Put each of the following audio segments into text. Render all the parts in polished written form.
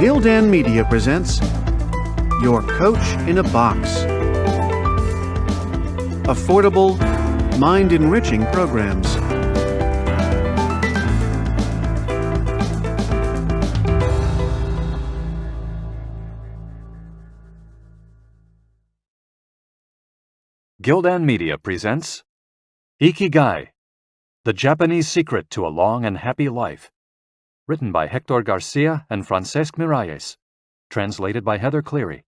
Gildan Media presents Your Coach in a Box. Affordable, mind-enriching programs. Gildan Media presents Ikigai, The Japanese Secret to a Long and Happy Life, written by Hector Garcia and Francesc Miralles, translated by Heather Cleary,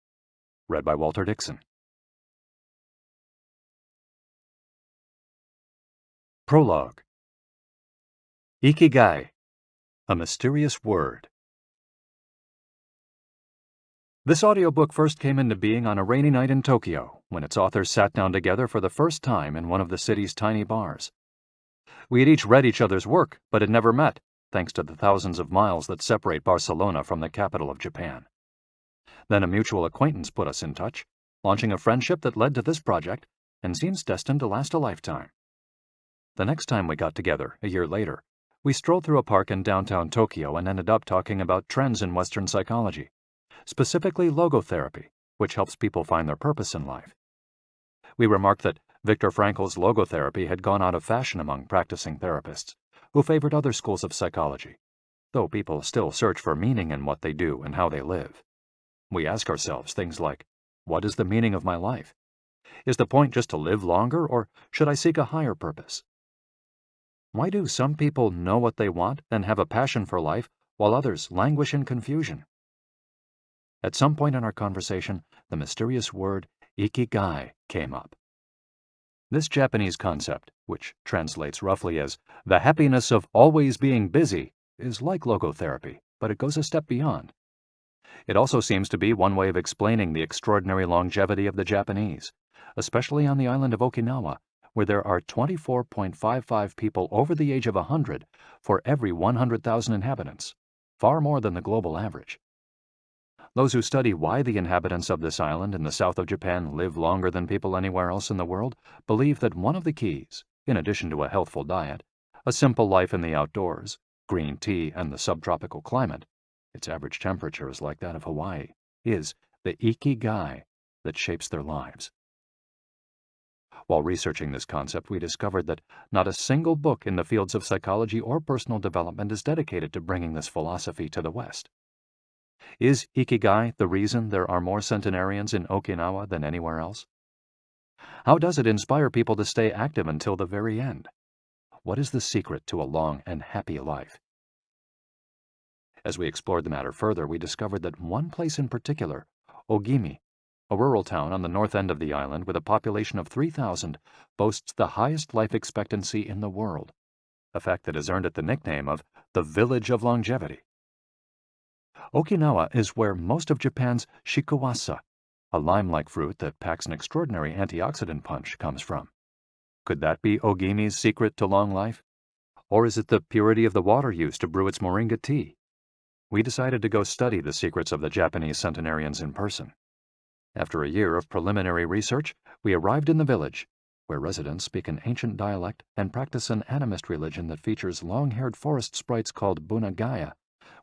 read by Walter Dixon. Prologue. Ikigai, a mysterious word. This audiobook first came into being on a rainy night in Tokyo, when its authors sat down together for the first time in one of the city's tiny bars. We had each read each other's work, but had never met, thanks to the thousands of miles that separate Barcelona from the capital of Japan. Then a mutual acquaintance put us in touch, launching a friendship that led to this project and seems destined to last a lifetime. The next time we got together, a year later, we strolled through a park in downtown Tokyo and ended up talking about trends in Western psychology, specifically logotherapy, which helps people find their purpose in life. We remarked that Viktor Frankl's logotherapy had gone out of fashion among practicing therapists, who favored other schools of psychology, though people still search for meaning in what they do and how they live. We ask ourselves things like, what is the meaning of my life? Is the point just to live longer, or should I seek a higher purpose? Why do some people know what they want and have a passion for life, while others languish in confusion? At some point in our conversation, the mysterious word Ikigai came up. This Japanese concept, which translates roughly as the happiness of always being busy, is like logotherapy, but it goes a step beyond. It also seems to be one way of explaining the extraordinary longevity of the Japanese, especially on the island of Okinawa, where there are 24.55 people over the age of 100 for every 100,000 inhabitants, far more than the global average. Those who study why the inhabitants of this island in the south of Japan live longer than people anywhere else in the world believe that one of the keys, in addition to a healthful diet, a simple life in the outdoors, green tea, and the subtropical climate, its average temperature is like that of Hawaii, is the Ikigai that shapes their lives. While researching this concept, we discovered that not a single book in the fields of psychology or personal development is dedicated to bringing this philosophy to the West. Is Ikigai the reason there are more centenarians in Okinawa than anywhere else? How does it inspire people to stay active until the very end? What is the secret to a long and happy life? As we explored the matter further, we discovered that one place in particular, Ogimi, a rural town on the north end of the island with a population of 3,000, boasts the highest life expectancy in the world, a fact that has earned it the nickname of the Village of Longevity. Okinawa is where most of Japan's shikuwasa, a lime-like fruit that packs an extraordinary antioxidant punch, comes from. Could that be Ogimi's secret to long life? Or is it the purity of the water used to brew its moringa tea? We decided to go study the secrets of the Japanese centenarians in person. After a year of preliminary research, we arrived in the village, where residents speak an ancient dialect and practice an animist religion that features long-haired forest sprites called bunagaya,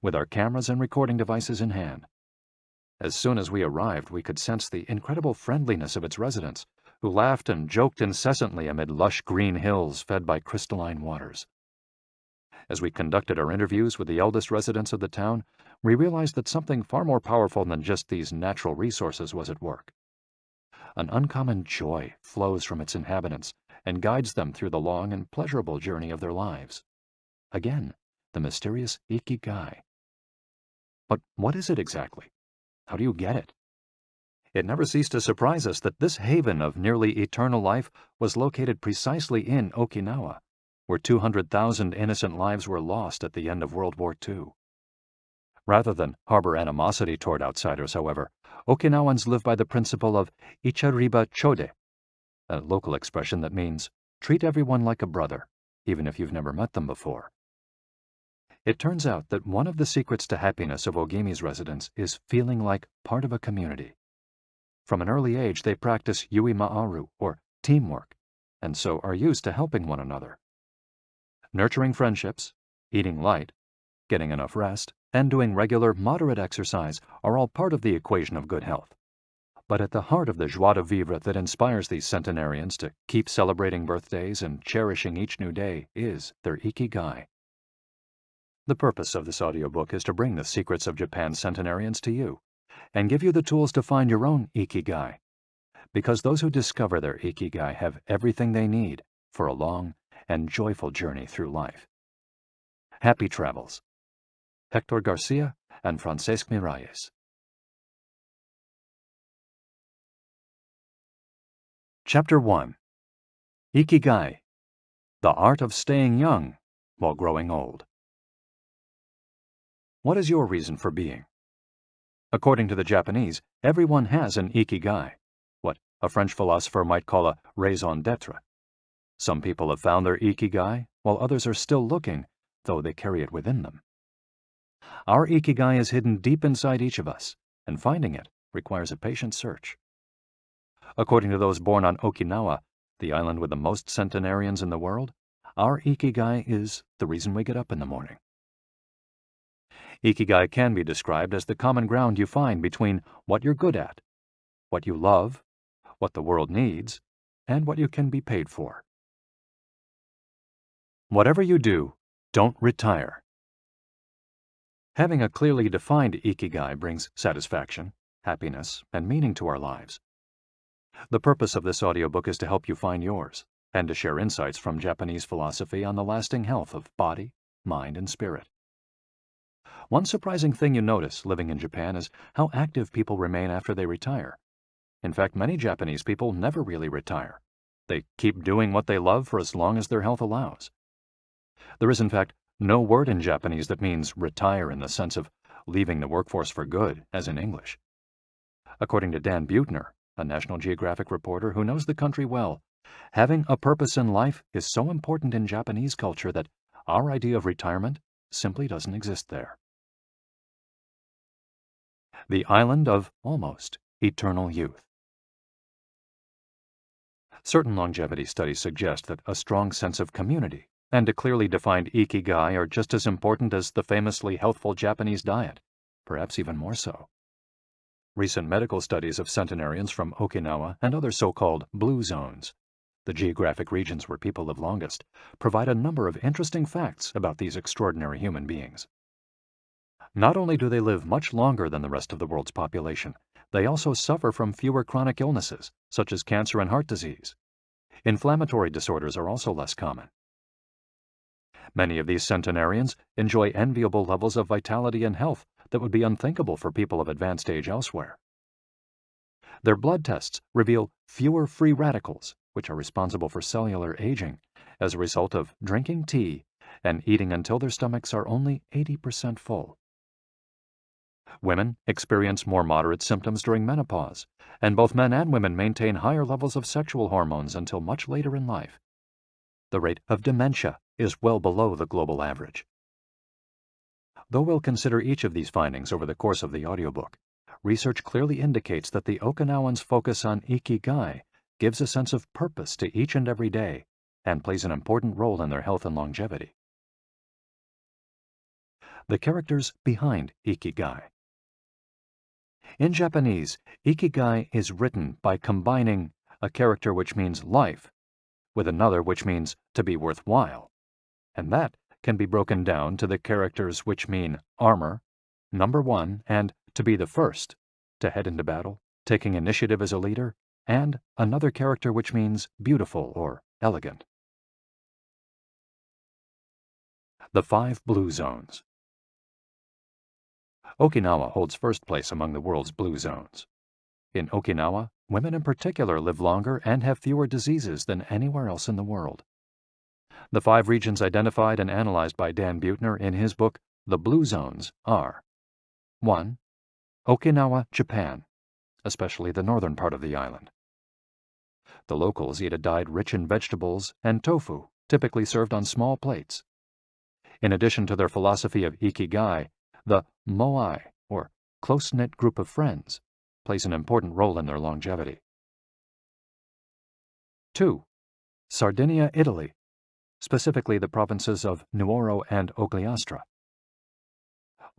with our cameras and recording devices in hand. As soon as we arrived, we could sense the incredible friendliness of its residents, who laughed and joked incessantly amid lush green hills fed by crystalline waters. As we conducted our interviews with the eldest residents of the town, we realized that something far more powerful than just these natural resources was at work. An uncommon joy flows from its inhabitants and guides them through the long and pleasurable journey of their lives. Again, the mysterious Ikigai. But what is it exactly? How do you get it? It never ceased to surprise us that this haven of nearly eternal life was located precisely in Okinawa, where 200,000 innocent lives were lost at the end of World War II. Rather than harbor animosity toward outsiders, however, Okinawans live by the principle of ichariba chode, a local expression that means treat everyone like a brother, even if you've never met them before. It turns out that one of the secrets to happiness of Ogimi's residents is feeling like part of a community. From an early age, they practice yui ma'aru, or teamwork, and so are used to helping one another. Nurturing friendships, eating light, getting enough rest, and doing regular, moderate exercise are all part of the equation of good health. But at the heart of the joie de vivre that inspires these centenarians to keep celebrating birthdays and cherishing each new day is their Ikigai. The purpose of this audiobook is to bring the secrets of Japan's centenarians to you and give you the tools to find your own Ikigai, because those who discover their Ikigai have everything they need for a long and joyful journey through life. Happy travels. Hector Garcia and Francesc Miralles. Chapter 1. Ikigai, the art of staying young while growing old. What is your reason for being? According to the Japanese, everyone has an Ikigai, what a French philosopher might call a raison d'être. Some people have found their Ikigai, while others are still looking, though they carry it within them. Our Ikigai is hidden deep inside each of us, and finding it requires a patient search. According to those born on Okinawa, the island with the most centenarians in the world, our Ikigai is the reason we get up in the morning. Ikigai can be described as the common ground you find between what you're good at, what you love, what the world needs, and what you can be paid for. Whatever you do, don't retire. Having a clearly defined Ikigai brings satisfaction, happiness, and meaning to our lives. The purpose of this audiobook is to help you find yours, and to share insights from Japanese philosophy on the lasting health of body, mind, and spirit. One surprising thing you notice living in Japan is how active people remain after they retire. In fact, many Japanese people never really retire. They keep doing what they love for as long as their health allows. There is, in fact, no word in Japanese that means retire in the sense of leaving the workforce for good, as in English. According to Dan Buettner, a National Geographic reporter who knows the country well, having a purpose in life is so important in Japanese culture that our idea of retirement simply doesn't exist there. The island of almost eternal youth. Certain longevity studies suggest that a strong sense of community and a clearly defined Ikigai are just as important as the famously healthful Japanese diet, perhaps even more so. Recent medical studies of centenarians from Okinawa and other so-called blue zones, the geographic regions where people live longest, provide a number of interesting facts about these extraordinary human beings. Not only do they live much longer than the rest of the world's population, they also suffer from fewer chronic illnesses, such as cancer and heart disease. Inflammatory disorders are also less common. Many of these centenarians enjoy enviable levels of vitality and health that would be unthinkable for people of advanced age elsewhere. Their blood tests reveal fewer free radicals, which are responsible for cellular aging, as a result of drinking tea and eating until their stomachs are only 80% full. Women experience more moderate symptoms during menopause, and both men and women maintain higher levels of sexual hormones until much later in life. The rate of dementia is well below the global average. Though we'll consider each of these findings over the course of the audiobook, research clearly indicates that the Okinawans' focus on Ikigai gives a sense of purpose to each and every day and plays an important role in their health and longevity. The characters behind Ikigai. In Japanese, Ikigai is written by combining a character which means life with another which means to be worthwhile, and that can be broken down to the characters which mean armor, number one, and to be the first, to head into battle, taking initiative as a leader, and another character which means beautiful or elegant. The 5 blue zones. Okinawa holds first place among the world's blue zones. In Okinawa, women in particular live longer and have fewer diseases than anywhere else in the world. The 5 regions identified and analyzed by Dan Buettner in his book, The Blue Zones, are 1. Okinawa, Japan, especially the northern part of the island. The locals eat a diet rich in vegetables and tofu, typically served on small plates. In addition to their philosophy of Ikigai, the moai, or close-knit group of friends, plays an important role in their longevity. 2. Sardinia, Italy, specifically the provinces of Nuoro and Ogliastra.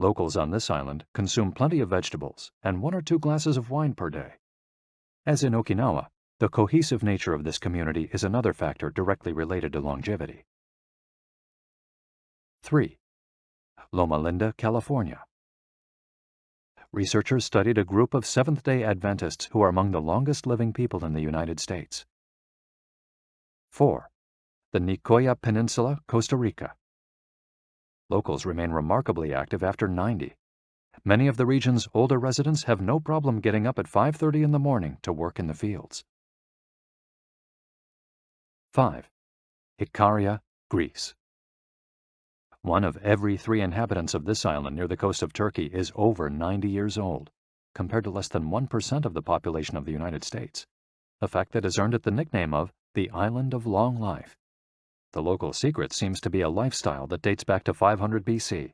Locals on this island consume plenty of vegetables and 1 or 2 glasses of wine per day. As in Okinawa, the cohesive nature of this community is another factor directly related to longevity. 3. Loma Linda, California. Researchers studied a group of Seventh-day Adventists who are among the longest living people in the United States. 4. The Nicoya Peninsula, Costa Rica. Locals remain remarkably active after 90. Many of the region's older residents have no problem getting up at 5:30 in the morning to work in the fields. 5. Ikaria, Greece. 1 of every 3 inhabitants of this island near the coast of Turkey is over 90 years old, compared to less than 1% of the population of the United States, a fact that has earned it the nickname of the Island of Long Life. The local secret seems to be a lifestyle that dates back to 500 BC.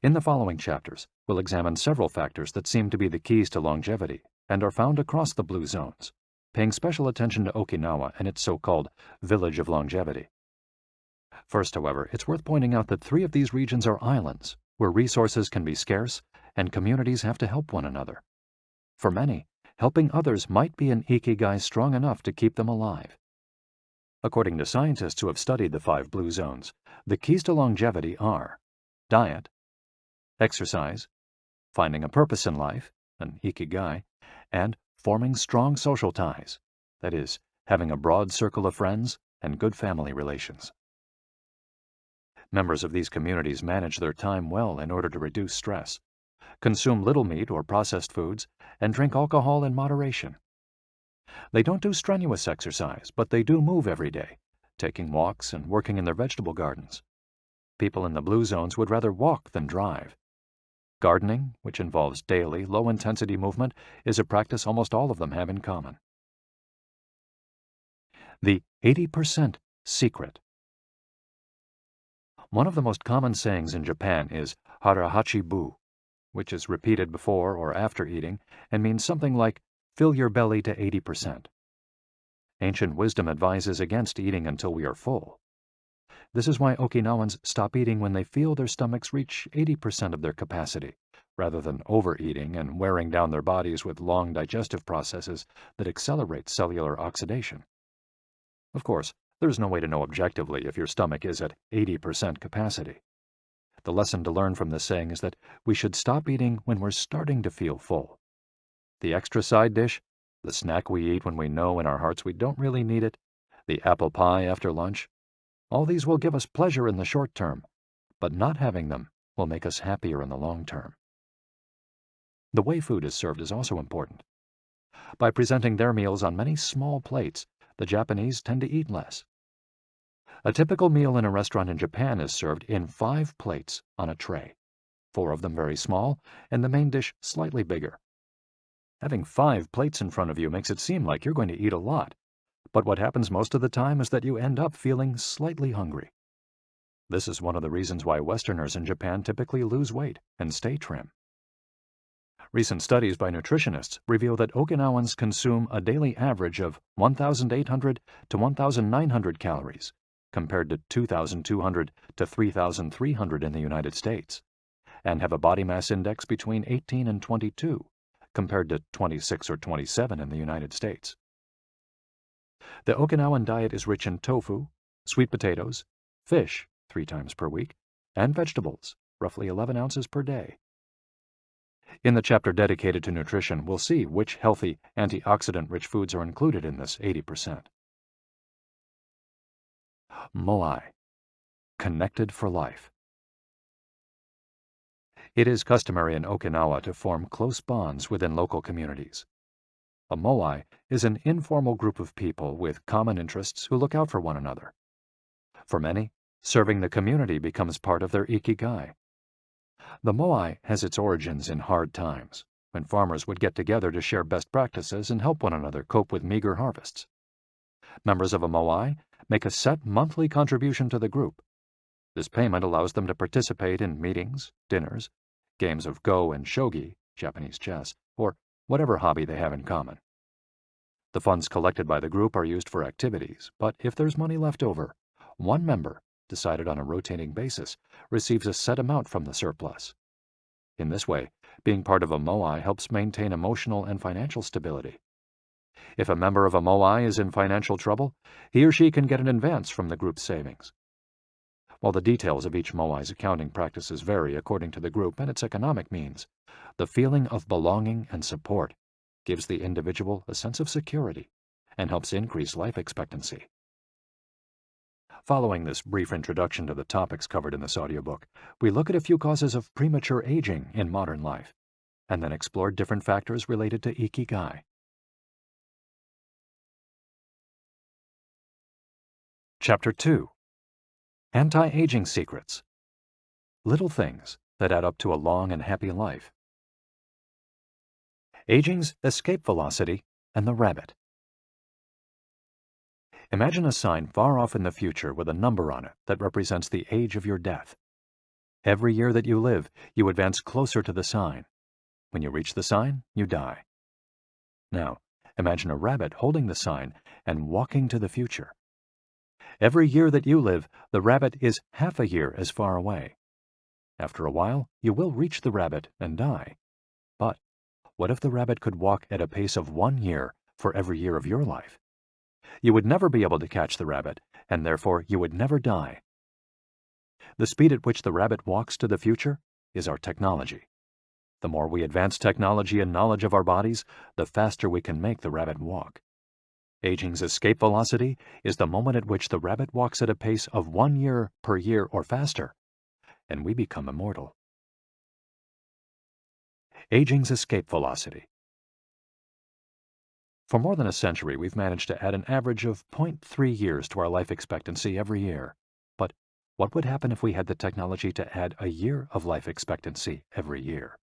In the following chapters, we'll examine several factors that seem to be the keys to longevity and are found across the blue zones, paying special attention to Okinawa and its so-called Village of Longevity. First, however, it's worth pointing out that 3 of these regions are islands, where resources can be scarce and communities have to help one another. For many, helping others might be an Ikigai strong enough to keep them alive. According to scientists who have studied the 5 blue zones, the keys to longevity are diet, exercise, finding a purpose in life, an Ikigai, and forming strong social ties, that is, having a broad circle of friends and good family relations. Members of these communities manage their time well in order to reduce stress, consume little meat or processed foods, and drink alcohol in moderation. They don't do strenuous exercise, but they do move every day, taking walks and working in their vegetable gardens. People in the blue zones would rather walk than drive. Gardening, which involves daily, low-intensity movement, is a practice almost all of them have in common. The 80% secret. One of the most common sayings in Japan is harahachi-bu, which is repeated before or after eating and means something like, fill your belly to 80%. Ancient wisdom advises against eating until we are full. This is why Okinawans stop eating when they feel their stomachs reach 80% of their capacity, rather than overeating and wearing down their bodies with long digestive processes that accelerate cellular oxidation. Of course, there's no way to know objectively if your stomach is at 80% capacity. The lesson to learn from this saying is that we should stop eating when we're starting to feel full. The extra side dish, the snack we eat when we know in our hearts we don't really need it, the apple pie after lunch, all these will give us pleasure in the short term, but not having them will make us happier in the long term. The way food is served is also important. By presenting their meals on many small plates, the Japanese tend to eat less. A typical meal in a restaurant in Japan is served in 5 plates on a tray, 4 of them very small, and the main dish slightly bigger. Having 5 plates in front of you makes it seem like you're going to eat a lot, but what happens most of the time is that you end up feeling slightly hungry. This is one of the reasons why Westerners in Japan typically lose weight and stay trim. Recent studies by nutritionists reveal that Okinawans consume a daily average of 1,800 to 1,900 calories, compared to 2,200 to 3,300 in the United States, and have a body mass index between 18 and 22, compared to 26 or 27 in the United States. The Okinawan diet is rich in tofu, sweet potatoes, fish 3 times per week, and vegetables, roughly 11 ounces per day. In the chapter dedicated to nutrition, we'll see which healthy, antioxidant-rich foods are included in this 80%. Moai, connected for life. It is customary in Okinawa to form close bonds within local communities. A moai is an informal group of people with common interests who look out for one another. For many, serving the community becomes part of their Ikigai. The moai has its origins in hard times, when farmers would get together to share best practices and help one another cope with meager harvests. Members of a moai make a set monthly contribution to the group. This payment allows them to participate in meetings, dinners, games of go and shogi, Japanese chess, or whatever hobby they have in common. The funds collected by the group are used for activities, but if there's money left over, one member decided on a rotating basis, receives a set amount from the surplus. In this way, being part of a moai helps maintain emotional and financial stability. If a member of a moai is in financial trouble, he or she can get an advance from the group's savings. While the details of each moai's accounting practices vary according to the group and its economic means, the feeling of belonging and support gives the individual a sense of security and helps increase life expectancy. Following this brief introduction to the topics covered in this audiobook, we look at a few causes of premature aging in modern life, and then explore different factors related to Ikigai. Chapter 2. Anti-Aging Secrets. Little things that add up to a long and happy life. Aging's escape velocity and the rabbit. Imagine a sign far off in the future with a number on it that represents the age of your death. Every year that you live, you advance closer to the sign. When you reach the sign, you die. Now, imagine a rabbit holding the sign and walking to the future. Every year that you live, the rabbit is half a year as far away. After a while, you will reach the rabbit and die. But what if the rabbit could walk at a pace of 1 year for every year of your life? You would never be able to catch the rabbit, and therefore you would never die. The speed at which the rabbit walks to the future is our technology. The more we advance technology and knowledge of our bodies, the faster we can make the rabbit walk. Aging's escape velocity is the moment at which the rabbit walks at a pace of 1 year per year or faster, and we become immortal. Aging's escape velocity. For more than a century, we've managed to add an average of 0.3 years to our life expectancy every year. But what would happen if we had the technology to add a year of life expectancy every year?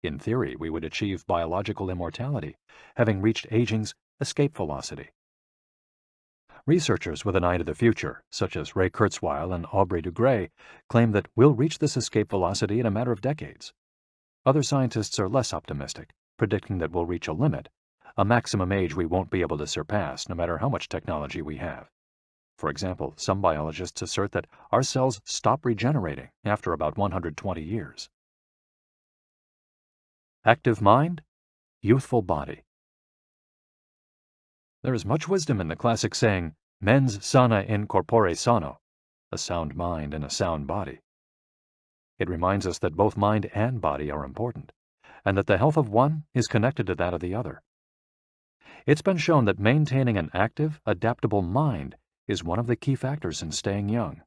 In theory, we would achieve biological immortality, having reached aging's escape velocity. Researchers with an eye to the future, such as Ray Kurzweil and Aubrey de Grey, claim that we'll reach this escape velocity in a matter of decades. Other scientists are less optimistic, predicting that we'll reach a limit, a maximum age we won't be able to surpass no matter how much technology we have. For example, some biologists assert that our cells stop regenerating after about 120 years. Active mind, youthful body. There is much wisdom in the classic saying, mens sana in corpore sano, a sound mind in a sound body. It reminds us that both mind and body are important, and that the health of one is connected to that of the other. It's been shown that maintaining an active, adaptable mind is one of the key factors in staying young.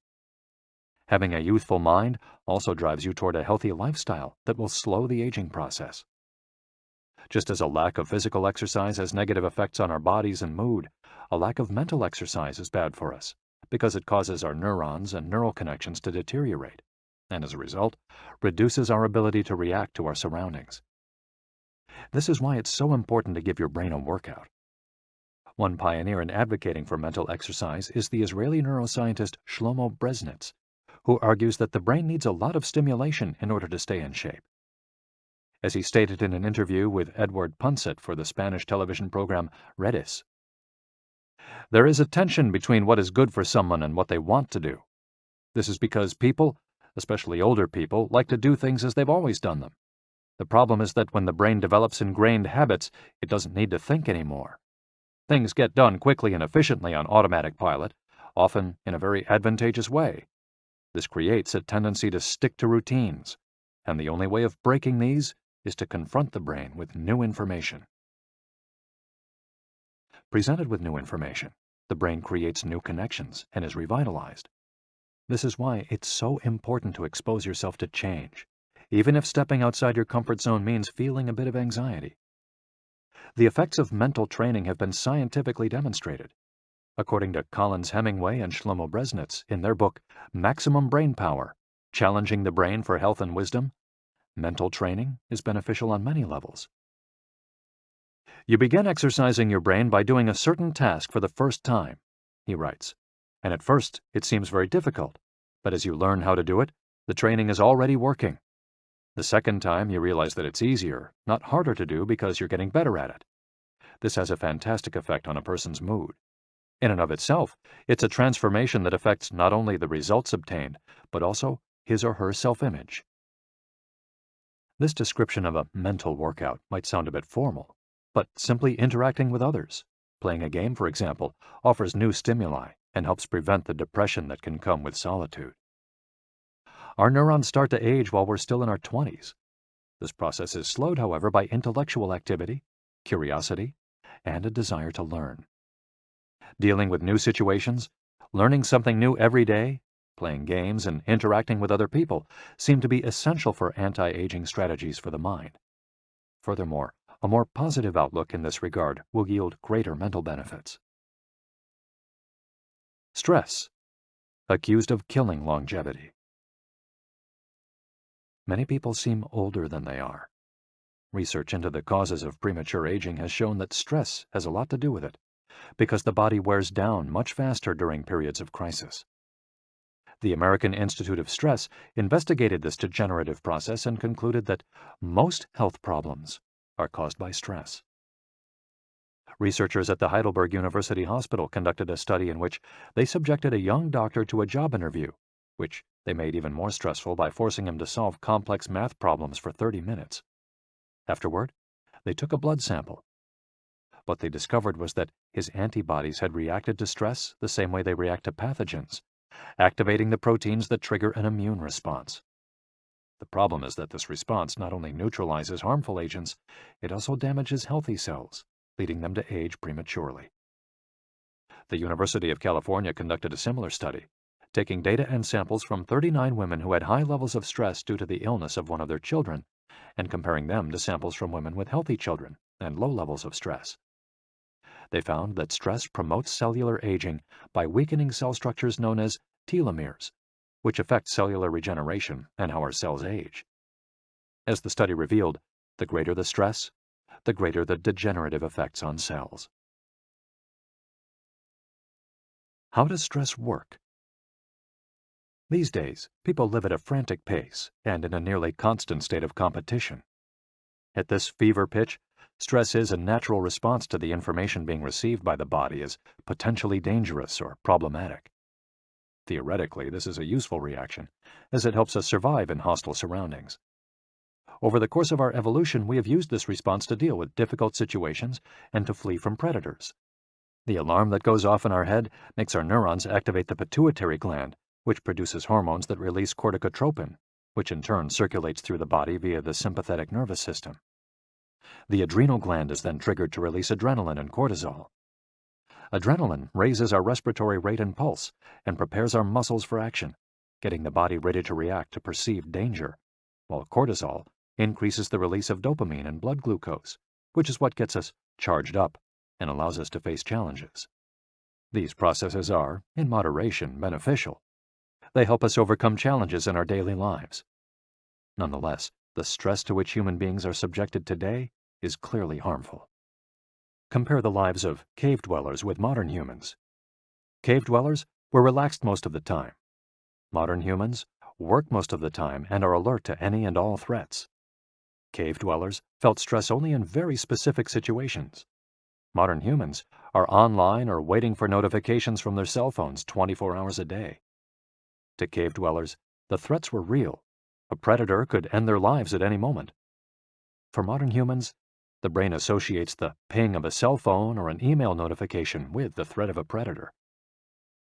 Having a youthful mind also drives you toward a healthy lifestyle that will slow the aging process. Just as a lack of physical exercise has negative effects on our bodies and mood, a lack of mental exercise is bad for us because it causes our neurons and neural connections to deteriorate, and as a result, reduces our ability to react to our surroundings. This is why it's so important to give your brain a workout. One pioneer in advocating for mental exercise is the Israeli neuroscientist Shlomo Brezhnitz, who argues that the brain needs a lot of stimulation in order to stay in shape. As he stated in an interview with Edward Punset for the Spanish television program Redis, there is a tension between what is good for someone and what they want to do. This is because people, especially older people, like to do things as they've always done them. The problem is that when the brain develops ingrained habits, it doesn't need to think anymore. Things get done quickly and efficiently on automatic pilot, often in a very advantageous way. This creates a tendency to stick to routines, and the only way of breaking these is to confront the brain with new information. Presented with new information, the brain creates new connections and is revitalized. This is why it's so important to expose yourself to change, even if stepping outside your comfort zone means feeling a bit of anxiety. The effects of mental training have been scientifically demonstrated. According to Collins Hemingway and Shlomo Brezhnitz in their book Maximum Brain Power, Challenging the Brain for Health and Wisdom, mental training is beneficial on many levels. You begin exercising your brain by doing a certain task for the first time, he writes, and at first it seems very difficult, but as you learn how to do it, the training is already working. The second time you realize that it's easier, not harder to do because you're getting better at it. This has a fantastic effect on a person's mood. In and of itself, it's a transformation that affects not only the results obtained, but also his or her self-image. This description of a mental workout might sound a bit formal, but simply interacting with others, playing a game, for example, offers new stimuli and helps prevent the depression that can come with solitude. Our neurons start to age while we're still in our 20s. This process is slowed, however, by intellectual activity, curiosity, and a desire to learn. Dealing with new situations, learning something new every day, playing games, and interacting with other people seem to be essential for anti-aging strategies for the mind. Furthermore, a more positive outlook in this regard will yield greater mental benefits. Stress, accused of killing longevity. Many people seem older than they are. Research into the causes of premature aging has shown that stress has a lot to do with it, because the body wears down much faster during periods of crisis. The American Institute of Stress investigated this degenerative process and concluded that most health problems are caused by stress. Researchers at the Heidelberg University Hospital conducted a study in which they subjected a young doctor to a job interview, which they made even more stressful by forcing him to solve complex math problems for 30 minutes. Afterward, they took a blood sample. What they discovered was that his antibodies had reacted to stress the same way they react to pathogens, activating the proteins that trigger an immune response. The problem is that this response not only neutralizes harmful agents, it also damages healthy cells, leading them to age prematurely. The University of California conducted a similar study, taking data and samples from 39 women who had high levels of stress due to the illness of one of their children, and comparing them to samples from women with healthy children and low levels of stress. They found that stress promotes cellular aging by weakening cell structures known as telomeres, which affect cellular regeneration and how our cells age. As the study revealed, the greater the stress, the greater the degenerative effects on cells. How does stress work? These days, people live at a frantic pace and in a nearly constant state of competition. At this fever pitch, stress is a natural response to the information being received by the body as potentially dangerous or problematic. Theoretically, this is a useful reaction, as it helps us survive in hostile surroundings. Over the course of our evolution, we have used this response to deal with difficult situations and to flee from predators. The alarm that goes off in our head makes our neurons activate the pituitary gland, which produces hormones that release corticotropin, which in turn circulates through the body via the sympathetic nervous system. The adrenal gland is then triggered to release adrenaline and cortisol. Adrenaline raises our respiratory rate and pulse and prepares our muscles for action, getting the body ready to react to perceived danger, while cortisol increases the release of dopamine and blood glucose, which is what gets us charged up and allows us to face challenges. These processes are, in moderation, beneficial. They help us overcome challenges in our daily lives. Nonetheless, the stress to which human beings are subjected today is clearly harmful. Compare the lives of cave dwellers with modern humans. Cave dwellers were relaxed most of the time. Modern humans work most of the time and are alert to any and all threats. Cave dwellers felt stress only in very specific situations. Modern humans are online or waiting for notifications from their cell phones 24 hours a day. To cave dwellers, the threats were real. A predator could end their lives at any moment. For modern humans, the brain associates the ping of a cell phone or an email notification with the threat of a predator.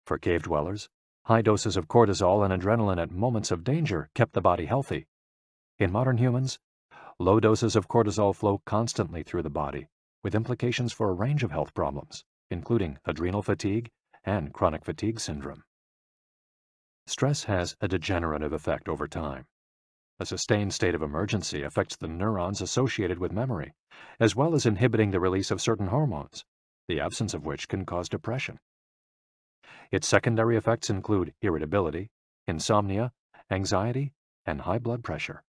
For cave dwellers, high doses of cortisol and adrenaline at moments of danger kept the body healthy. In modern humans, low doses of cortisol flow constantly through the body, with implications for a range of health problems, including adrenal fatigue and chronic fatigue syndrome. Stress has a degenerative effect over time. A sustained state of emergency affects the neurons associated with memory, as well as inhibiting the release of certain hormones, the absence of which can cause depression. Its secondary effects include irritability, insomnia, anxiety, and high blood pressure.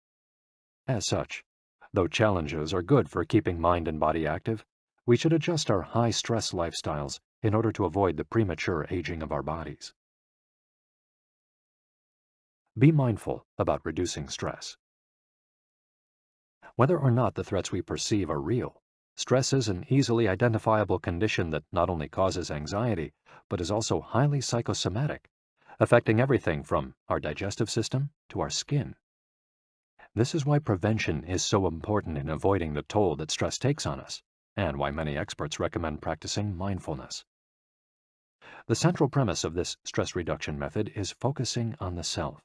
As such, though challenges are good for keeping mind and body active, we should adjust our high-stress lifestyles in order to avoid the premature aging of our bodies. Be mindful about reducing stress. Whether or not the threats we perceive are real, Stress is an easily identifiable condition that not only causes anxiety, but is also highly psychosomatic, affecting everything from our digestive system to our skin. This is why prevention is so important in avoiding the toll that stress takes on us, and why many experts recommend practicing mindfulness. The central premise of this stress reduction method is focusing on the self,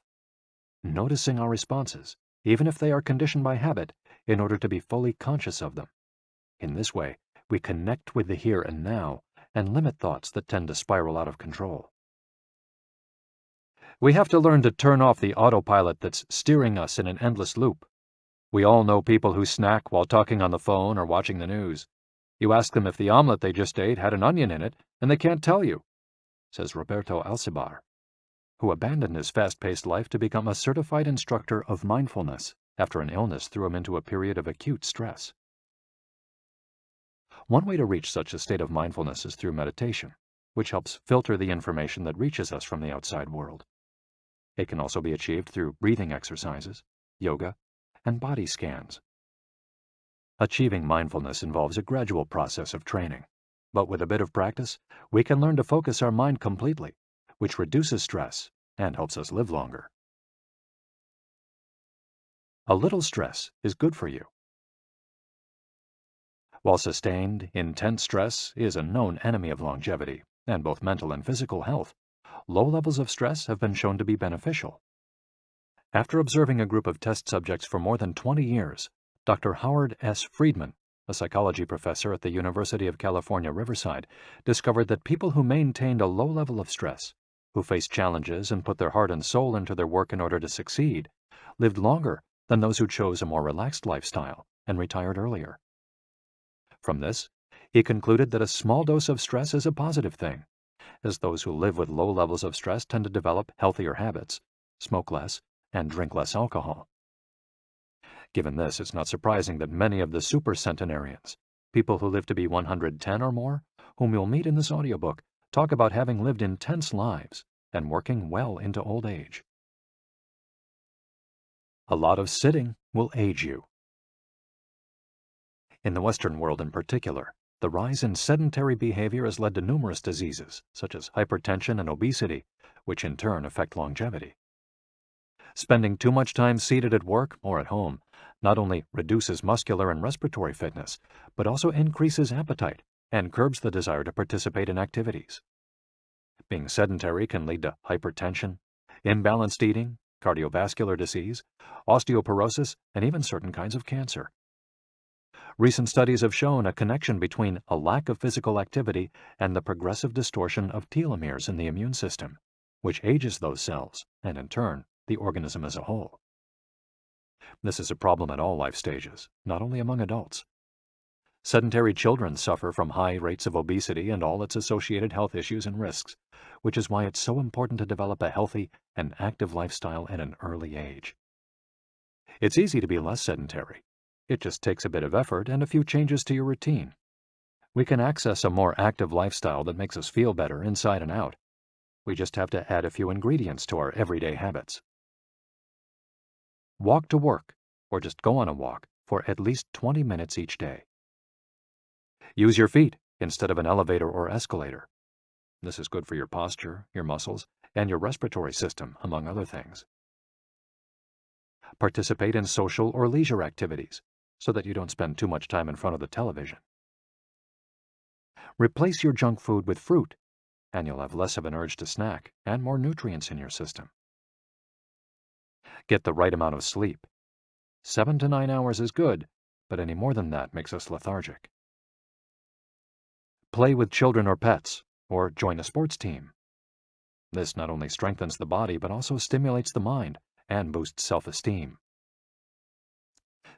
noticing our responses, even if they are conditioned by habit, in order to be fully conscious of them. In this way, we connect with the here and now and limit thoughts that tend to spiral out of control. We have to learn to turn off the autopilot that's steering us in an endless loop. We all know people who snack while talking on the phone or watching the news. You ask them if the omelet they just ate had an onion in it, and they can't tell you, says Roberto Alcibar, who abandoned his fast-paced life to become a certified instructor of mindfulness after an illness threw him into a period of acute stress. One way to reach such a state of mindfulness is through meditation, which helps filter the information that reaches us from the outside world. It can also be achieved through breathing exercises, yoga, and body scans. Achieving mindfulness involves a gradual process of training, but with a bit of practice, we can learn to focus our mind completely, which reduces stress and helps us live longer. A little stress is good for you. While sustained, intense stress is a known enemy of longevity and both mental and physical health, low levels of stress have been shown to be beneficial. After observing a group of test subjects for more than 20 years, Dr. Howard S. Friedman, a psychology professor at the University of California, Riverside, discovered that people who maintained a low level of stress, who faced challenges and put their heart and soul into their work in order to succeed, lived longer than those who chose a more relaxed lifestyle and retired earlier. From this, he concluded that a small dose of stress is a positive thing, as those who live with low levels of stress tend to develop healthier habits, smoke less, and drink less alcohol. Given this, it's not surprising that many of the supercentenarians, people who live to be 110 or more, whom you'll meet in this audiobook, talk about having lived intense lives and working well into old age. A lot of sitting will age you. In the Western world in particular, the rise in sedentary behavior has led to numerous diseases, such as hypertension and obesity, which in turn affect longevity. Spending too much time seated at work or at home not only reduces muscular and respiratory fitness, but also increases appetite and curbs the desire to participate in activities. Being sedentary can lead to hypertension, imbalanced eating, cardiovascular disease, osteoporosis, and even certain kinds of cancer. Recent studies have shown a connection between a lack of physical activity and the progressive distortion of telomeres in the immune system, which ages those cells and, in turn, the organism as a whole. This is a problem at all life stages, not only among adults. Sedentary children suffer from high rates of obesity and all its associated health issues and risks, which is why it's so important to develop a healthy and active lifestyle at an early age. It's easy to be less sedentary. It just takes a bit of effort and a few changes to your routine. We can access a more active lifestyle that makes us feel better inside and out. We just have to add a few ingredients to our everyday habits. Walk to work, or just go on a walk, for at least 20 minutes each day. Use your feet instead of an elevator or escalator. This is good for your posture, your muscles, and your respiratory system, among other things. Participate in social or leisure activities, so that you don't spend too much time in front of the television. Replace your junk food with fruit, and you'll have less of an urge to snack and more nutrients in your system. Get the right amount of sleep. 7 to 9 hours is good, but any more than that makes us lethargic. Play with children or pets, or join a sports team. This not only strengthens the body, but also stimulates the mind and boosts self-esteem.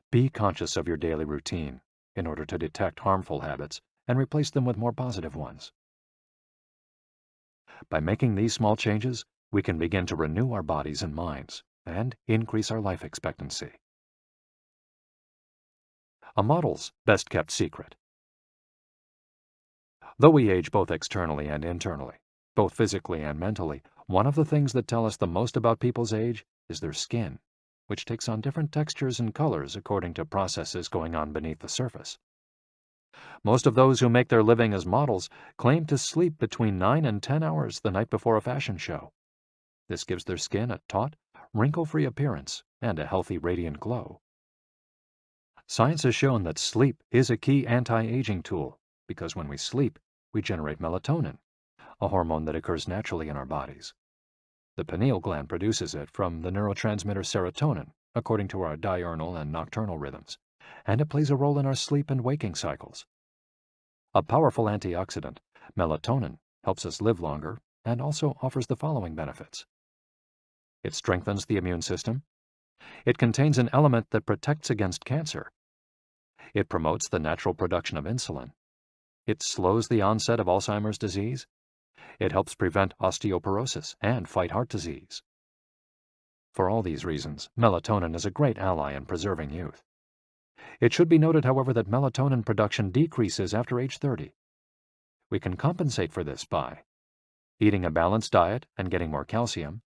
Be conscious of your daily routine in order to detect harmful habits and replace them with more positive ones. By making these small changes, we can begin to renew our bodies and minds and increase our life expectancy. A model's best-kept secret. Though we age both externally and internally, both physically and mentally, one of the things that tell us the most about people's age is their skin, which takes on different textures and colors according to processes going on beneath the surface. Most of those who make their living as models claim to sleep between 9 and 10 hours the night before a fashion show. This gives their skin a taut, wrinkle-free appearance and a healthy, radiant glow. Science has shown that sleep is a key anti-aging tool because when we sleep, we generate melatonin, a hormone that occurs naturally in our bodies. The pineal gland produces it from the neurotransmitter serotonin, according to our diurnal and nocturnal rhythms, and it plays a role in our sleep and waking cycles. A powerful antioxidant, melatonin, helps us live longer and also offers the following benefits. It strengthens the immune system. It contains an element that protects against cancer. It promotes the natural production of insulin. It slows the onset of Alzheimer's disease. It helps prevent osteoporosis and fight heart disease. For all these reasons, melatonin is a great ally in preserving youth. It should be noted, however, that melatonin production decreases after age 30. We can compensate for this by eating a balanced diet and getting more calcium,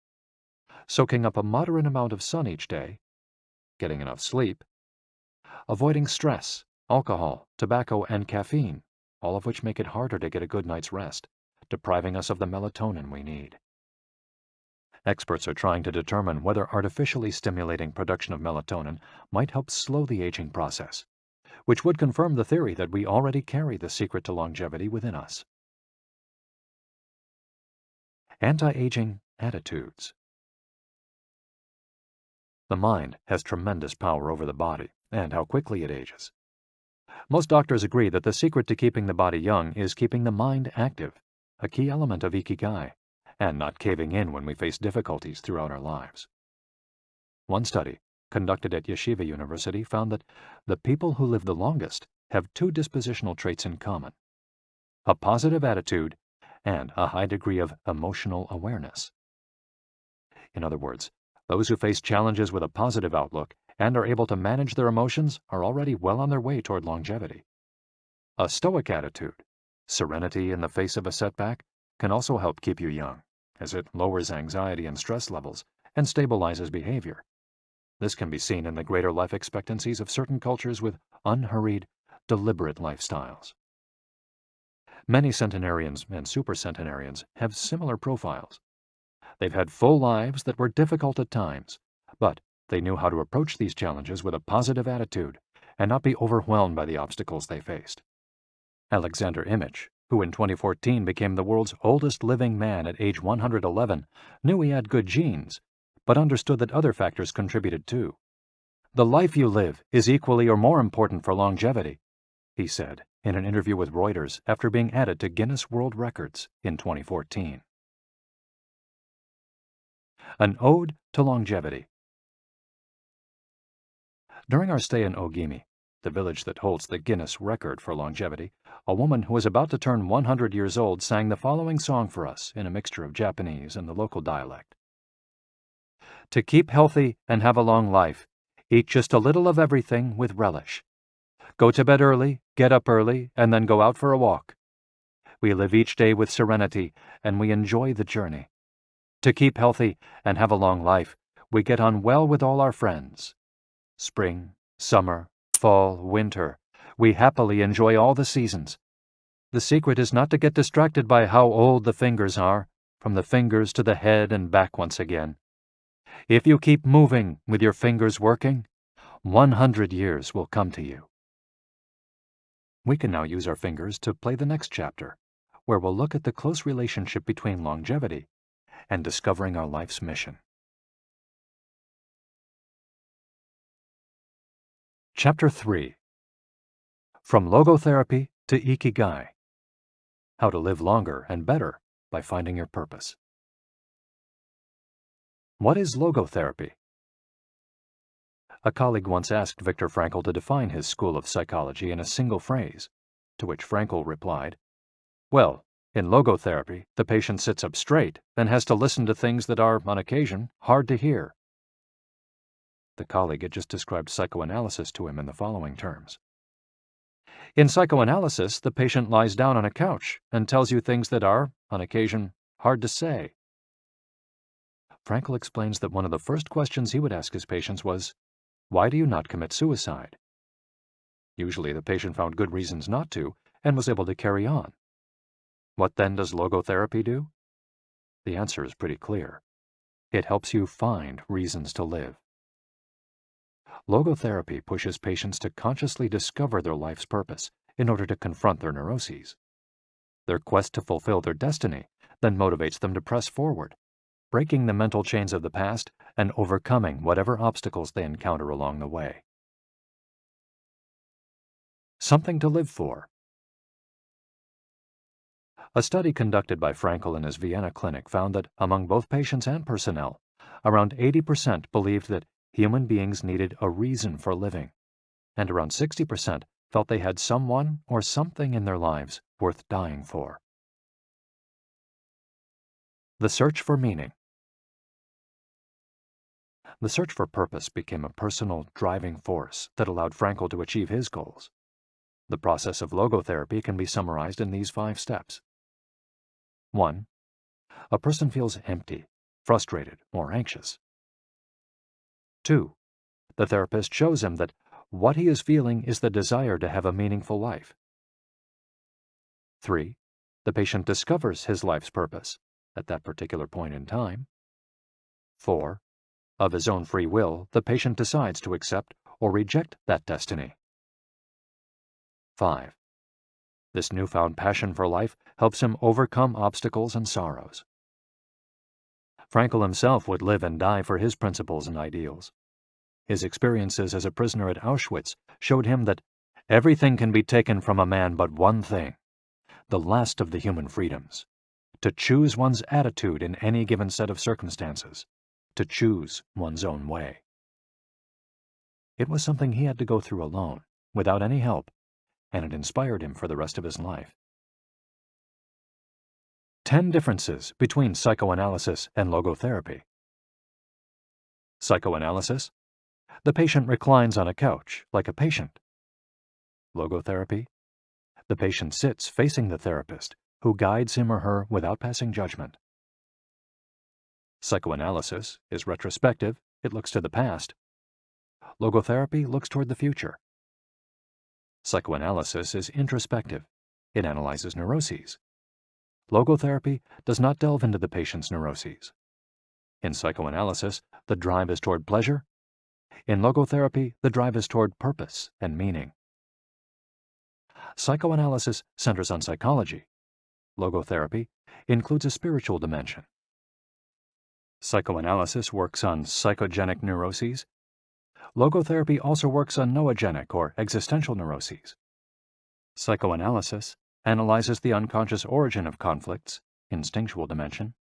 soaking up a moderate amount of sun each day, getting enough sleep, avoiding stress, alcohol, tobacco, and caffeine, all of which make it harder to get a good night's rest, depriving us of the melatonin we need. Experts are trying to determine whether artificially stimulating production of melatonin might help slow the aging process, which would confirm the theory that we already carry the secret to longevity within us. Anti-aging attitudes. The mind has tremendous power over the body and how quickly it ages. Most doctors agree that the secret to keeping the body young is keeping the mind active, a key element of Ikigai, and not caving in when we face difficulties throughout our lives. One study, conducted at Yeshiva University, found that the people who live the longest have two dispositional traits in common: a positive attitude and a high degree of emotional awareness. In other words, those who face challenges with a positive outlook and are able to manage their emotions are already well on their way toward longevity. A stoic attitude, serenity in the face of a setback, can also help keep you young, as it lowers anxiety and stress levels and stabilizes behavior. This can be seen in the greater life expectancies of certain cultures with unhurried, deliberate lifestyles. Many centenarians and supercentenarians have similar profiles. They've had full lives that were difficult at times, but they knew how to approach these challenges with a positive attitude and not be overwhelmed by the obstacles they faced. Alexander Imich, who in 2014 became the world's oldest living man at age 111, knew he had good genes, but understood that other factors contributed too. "The life you live is equally or more important for longevity," he said in an interview with Reuters after being added to Guinness World Records in 2014. An Ode to Longevity. During our stay in Ogimi, the village that holds the Guinness record for longevity, a woman who was about to turn 100 years old sang the following song for us in a mixture of Japanese and the local dialect. "To keep healthy and have a long life, eat just a little of everything with relish. Go to bed early, get up early, and then go out for a walk. We live each day with serenity, and we enjoy the journey. To keep healthy and have a long life, we get on well with all our friends. Spring, summer, fall, winter, we happily enjoy all the seasons. The secret is not to get distracted by how old the fingers are, from the fingers to the head and back once again. If you keep moving with your fingers working, 100 years will come to you." We can now use our fingers to play the next chapter, where we'll look at the close relationship between longevity and discovering our life's mission. Chapter 3. From Logotherapy to Ikigai. How to live longer and better by finding your purpose. What is logotherapy? A colleague once asked Viktor Frankl to define his school of psychology in a single phrase, to which Frankl replied, "Well, in logotherapy, the patient sits up straight and has to listen to things that are, on occasion, hard to hear." The colleague had just described psychoanalysis to him in the following terms. In psychoanalysis, the patient lies down on a couch and tells you things that are, on occasion, hard to say. Frankl explains that one of the first questions he would ask his patients was, "Why do you not commit suicide?" Usually the patient found good reasons not to and was able to carry on. What then does logotherapy do? The answer is pretty clear. It helps you find reasons to live. Logotherapy pushes patients to consciously discover their life's purpose in order to confront their neuroses. Their quest to fulfill their destiny then motivates them to press forward, breaking the mental chains of the past and overcoming whatever obstacles they encounter along the way. Something to live for. A study conducted by Frankl in his Vienna clinic found that among both patients and personnel, around 80% believed that human beings needed a reason for living, and around 60% felt they had someone or something in their lives worth dying for. The search for meaning. The search for purpose became a personal driving force that allowed Frankl to achieve his goals. The process of logotherapy can be summarized in these 5 steps. 1. A person feels empty, frustrated, or anxious. 2. The therapist shows him that what he is feeling is the desire to have a meaningful life. 3. The patient discovers his life's purpose at that particular point in time. 4. Of his own free will, the patient decides to accept or reject that destiny. 5. This newfound passion for life helps him overcome obstacles and sorrows. Frankl himself would live and die for his principles and ideals. His experiences as a prisoner at Auschwitz showed him that everything can be taken from a man but one thing, the last of the human freedoms, to choose one's attitude in any given set of circumstances, to choose one's own way. It was something he had to go through alone, without any help, and it inspired him for the rest of his life. 10 differences between psychoanalysis and logotherapy. Psychoanalysis: the patient reclines on a couch like a patient. Logotherapy: the patient sits facing the therapist, who guides him or her without passing judgment. Psychoanalysis is retrospective, it looks to the past. Logotherapy looks toward the future. Psychoanalysis is introspective, it analyzes neuroses. Logotherapy does not delve into the patient's neuroses. In psychoanalysis, the drive is toward pleasure. In logotherapy, the drive is toward purpose and meaning. Psychoanalysis centers on psychology. Logotherapy includes a spiritual dimension. Psychoanalysis works on psychogenic neuroses. Logotherapy also works on noogenic or existential neuroses. Psychoanalysis analyzes the unconscious origin of conflicts, instinctual dimension.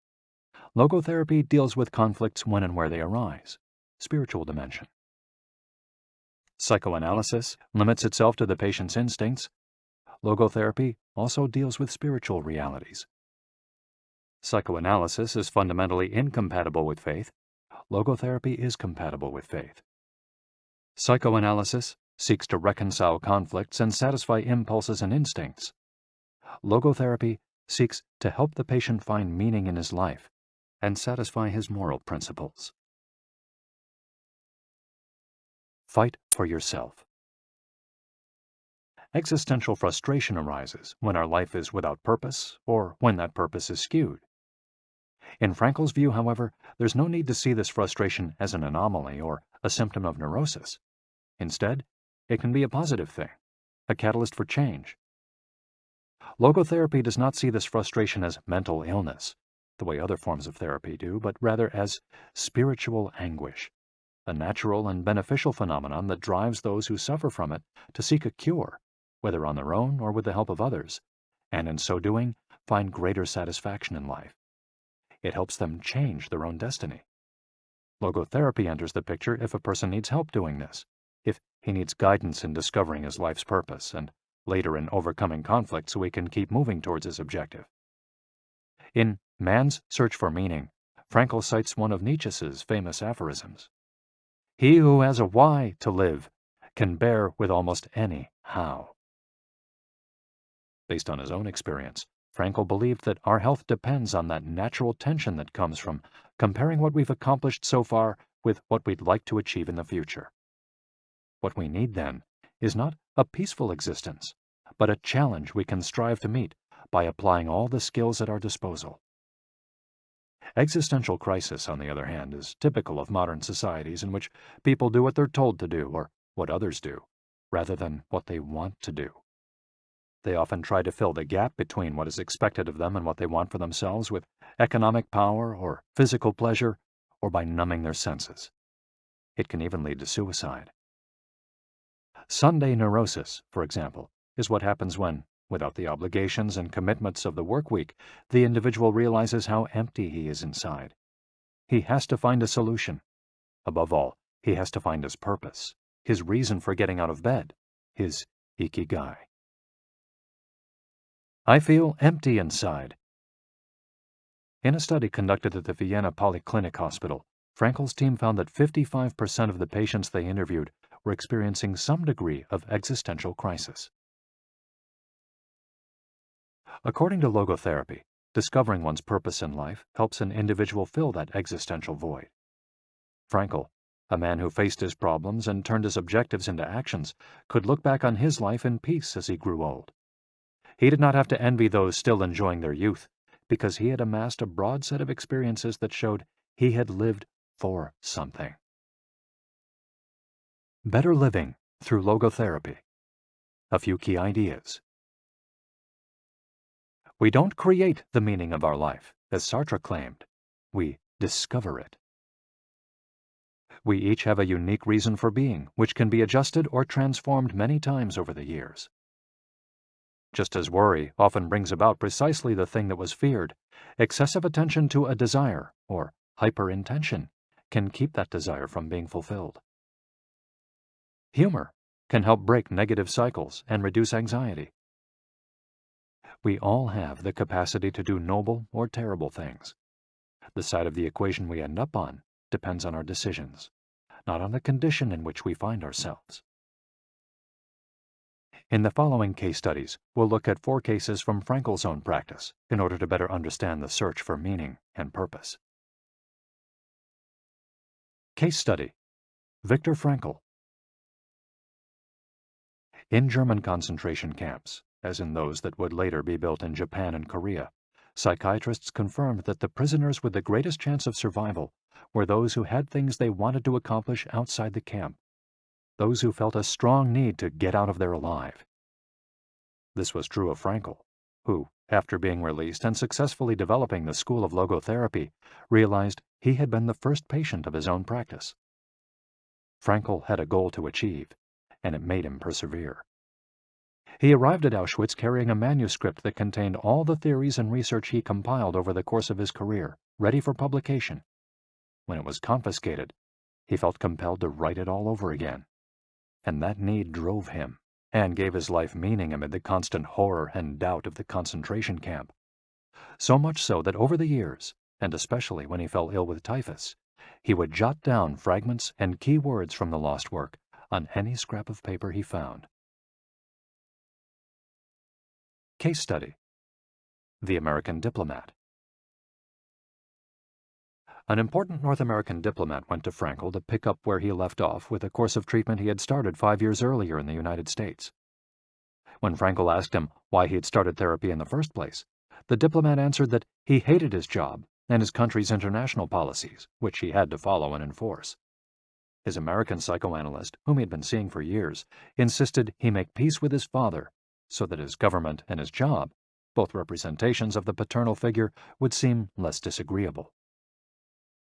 Logotherapy deals with conflicts when and where they arise, spiritual dimension. Psychoanalysis limits itself to the patient's instincts. Logotherapy also deals with spiritual realities. Psychoanalysis is fundamentally incompatible with faith. Logotherapy is compatible with faith. Psychoanalysis seeks to reconcile conflicts and satisfy impulses and instincts. Logotherapy seeks to help the patient find meaning in his life and satisfy his moral principles. Fight for yourself. Existential frustration arises when our life is without purpose or when that purpose is skewed. In Frankl's view, however, there's no need to see this frustration as an anomaly or a symptom of neurosis. Instead, it can be a positive thing, a catalyst for change. Logotherapy does not see this frustration as mental illness, the way other forms of therapy do, but rather as spiritual anguish, a natural and beneficial phenomenon that drives those who suffer from it to seek a cure, whether on their own or with the help of others, and in so doing, find greater satisfaction in life. It helps them change their own destiny. Logotherapy enters the picture if a person needs help doing this, if he needs guidance in discovering his life's purpose, and later in overcoming conflict so he can keep moving towards his objective. In Man's Search for Meaning, Frankl cites one of Nietzsche's famous aphorisms: "He who has a why to live can bear with almost any how." Based on his own experience, Frankl believed that our health depends on that natural tension that comes from comparing what we've accomplished so far with what we'd like to achieve in the future. What we need, then, is not a peaceful existence, but a challenge we can strive to meet by applying all the skills at our disposal. Existential crisis, on the other hand, is typical of modern societies in which people do what they're told to do or what others do, rather than what they want to do. They often try to fill the gap between what is expected of them and what they want for themselves with economic power or physical pleasure, or by numbing their senses. It can even lead to suicide. Sunday neurosis, for example, is what happens when, without the obligations and commitments of the work week, the individual realizes how empty he is inside. He has to find a solution. Above all, he has to find his purpose, his reason for getting out of bed, his Ikigai. I feel empty inside. In a study conducted at the Vienna Polyclinic Hospital, Frankl's team found that 55% of the patients they interviewed were experiencing some degree of existential crisis. According to Logotherapy, discovering one's purpose in life helps an individual fill that existential void. Frankl, a man who faced his problems and turned his objectives into actions, could look back on his life in peace as he grew old. He did not have to envy those still enjoying their youth, because he had amassed a broad set of experiences that showed he had lived for something. Better living through logotherapy. A few key ideas. We don't create the meaning of our life, as Sartre claimed. We discover it. We each have a unique reason for being, which can be adjusted or transformed many times over the years. Just as worry often brings about precisely the thing that was feared, excessive attention to a desire, or hyperintention, can keep that desire from being fulfilled. Humor can help break negative cycles and reduce anxiety. We all have the capacity to do noble or terrible things. The side of the equation we end up on depends on our decisions, not on the condition in which we find ourselves. In the following case studies, we'll look at 4 cases from Frankl's own practice in order to better understand the search for meaning and purpose. Case study: Viktor Frankl. In German concentration camps, as in those that would later be built in Japan and Korea, psychiatrists confirmed that the prisoners with the greatest chance of survival were those who had things they wanted to accomplish outside the camp, those who felt a strong need to get out of there alive. This was true of Frankl, who, after being released and successfully developing the school of logotherapy, realized he had been the first patient of his own practice. Frankl had a goal to achieve, and it made him persevere. He arrived at Auschwitz carrying a manuscript that contained all the theories and research he compiled over the course of his career, ready for publication. When it was confiscated, he felt compelled to write it all over again. And that need drove him, and gave his life meaning amid the constant horror and doubt of the concentration camp. So much so that over the years, and especially when he fell ill with typhus, he would jot down fragments and key words from the lost work on any scrap of paper he found. Case study: The American Diplomat. An important North American diplomat went to Frankl to pick up where he left off with a course of treatment he had started 5 years earlier in the United States. When Frankl asked him why he had started therapy in the first place, the diplomat answered that he hated his job and his country's international policies, which he had to follow and enforce. His American psychoanalyst, whom he had been seeing for years, insisted he make peace with his father so that his government and his job, both representations of the paternal figure, would seem less disagreeable.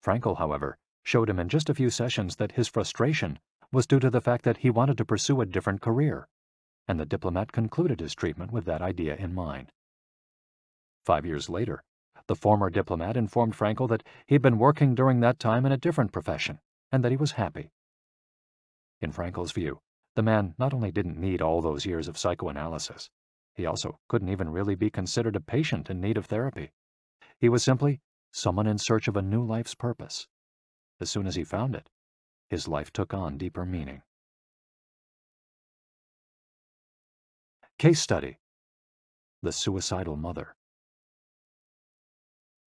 Frankl, however, showed him in just a few sessions that his frustration was due to the fact that he wanted to pursue a different career, and the diplomat concluded his treatment with that idea in mind. 5 years later, the former diplomat informed Frankl that he had been working during that time in a different profession, and that he was happy. In Frankl's view, the man not only didn't need all those years of psychoanalysis, he also couldn't even really be considered a patient in need of therapy. He was simply someone in search of a new life's purpose. As soon as he found it, his life took on deeper meaning. Case study: The Suicidal Mother.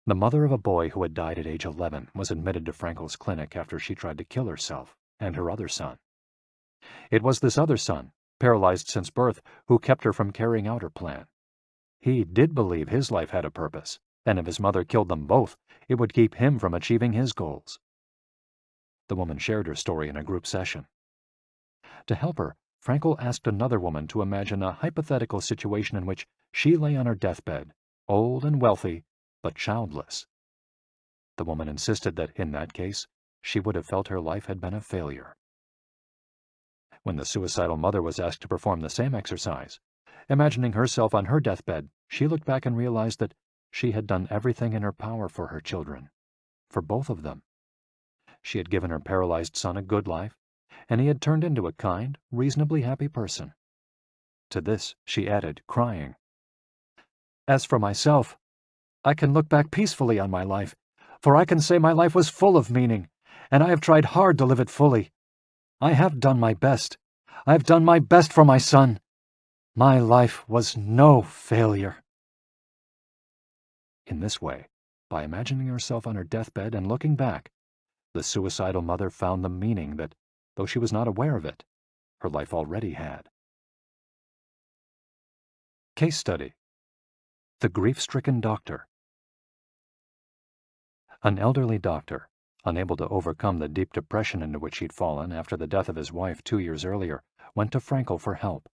The mother of a boy who had died at age 11 was admitted to Frankl's clinic after she tried to kill herself and her other son. It was this other son, paralyzed since birth, who kept her from carrying out her plan. He did believe his life had a purpose, and if his mother killed them both, it would keep him from achieving his goals. The woman shared her story in a group session. To help her, Frankl asked another woman to imagine a hypothetical situation in which she lay on her deathbed, old and wealthy, but childless. The woman insisted that, in that case, she would have felt her life had been a failure. When the suicidal mother was asked to perform the same exercise, imagining herself on her deathbed, she looked back and realized that she had done everything in her power for her children, for both of them. She had given her paralyzed son a good life, and he had turned into a kind, reasonably happy person. To this she added, crying, "As for myself, I can look back peacefully on my life, for I can say my life was full of meaning, and I have tried hard to live it fully. I have done my best. I have done my best for my son. My life was no failure." In this way, by imagining herself on her deathbed and looking back, the suicidal mother found the meaning that, though she was not aware of it, her life already had. Case study: The grief-stricken doctor. An elderly doctor, unable to overcome the deep depression into which he'd fallen after the death of his wife 2 years earlier, went to Frankl for help.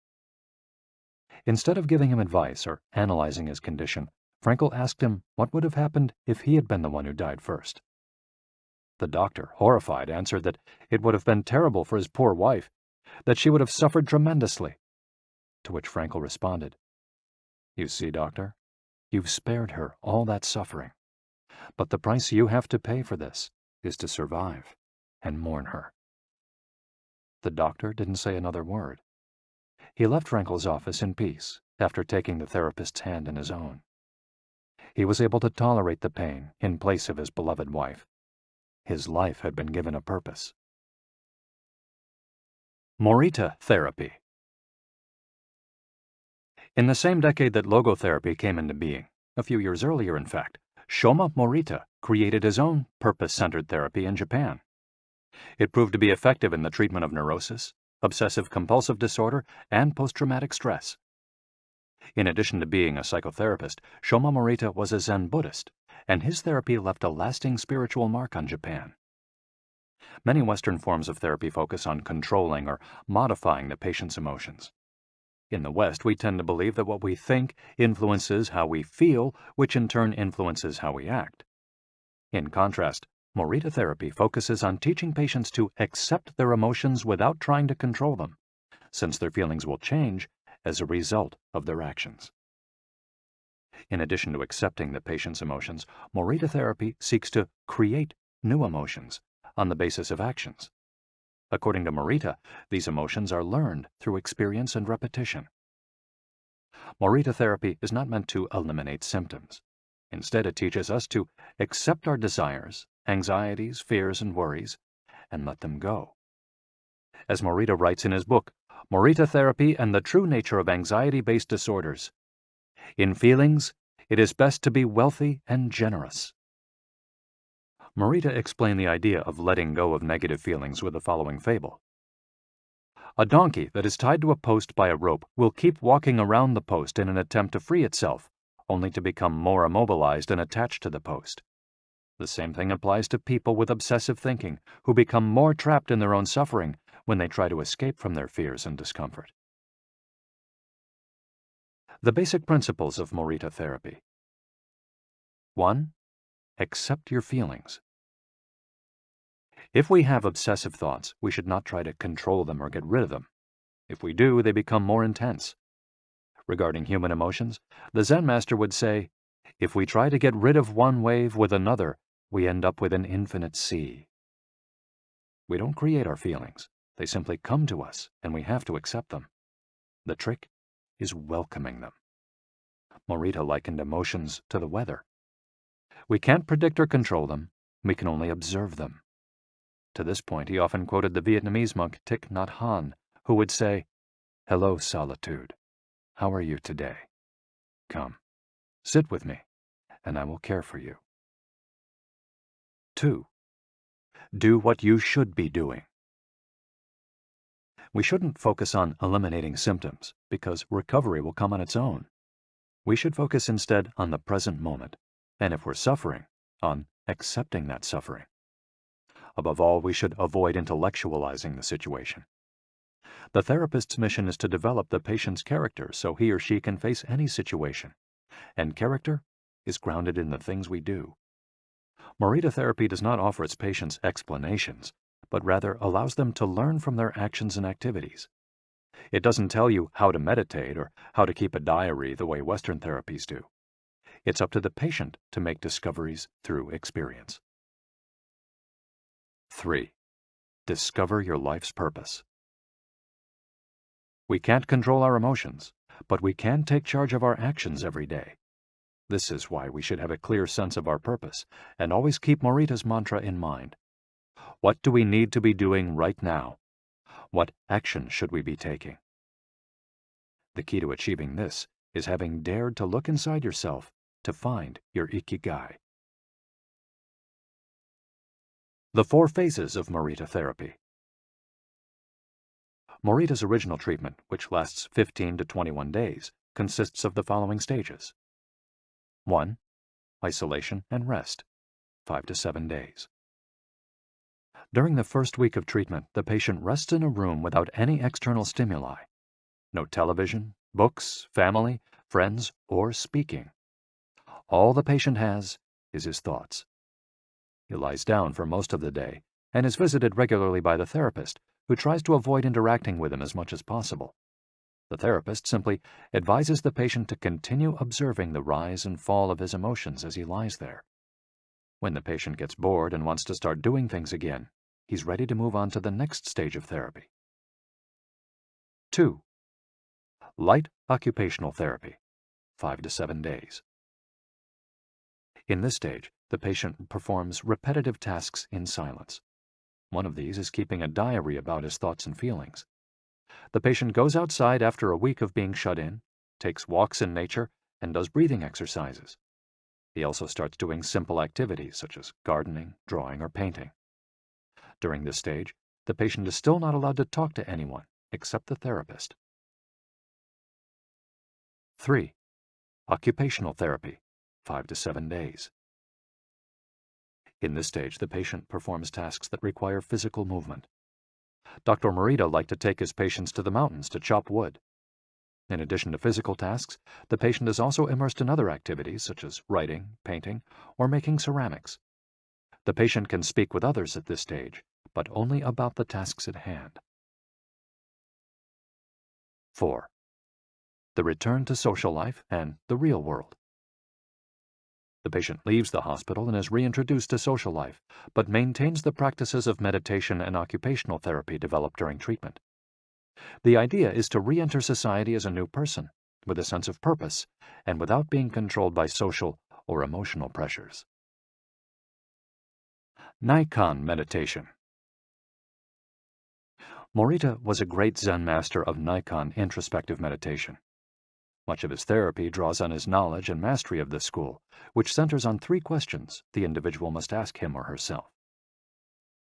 Instead of giving him advice or analyzing his condition, Frankl asked him what would have happened if he had been the one who died first. The doctor, horrified, answered that it would have been terrible for his poor wife, that she would have suffered tremendously. To which Frankl responded, "You see, doctor, you've spared her all that suffering, but the price you have to pay for this is to survive and mourn her." The doctor didn't say another word. He left Frankl's office in peace after taking the therapist's hand in his own. He was able to tolerate the pain in place of his beloved wife. His life had been given a purpose. Morita therapy. In the same decade that logotherapy came into being, a few years earlier in fact, Shoma Morita created his own purpose-centered therapy in Japan. It proved to be effective in the treatment of neurosis, obsessive-compulsive disorder, and post-traumatic stress. In addition to being a psychotherapist, Shoma Morita was a Zen Buddhist, and his therapy left a lasting spiritual mark on Japan. Many Western forms of therapy focus on controlling or modifying the patient's emotions. In the West, we tend to believe that what we think influences how we feel, which in turn influences how we act. In contrast, Morita therapy focuses on teaching patients to accept their emotions without trying to control them, since their feelings will change as a result of their actions. In addition to accepting the patient's emotions, Morita therapy seeks to create new emotions on the basis of actions. According to Morita, these emotions are learned through experience and repetition. Morita therapy is not meant to eliminate symptoms. Instead, it teaches us to accept our desires, anxieties, fears, and worries, and let them go. As Morita writes in his book, Morita Therapy and the True Nature of Anxiety-Based Disorders, in feelings, it is best to be wealthy and generous. Morita explained the idea of letting go of negative feelings with the following fable. A donkey that is tied to a post by a rope will keep walking around the post in an attempt to free itself, only to become more immobilized and attached to the post. The same thing applies to people with obsessive thinking, who become more trapped in their own suffering when they try to escape from their fears and discomfort. The basic principles of Morita therapy. 1. Accept your feelings. If we have obsessive thoughts, we should not try to control them or get rid of them. If we do, they become more intense. Regarding human emotions, the Zen master would say, if we try to get rid of one wave with another, we end up with an infinite sea. We don't create our feelings. They simply come to us, and we have to accept them. The trick is welcoming them. Morita likened emotions to the weather. We can't predict or control them. We can only observe them. To this point, he often quoted the Vietnamese monk Thich Nhat Hanh, who would say, "Hello, solitude. How are you today? Come, sit with me, and I will care for you." 2. Do what you should be doing. We shouldn't focus on eliminating symptoms, because recovery will come on its own. We should focus instead on the present moment, and if we're suffering, on accepting that suffering. Above all, we should avoid intellectualizing the situation. The therapist's mission is to develop the patient's character so he or she can face any situation, and character is grounded in the things we do. Morita therapy does not offer its patients explanations, but rather allows them to learn from their actions and activities. It doesn't tell you how to meditate or how to keep a diary the way Western therapies do. It's up to the patient to make discoveries through experience. 3. Discover your life's purpose. We can't control our emotions, but we can take charge of our actions every day. This is why we should have a clear sense of our purpose and always keep Morita's mantra in mind. What do we need to be doing right now? What action should we be taking? The key to achieving this is having dared to look inside yourself to find your Ikigai. The 4 phases of Morita therapy. Morita's original treatment, which lasts 15 to 21 days, consists of the following stages. 1. Isolation and rest, 5 to 7 days. During the first week of treatment, the patient rests in a room without any external stimuli. No television, books, family, friends, or speaking. All the patient has is his thoughts. He lies down for most of the day and is visited regularly by the therapist, who tries to avoid interacting with him as much as possible. The therapist simply advises the patient to continue observing the rise and fall of his emotions as he lies there. When the patient gets bored and wants to start doing things again, he's ready to move on to the next stage of therapy. 2. Light occupational therapy, 5 to 7 days. In this stage, the patient performs repetitive tasks in silence. One of these is keeping a diary about his thoughts and feelings. The patient goes outside after a week of being shut in, takes walks in nature, and does breathing exercises. He also starts doing simple activities such as gardening, drawing, or painting. During this stage, the patient is still not allowed to talk to anyone except the therapist. 3. Occupational therapy, 5 to 7 days. In this stage, the patient performs tasks that require physical movement. Dr. Morita liked to take his patients to the mountains to chop wood. In addition to physical tasks, the patient is also immersed in other activities such as writing, painting, or making ceramics. The patient can speak with others at this stage, but only about the tasks at hand. 4. The return to social life and the real world. The patient leaves the hospital and is reintroduced to social life, but maintains the practices of meditation and occupational therapy developed during treatment. The idea is to re-enter society as a new person, with a sense of purpose, and without being controlled by social or emotional pressures. Nikan meditation. Morita was a great Zen master of Nikan introspective meditation. Much of his therapy draws on his knowledge and mastery of this school, which centers on 3 questions the individual must ask him or herself.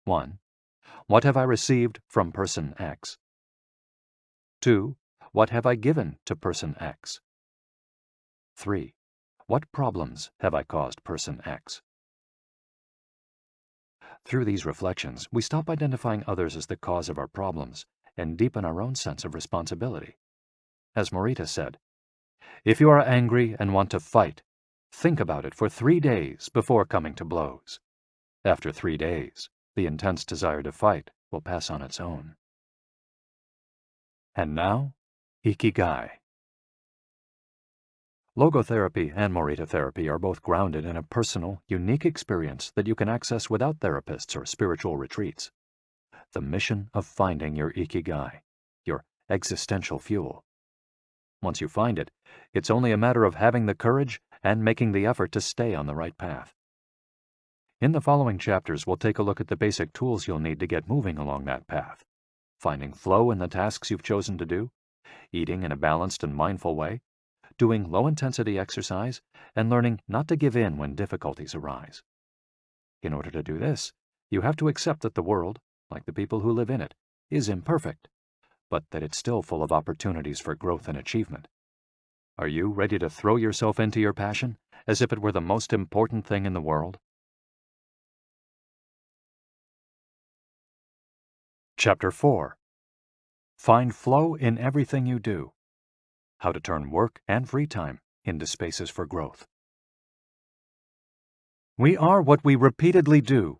1. What have I received from person X? 2. What have I given to person X? 3. What problems have I caused person X? Through these reflections, we stop identifying others as the cause of our problems and deepen our own sense of responsibility. As Morita said, if you are angry and want to fight, think about it for 3 days before coming to blows. After 3 days, the intense desire to fight will pass on its own. And now, Ikigai. Logotherapy and Morita therapy are both grounded in a personal, unique experience that you can access without therapists or spiritual retreats. The mission of finding your Ikigai, your existential fuel. Once you find it, it's only a matter of having the courage and making the effort to stay on the right path. In the following chapters, we'll take a look at the basic tools you'll need to get moving along that path, finding flow in the tasks you've chosen to do, eating in a balanced and mindful way, doing low-intensity exercise, and learning not to give in when difficulties arise. In order to do this, you have to accept that the world, like the people who live in it, is imperfect, but that it's still full of opportunities for growth and achievement. Are you ready to throw yourself into your passion as if it were the most important thing in the world? Chapter 4. Find flow in everything you do. How to turn work and free time into spaces for growth. We are what we repeatedly do.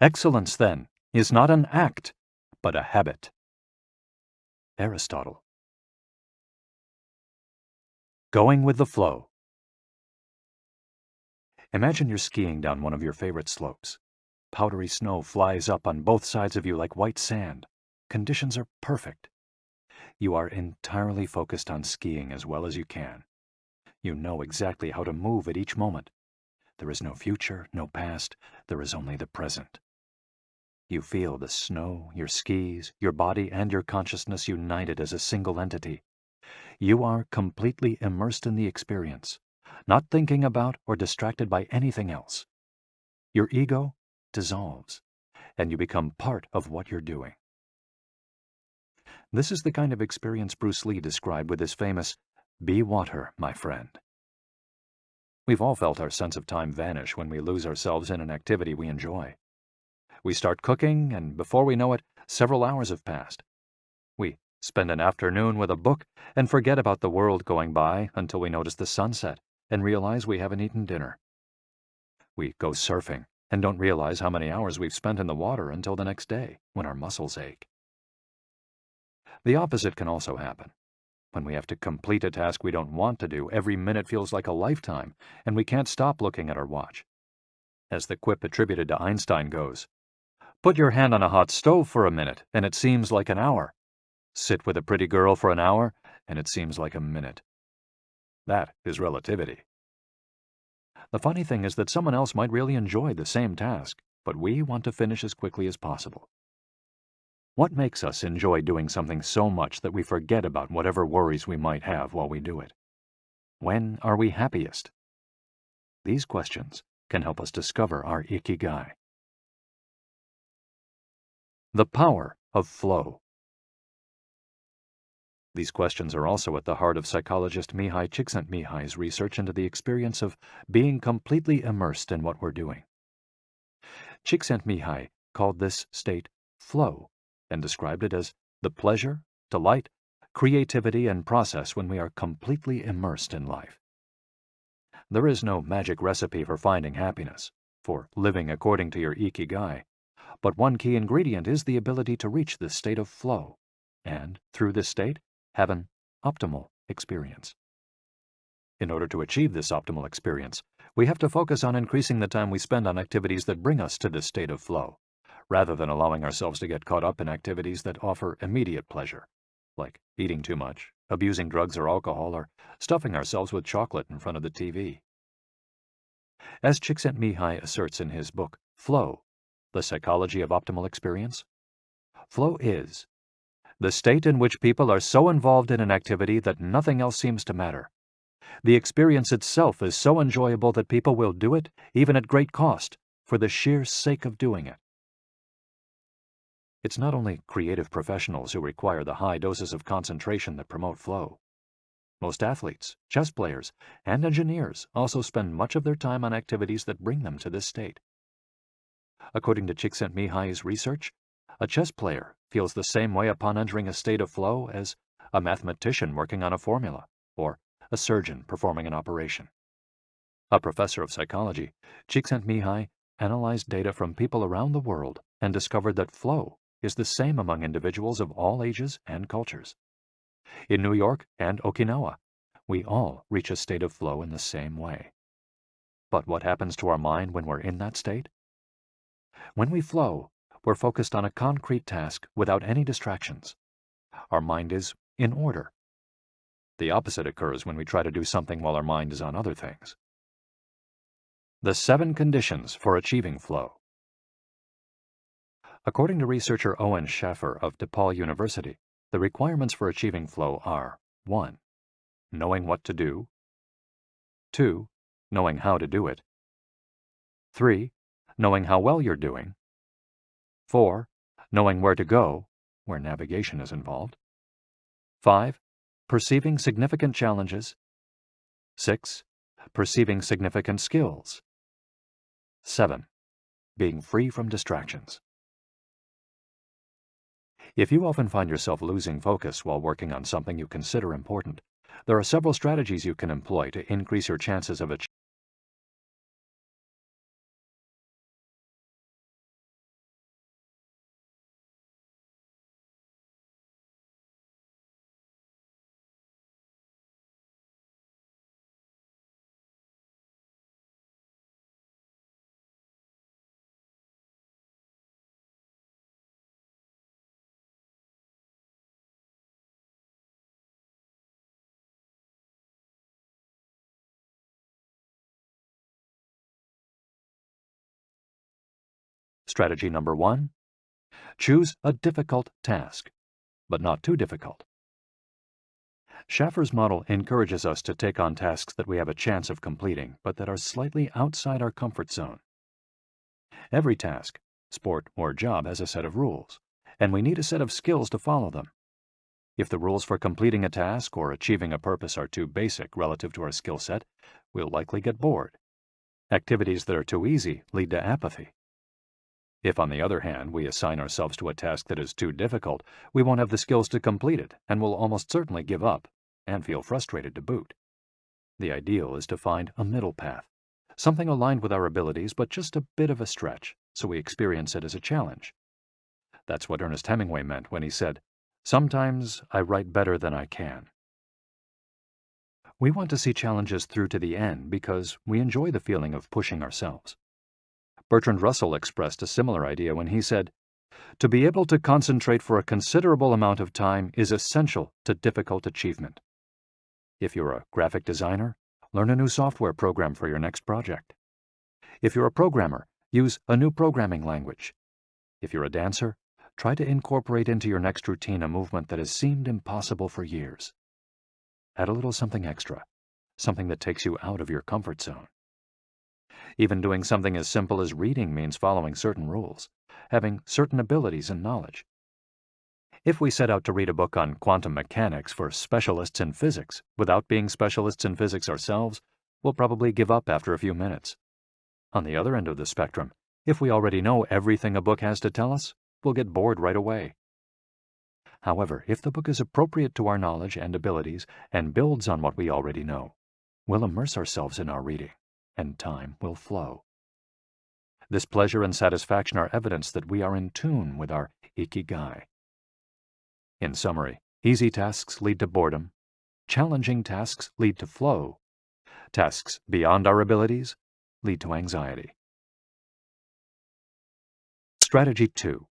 Excellence, then, is not an act, but a habit. Aristotle. Going with the flow. Imagine you're skiing down one of your favorite slopes. Powdery snow flies up on both sides of you like white sand. Conditions are perfect. You are entirely focused on skiing as well as you can. You know exactly how to move at each moment. There is no future, no past. There is only the present. You feel the snow, your skis, your body, and your consciousness united as a single entity. You are completely immersed in the experience, not thinking about or distracted by anything else. Your ego dissolves, and you become part of what you're doing. This is the kind of experience Bruce Lee described with his famous, "Be water, my friend." We've all felt our sense of time vanish when we lose ourselves in an activity we enjoy. We start cooking, and before we know it, several hours have passed. We spend an afternoon with a book and forget about the world going by until we notice the sunset and realize we haven't eaten dinner. We go surfing and don't realize how many hours we've spent in the water until the next day when our muscles ache. The opposite can also happen. When we have to complete a task we don't want to do, every minute feels like a lifetime, and we can't stop looking at our watch. As the quip attributed to Einstein goes, "Put your hand on a hot stove for a minute, and it seems like an hour. Sit with a pretty girl for an hour, and it seems like a minute." That is relativity. The funny thing is that someone else might really enjoy the same task, but we want to finish as quickly as possible. What makes us enjoy doing something so much that we forget about whatever worries we might have while we do it? When are we happiest? These questions can help us discover our Ikigai. The power of flow. These questions are also at the heart of psychologist Mihaly Csikszentmihalyi's research into the experience of being completely immersed in what we're doing. Csikszentmihalyi called this state flow and described it as the pleasure, delight, creativity, and process when we are completely immersed in life. There is no magic recipe for finding happiness, for living according to your Ikigai, but one key ingredient is the ability to reach this state of flow, and, through this state, have an optimal experience. In order to achieve this optimal experience, we have to focus on increasing the time we spend on activities that bring us to this state of flow, rather than allowing ourselves to get caught up in activities that offer immediate pleasure, like eating too much, abusing drugs or alcohol, or stuffing ourselves with chocolate in front of the TV. As Csikszentmihalyi asserts in his book, Flow, The Psychology of Optimal Experience, flow is the state in which people are so involved in an activity that nothing else seems to matter. The experience itself is so enjoyable that people will do it, even at great cost, for the sheer sake of doing it. It's not only creative professionals who require the high doses of concentration that promote flow. Most athletes, chess players, and engineers also spend much of their time on activities that bring them to this state. According to Csikszentmihalyi's research, a chess player feels the same way upon entering a state of flow as a mathematician working on a formula, or a surgeon performing an operation. A professor of psychology, Csikszentmihalyi analyzed data from people around the world and discovered that flow is the same among individuals of all ages and cultures. In New York and Okinawa, we all reach a state of flow in the same way. But what happens to our mind when we're in that state? When we flow, we're focused on a concrete task without any distractions. Our mind is in order. The opposite occurs when we try to do something while our mind is on other things. The 7 conditions for achieving flow. According to researcher Owen Schaffer of DePaul University, the requirements for achieving flow are 1. Knowing what to do. 2. Knowing how to do it. 3. Knowing how well you're doing. 4. Knowing where to go, where navigation is involved. 5. Perceiving significant challenges. 6. Perceiving significant skills. 7. Being free from distractions. If you often find yourself losing focus while working on something you consider important, there are several strategies you can employ to increase your chances of achieving. Strategy number 1. Choose a difficult task, but not too difficult. Schaffer's model encourages us to take on tasks that we have a chance of completing, but that are slightly outside our comfort zone. Every task, sport or job, has a set of rules, and we need a set of skills to follow them. If the rules for completing a task or achieving a purpose are too basic relative to our skill set, we'll likely get bored. Activities that are too easy lead to apathy. If, on the other hand, we assign ourselves to a task that is too difficult, we won't have the skills to complete it and will almost certainly give up and feel frustrated to boot. The ideal is to find a middle path, something aligned with our abilities but just a bit of a stretch, so we experience it as a challenge. That's what Ernest Hemingway meant when he said, "Sometimes I write better than I can." We want to see challenges through to the end because we enjoy the feeling of pushing ourselves. Bertrand Russell expressed a similar idea when he said, "To be able to concentrate for a considerable amount of time is essential to difficult achievement." If you're a graphic designer, learn a new software program for your next project. If you're a programmer, use a new programming language. If you're a dancer, try to incorporate into your next routine a movement that has seemed impossible for years. Add a little something extra, something that takes you out of your comfort zone. Even doing something as simple as reading means following certain rules, having certain abilities and knowledge. If we set out to read a book on quantum mechanics for specialists in physics without being specialists in physics ourselves, we'll probably give up after a few minutes. On the other end of the spectrum, if we already know everything a book has to tell us, we'll get bored right away. However, if the book is appropriate to our knowledge and abilities and builds on what we already know, we'll immerse ourselves in our reading, and time will flow. This pleasure and satisfaction are evidence that we are in tune with our Ikigai. In summary, easy tasks lead to boredom, challenging tasks lead to flow, tasks beyond our abilities lead to anxiety. Strategy 2.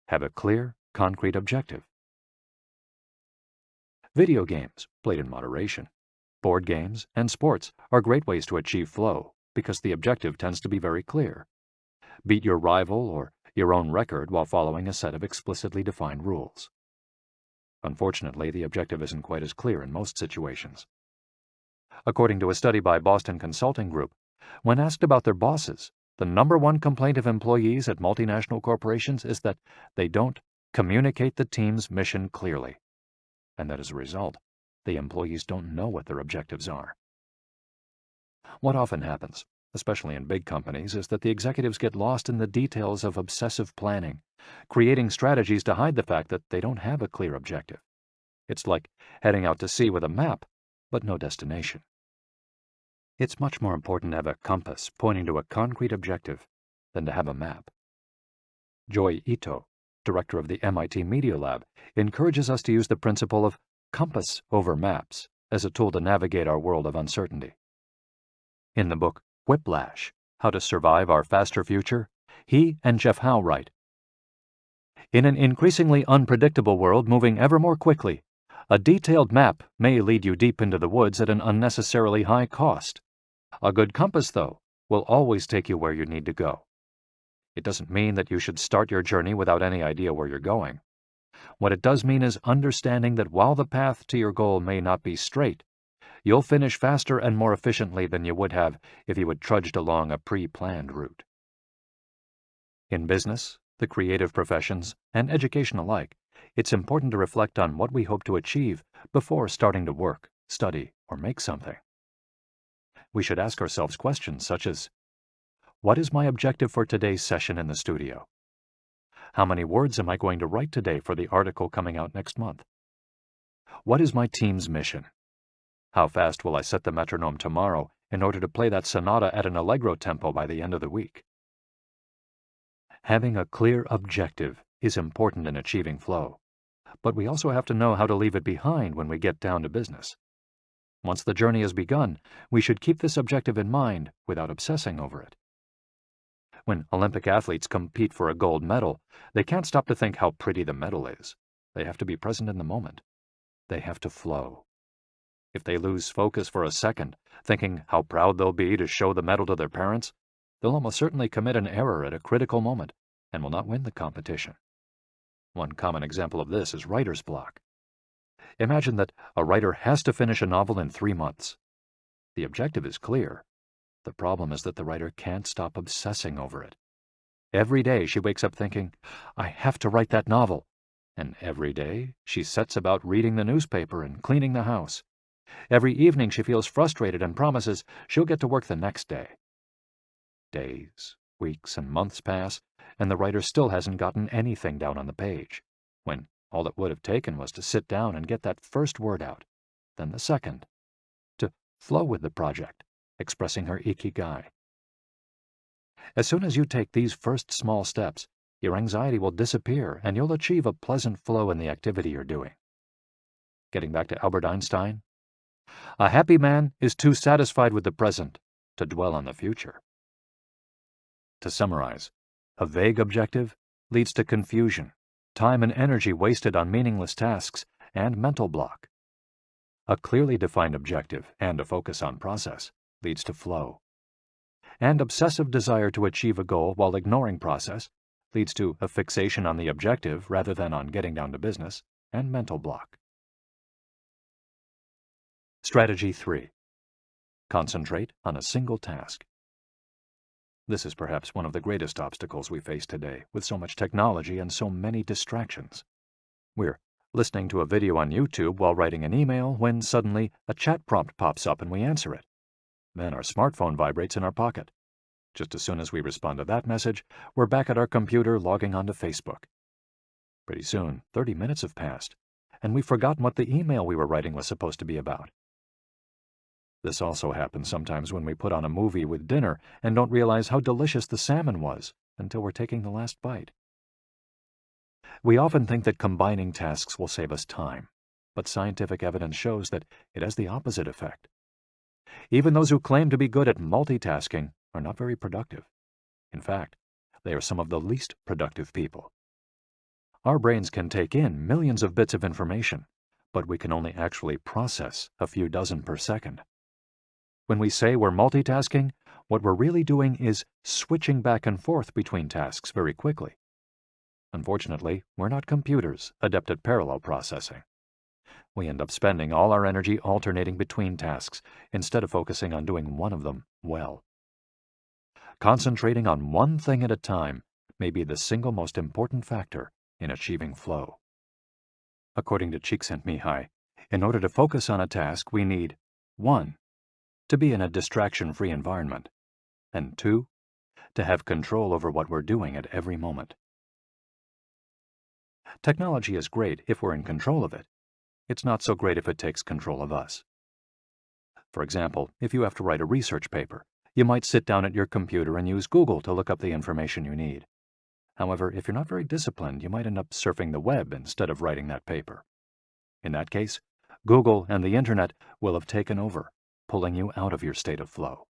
Have a clear, concrete objective. Video games, played in moderation, board games, and sports are great ways to achieve flow because the objective tends to be very clear. Beat your rival or your own record while following a set of explicitly defined rules. Unfortunately, the objective isn't quite as clear in most situations. According to a study by Boston Consulting Group, when asked about their bosses, the #1 complaint of employees at multinational corporations is that they don't communicate the team's mission clearly, and that as a result, the employees don't know what their objectives are. What often happens, especially in big companies, is that the executives get lost in the details of obsessive planning, creating strategies to hide the fact that they don't have a clear objective. It's like heading out to sea with a map, but no destination. It's much more important to have a compass pointing to a concrete objective than to have a map. Joy Ito, director of the MIT Media Lab, encourages us to use the principle of compass over maps as a tool to navigate our world of uncertainty. In the book Whiplash, How to Survive Our Faster Future, he and Jeff Howe write, "In an increasingly unpredictable world moving ever more quickly, a detailed map may lead you deep into the woods at an unnecessarily high cost. A good compass, though, will always take you where you need to go. It doesn't mean that you should start your journey without any idea where you're going. What it does mean is understanding that while the path to your goal may not be straight, you'll finish faster and more efficiently than you would have if you had trudged along a pre-planned route." In business, the creative professions, and education alike, it's important to reflect on what we hope to achieve before starting to work, study, or make something. We should ask ourselves questions such as, what is my objective for today's session in the studio? How many words am I going to write today for the article coming out next month? What is my team's mission? How fast will I set the metronome tomorrow in order to play that sonata at an allegro tempo by the end of the week? Having a clear objective is important in achieving flow, but we also have to know how to leave it behind when we get down to business. Once the journey has begun, we should keep this objective in mind without obsessing over it. When Olympic athletes compete for a gold medal, they can't stop to think how pretty the medal is. They have to be present in the moment. They have to flow. If they lose focus for a second, thinking how proud they'll be to show the medal to their parents, they'll almost certainly commit an error at a critical moment and will not win the competition. One common example of this is writer's block. Imagine that a writer has to finish a novel in 3 months. The objective is clear. The problem is that the writer can't stop obsessing over it. Every day she wakes up thinking, I have to write that novel. And every day she sets about reading the newspaper and cleaning the house. Every evening she feels frustrated and promises she'll get to work the next day. Days, weeks, and months pass, and the writer still hasn't gotten anything down on the page, when all it would have taken was to sit down and get that first word out, then the second, to flow with the project, expressing her Ikigai. As soon as you take these first small steps, your anxiety will disappear and you'll achieve a pleasant flow in the activity you're doing. Getting back to Albert Einstein, a happy man is too satisfied with the present to dwell on the future. To summarize, a vague objective leads to confusion, time and energy wasted on meaningless tasks, and mental block. A clearly defined objective and a focus on process leads to flow. And obsessive desire to achieve a goal while ignoring process leads to a fixation on the objective rather than on getting down to business, and mental block. Strategy 3. Concentrate on a single task. This is perhaps one of the greatest obstacles we face today, with so much technology and so many distractions. We're listening to a video on YouTube while writing an email when suddenly a chat prompt pops up and we answer it. Then our smartphone vibrates in our pocket. Just as soon as we respond to that message, we're back at our computer logging onto Facebook. Pretty soon, 30 minutes have passed, and we've forgotten what the email we were writing was supposed to be about. This also happens sometimes when we put on a movie with dinner and don't realize how delicious the salmon was until we're taking the last bite. We often think that combining tasks will save us time, but scientific evidence shows that it has the opposite effect. Even those who claim to be good at multitasking are not very productive. In fact, they are some of the least productive people. Our brains can take in millions of bits of information, but we can only actually process a few dozen per second. When we say we're multitasking, what we're really doing is switching back and forth between tasks very quickly. Unfortunately, we're not computers adept at parallel processing. We end up spending all our energy alternating between tasks instead of focusing on doing one of them well. Concentrating on one thing at a time may be the single most important factor in achieving flow. According to Csikszentmihalyi, in order to focus on a task, we need 1. To be in a distraction-free environment, and 2. To have control over what we're doing at every moment. Technology is great if we're in control of it. It's not so great if it takes control of us. For example, if you have to write a research paper, you might sit down at your computer and use Google to look up the information you need. However, if you're not very disciplined, you might end up surfing the web instead of writing that paper. In that case, Google and the Internet will have taken over, pulling you out of your state of flow.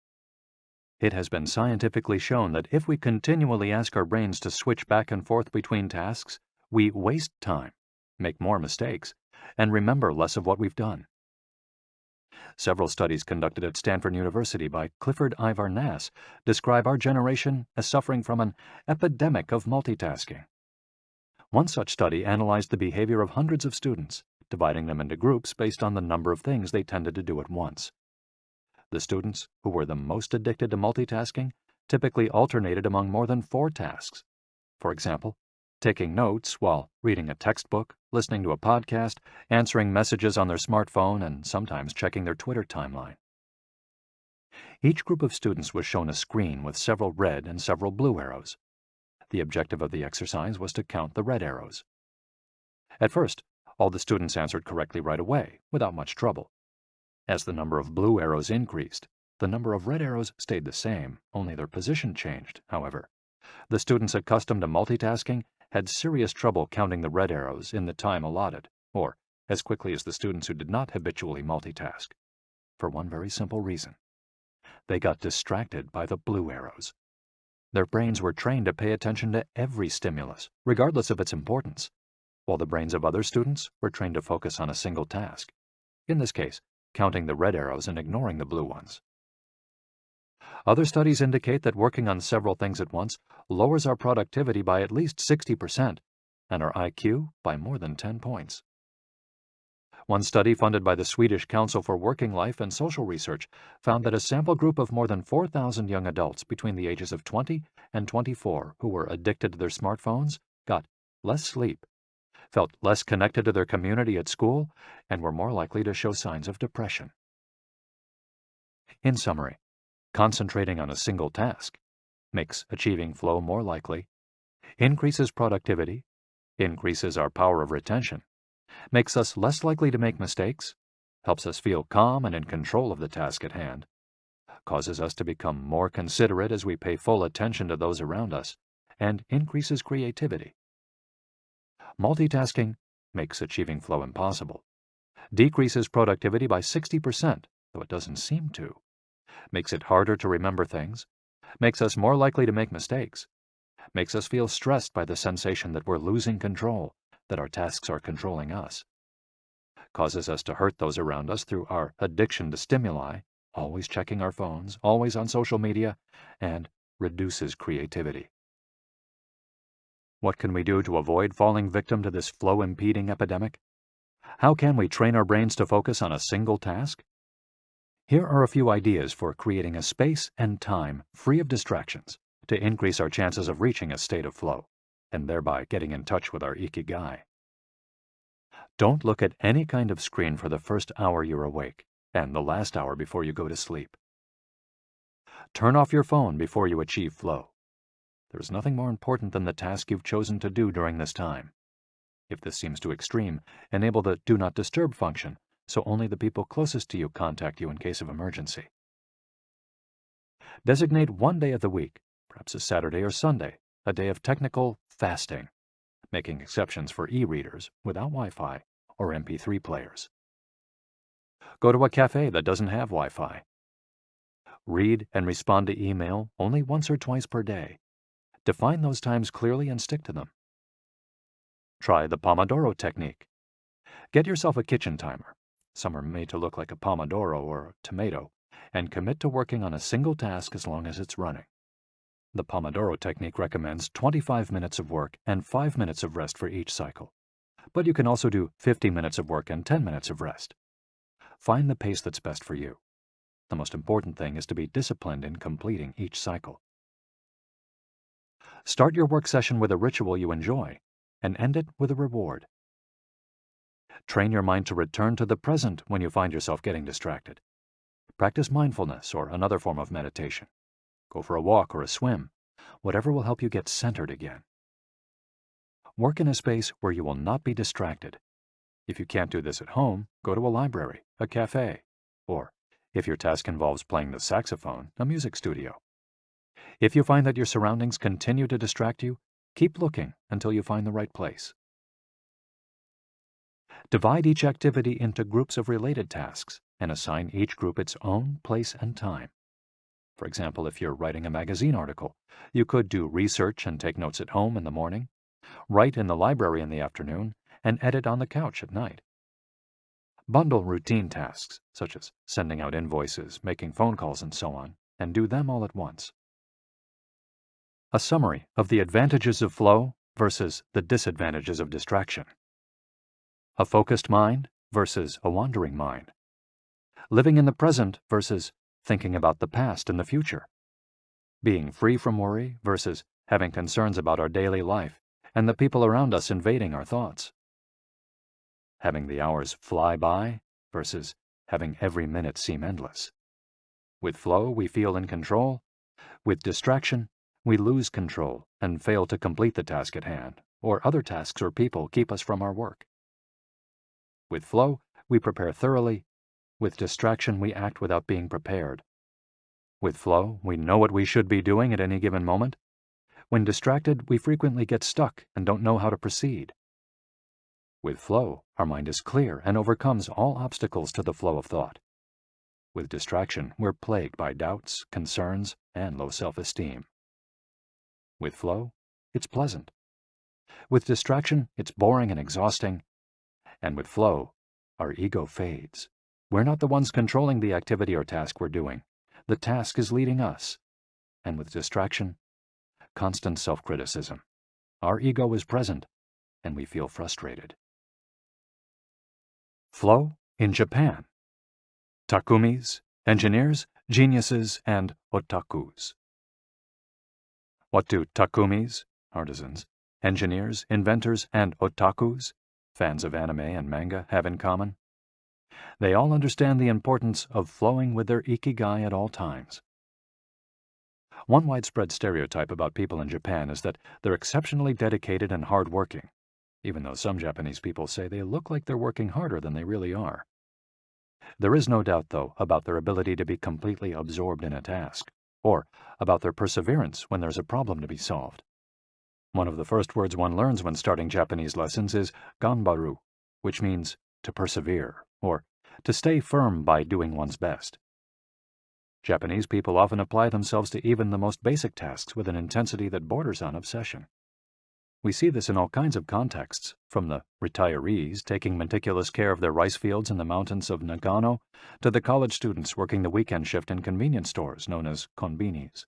It has been scientifically shown that if we continually ask our brains to switch back and forth between tasks, we waste time, make more mistakes, and remember less of what we've done. Several studies conducted at Stanford University by Clifford Ivar Nass describe our generation as suffering from an epidemic of multitasking. One such study analyzed the behavior of hundreds of students, dividing them into groups based on the number of things they tended to do at once. The students who were the most addicted to multitasking typically alternated among more than 4 tasks. For example, taking notes while reading a textbook, listening to a podcast, answering messages on their smartphone, and sometimes checking their Twitter timeline. Each group of students was shown a screen with several red and several blue arrows. The objective of the exercise was to count the red arrows. At first, all the students answered correctly right away, without much trouble. As the number of blue arrows increased, the number of red arrows stayed the same, only their position changed, however. The students accustomed to multitasking had serious trouble counting the red arrows in the time allotted, or as quickly as the students who did not habitually multitask, for one very simple reason. They got distracted by the blue arrows. Their brains were trained to pay attention to every stimulus, regardless of its importance, while the brains of other students were trained to focus on a single task, in this case, counting the red arrows and ignoring the blue ones. Other studies indicate that working on several things at once lowers our productivity by at least 60% and our IQ by more than 10 points. One study funded by the Swedish Council for Working Life and Social Research found that a sample group of more than 4,000 young adults between the ages of 20 and 24 who were addicted to their smartphones got less sleep, felt less connected to their community at school, and were more likely to show signs of depression. In summary, concentrating on a single task makes achieving flow more likely, increases productivity, increases our power of retention, makes us less likely to make mistakes, helps us feel calm and in control of the task at hand, causes us to become more considerate as we pay full attention to those around us, and increases creativity. Multitasking makes achieving flow impossible, decreases productivity by 60%, though it doesn't seem to, makes it harder to remember things, makes us more likely to make mistakes, makes us feel stressed by the sensation that we're losing control, that our tasks are controlling us, causes us to hurt those around us through our addiction to stimuli, always checking our phones, always on social media, and reduces creativity. What can we do to avoid falling victim to this flow-impeding epidemic? How can we train our brains to focus on a single task? Here are a few ideas for creating a space and time free of distractions to increase our chances of reaching a state of flow, and thereby getting in touch with our Ikigai. Don't look at any kind of screen for the first hour you're awake, and the last hour before you go to sleep. Turn off your phone before you achieve flow. There is nothing more important than the task you've chosen to do during this time. If this seems too extreme, enable the Do Not Disturb function, so only the people closest to you contact you in case of emergency. Designate one day of the week, perhaps a Saturday or Sunday, a day of technical fasting, making exceptions for e-readers without Wi-Fi or MP3 players. Go to a cafe that doesn't have Wi-Fi. Read and respond to email only once or twice per day. Define those times clearly and stick to them. Try the Pomodoro technique. Get yourself a kitchen timer. Some are made to look like a pomodoro or a tomato, and commit to working on a single task as long as it's running. The Pomodoro technique recommends 25 minutes of work and 5 minutes of rest for each cycle, but you can also do 50 minutes of work and 10 minutes of rest. Find the pace that's best for you. The most important thing is to be disciplined in completing each cycle. Start your work session with a ritual you enjoy, and end it with a reward. Train your mind to return to the present when you find yourself getting distracted. Practice mindfulness or another form of meditation. Go for a walk or a swim, whatever will help you get centered again. Work in a space where you will not be distracted. If you can't do this at home, go to a library, a cafe, or, if your task involves playing the saxophone, a music studio. If you find that your surroundings continue to distract you, keep looking until you find the right place. Divide each activity into groups of related tasks and assign each group its own place and time. For example, if you're writing a magazine article, you could do research and take notes at home in the morning, write in the library in the afternoon, and edit on the couch at night. Bundle routine tasks, such as sending out invoices, making phone calls, and so on, and do them all at once. A summary of the advantages of flow versus the disadvantages of distraction. A focused mind versus a wandering mind. Living in the present versus thinking about the past and the future. Being free from worry versus having concerns about our daily life and the people around us invading our thoughts. having the hours fly by versus having every minute seem endless. With flow, we feel in control. With distraction, we lose control and fail to complete the task at hand, or other tasks or people keep us from our work. With flow, we prepare thoroughly. With distraction, we act without being prepared. With flow, we know what we should be doing at any given moment. When distracted, we frequently get stuck and don't know how to proceed. With flow, our mind is clear and overcomes all obstacles to the flow of thought. With distraction, we're plagued by doubts, concerns, and low self-esteem. With flow, it's pleasant. With distraction, it's boring and exhausting. And with flow, our ego fades. We're not the ones controlling the activity or task we're doing. The task is leading us. And with distraction, constant self-criticism. Our ego is present, and we feel frustrated. Flow in Japan. Takumis, engineers, geniuses, and otakus. What do takumis, artisans, engineers, inventors, and otakus, fans of anime and manga, have in common? They all understand the importance of flowing with their Ikigai at all times. One widespread stereotype about people in Japan is that they're exceptionally dedicated and hard-working, even though some Japanese people say they look like they're working harder than they really are. There is no doubt, though, about their ability to be completely absorbed in a task, or about their perseverance when there's a problem to be solved. One of the first words one learns when starting Japanese lessons is ganbaru, which means to persevere, or to stay firm by doing one's best. Japanese people often apply themselves to even the most basic tasks with an intensity that borders on obsession. We see this in all kinds of contexts, from the retirees taking meticulous care of their rice fields in the mountains of Nagano to the college students working the weekend shift in convenience stores known as konbinis.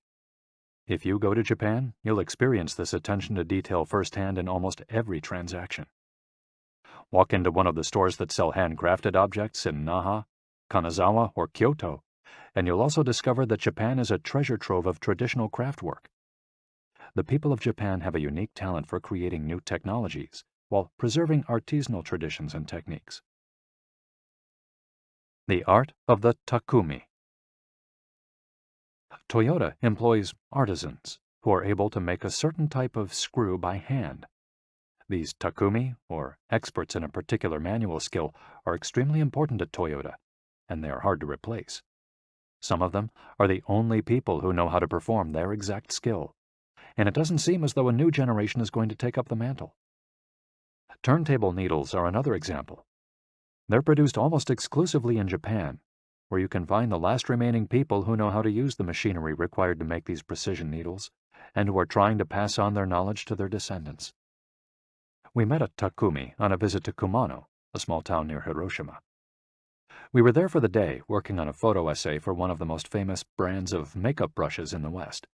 If you go to Japan, you'll experience this attention to detail firsthand in almost every transaction. Walk into one of the stores that sell handcrafted objects in Naha, Kanazawa, or Kyoto, and you'll also discover that Japan is a treasure trove of traditional craftwork. The people of Japan have a unique talent for creating new technologies while preserving artisanal traditions and techniques. The art of the takumi. Toyota employs artisans who are able to make a certain type of screw by hand. These takumi, or experts in a particular manual skill, are extremely important at Toyota, and they are hard to replace. Some of them are the only people who know how to perform their exact skill, and it doesn't seem as though a new generation is going to take up the mantle. Turntable needles are another example. They're produced almost exclusively in Japan, where you can find the last remaining people who know how to use the machinery required to make these precision needles, and who are trying to pass on their knowledge to their descendants. We met a takumi on a visit to Kumano, a small town near Hiroshima. We were there for the day, working on a photo essay for one of the most famous brands of makeup brushes in the West.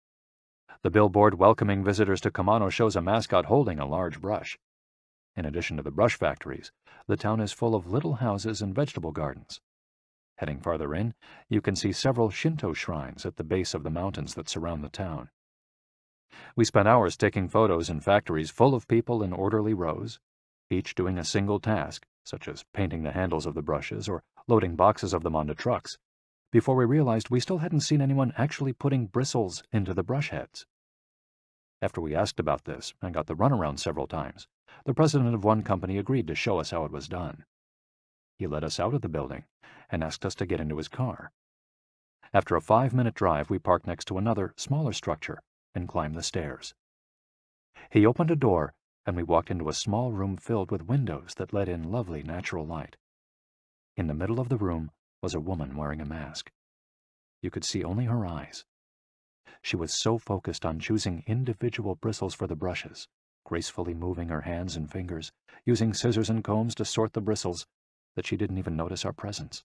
The billboard welcoming visitors to Kumano shows a mascot holding a large brush. In addition to the brush factories, the town is full of little houses and vegetable gardens. Heading farther in, you can see several Shinto shrines at the base of the mountains that surround the town. We spent hours taking photos in factories full of people in orderly rows, each doing a single task, such as painting the handles of the brushes or loading boxes of them onto trucks, before we realized we still hadn't seen anyone actually putting bristles into the brush heads. After we asked about this and got the runaround several times, the president of one company agreed to show us how it was done. He led us out of the building and asked us to get into his car. After a 5-minute drive, we parked next to another, smaller structure and climbed the stairs. He opened a door, and we walked into a small room filled with windows that let in lovely natural light. In the middle of the room was a woman wearing a mask. You could see only her eyes. She was so focused on choosing individual bristles for the brushes, gracefully moving her hands and fingers, using scissors and combs to sort the bristles, that she didn't even notice our presence.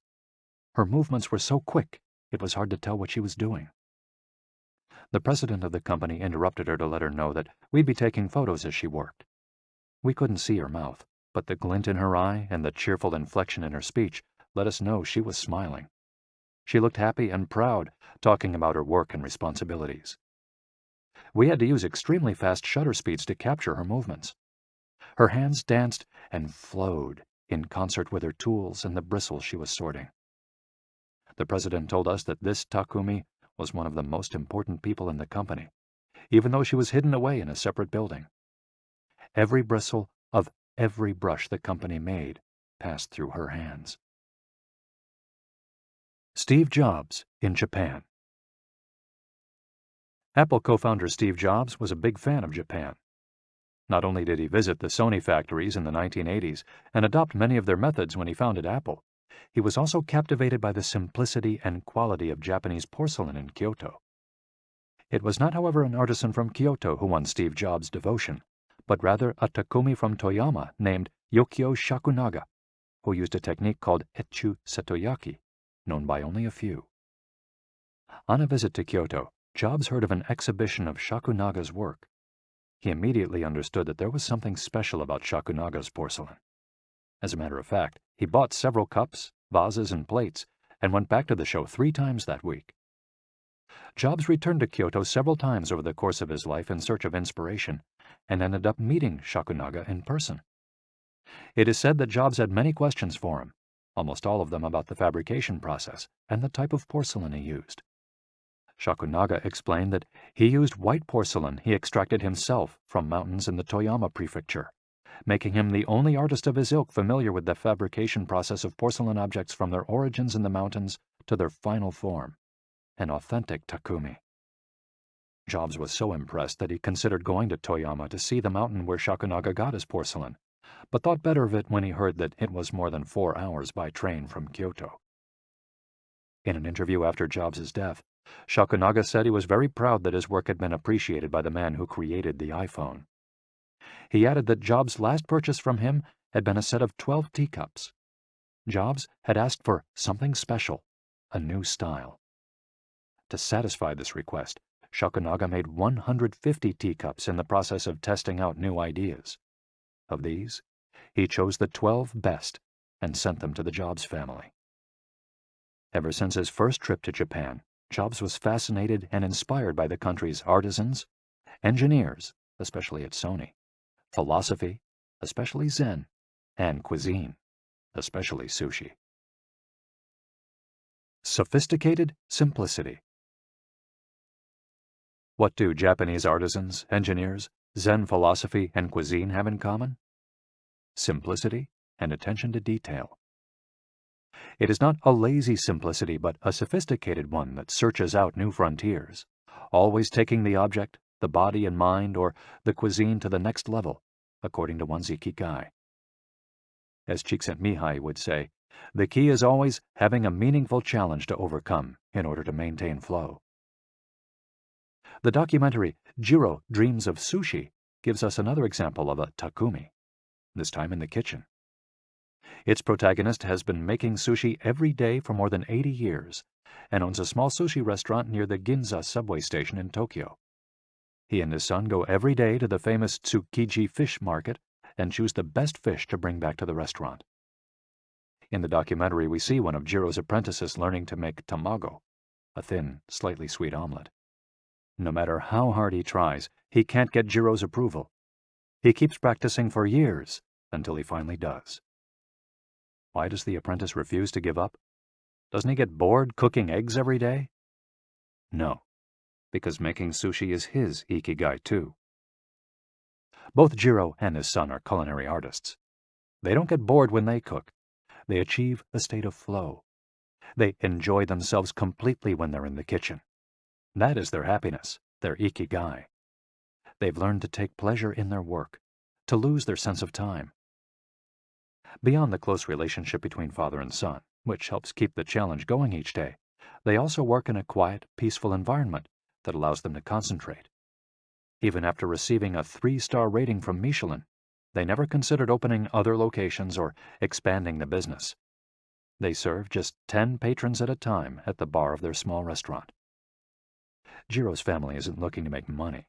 Her movements were so quick, it was hard to tell what she was doing. The president of the company interrupted her to let her know that we'd be taking photos as she worked. We couldn't see her mouth, but the glint in her eye and the cheerful inflection in her speech let us know she was smiling. She looked happy and proud, talking about her work and responsibilities. We had to use extremely fast shutter speeds to capture her movements. Her hands danced and flowed in concert with her tools and the bristles she was sorting. The president told us that this Takumi was one of the most important people in the company, even though she was hidden away in a separate building. Every bristle of every brush the company made passed through her hands. Steve Jobs in Japan. Apple co-founder Steve Jobs was a big fan of Japan. Not only did he visit the Sony factories in the 1980s and adopt many of their methods when he founded Apple, he was also captivated by the simplicity and quality of Japanese porcelain in Kyoto. It was not, however, an artisan from Kyoto who won Steve Jobs' devotion, but rather a Takumi from Toyama named Yokio Shakunaga, who used a technique called Etchu Setoyaki, known by only a few. On a visit to Kyoto, Jobs heard of an exhibition of Shakunaga's work. He immediately understood that there was something special about Shakunaga's porcelain. As a matter of fact, he bought several cups, vases, and plates, and went back to the show 3 times that week. Jobs returned to Kyoto several times over the course of his life in search of inspiration, and ended up meeting Shakunaga in person. It is said that Jobs had many questions for him, almost all of them about the fabrication process and the type of porcelain he used. Shakunaga explained that he used white porcelain he extracted himself from mountains in the Toyama prefecture, making him the only artist of his ilk familiar with the fabrication process of porcelain objects from their origins in the mountains to their final form, an authentic Takumi. Jobs was so impressed that he considered going to Toyama to see the mountain where Shakunaga got his porcelain, but thought better of it when he heard that it was more than 4 hours by train from Kyoto. In an interview after Jobs' death, Shakunaga said he was very proud that his work had been appreciated by the man who created the iPhone. He added that Jobs' last purchase from him had been a set of 12 teacups. Jobs had asked for something special, a new style. To satisfy this request, Shakunaga made 150 teacups in the process of testing out new ideas. Of these, he chose the 12 best and sent them to the Jobs family. Ever since his first trip to Japan, Jobs was fascinated and inspired by the country's artisans, engineers, especially at Sony, philosophy, especially Zen, and cuisine, especially sushi. Sophisticated simplicity. What do Japanese artisans, engineers, Zen philosophy, and cuisine have in common? Simplicity and attention to detail. It is not a lazy simplicity, but a sophisticated one that searches out new frontiers, always taking the object, the body and mind, or the cuisine to the next level, according to one's Ikigai. As Csikszentmihalyi would say, the key is always having a meaningful challenge to overcome in order to maintain flow. The documentary Jiro Dreams of Sushi gives us another example of a Takumi, this time in the kitchen. Its protagonist has been making sushi every day for more than 80 years and owns a small sushi restaurant near the Ginza subway station in Tokyo. He and his son go every day to the famous Tsukiji fish market and choose the best fish to bring back to the restaurant. In the documentary, we see one of Jiro's apprentices learning to make tamago, a thin, slightly sweet omelet. No matter how hard he tries, he can't get Jiro's approval. He keeps practicing for years until he finally does. Why does the apprentice refuse to give up? Doesn't he get bored cooking eggs every day? No, because making sushi is his Ikigai too. Both Jiro and his son are culinary artists. They don't get bored when they cook. They achieve a state of flow. They enjoy themselves completely when they're in the kitchen. That is their happiness, their Ikigai. They've learned to take pleasure in their work, to lose their sense of time. Beyond the close relationship between father and son, which helps keep the challenge going each day, they also work in a quiet, peaceful environment that allows them to concentrate. Even after receiving a 3-star rating from Michelin, they never considered opening other locations or expanding the business. They serve just 10 patrons at a time at the bar of their small restaurant. Jiro's family isn't looking to make money.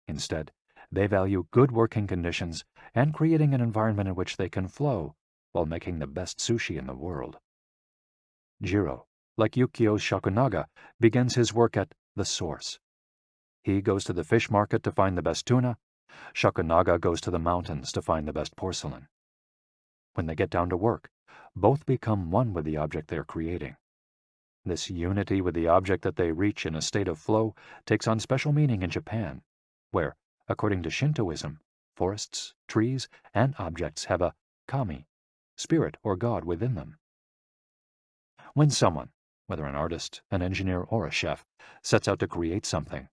Instead, they value good working conditions and creating an environment in which they can flow while making the best sushi in the world. Jiro, like Yukio Shakunaga, begins his work at the source. He goes to the fish market to find the best tuna. Shakunaga goes to the mountains to find the best porcelain. when they get down to work, both become one with the object they are creating. This unity with the object that they reach in a state of flow takes on special meaning in Japan, where, according to Shintoism, forests, trees, and objects have a kami, spirit or god within them. When someone, whether an artist, an engineer, or a chef, sets out to create something,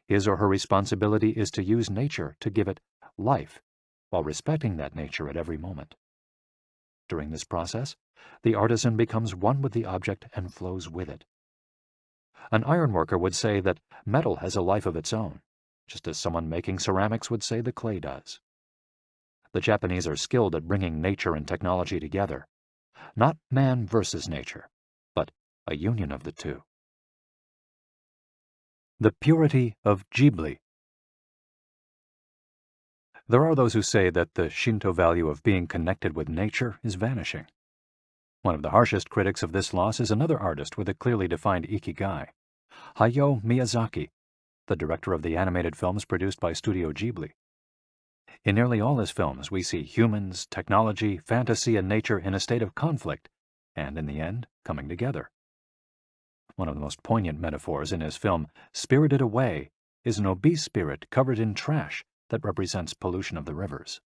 his or her responsibility is to use nature to give it life, while respecting that nature at every moment. During this process, the artisan becomes one with the object and flows with it. An ironworker would say that metal has a life of its own, just as someone making ceramics would say the clay does. The Japanese are skilled at bringing nature and technology together, not man versus nature, but a union of the two. The purity of Ghibli. There are those who say that the Shinto value of being connected with nature is vanishing. One of the harshest critics of this loss is another artist with a clearly defined Ikigai, Hayao Miyazaki, the director of the animated films produced by Studio Ghibli. In nearly all his films, we see humans, technology, fantasy, and nature in a state of conflict, and in the end, coming together. One of the most poignant metaphors in his film Spirited Away is an obese spirit covered in trash that represents pollution of the rivers.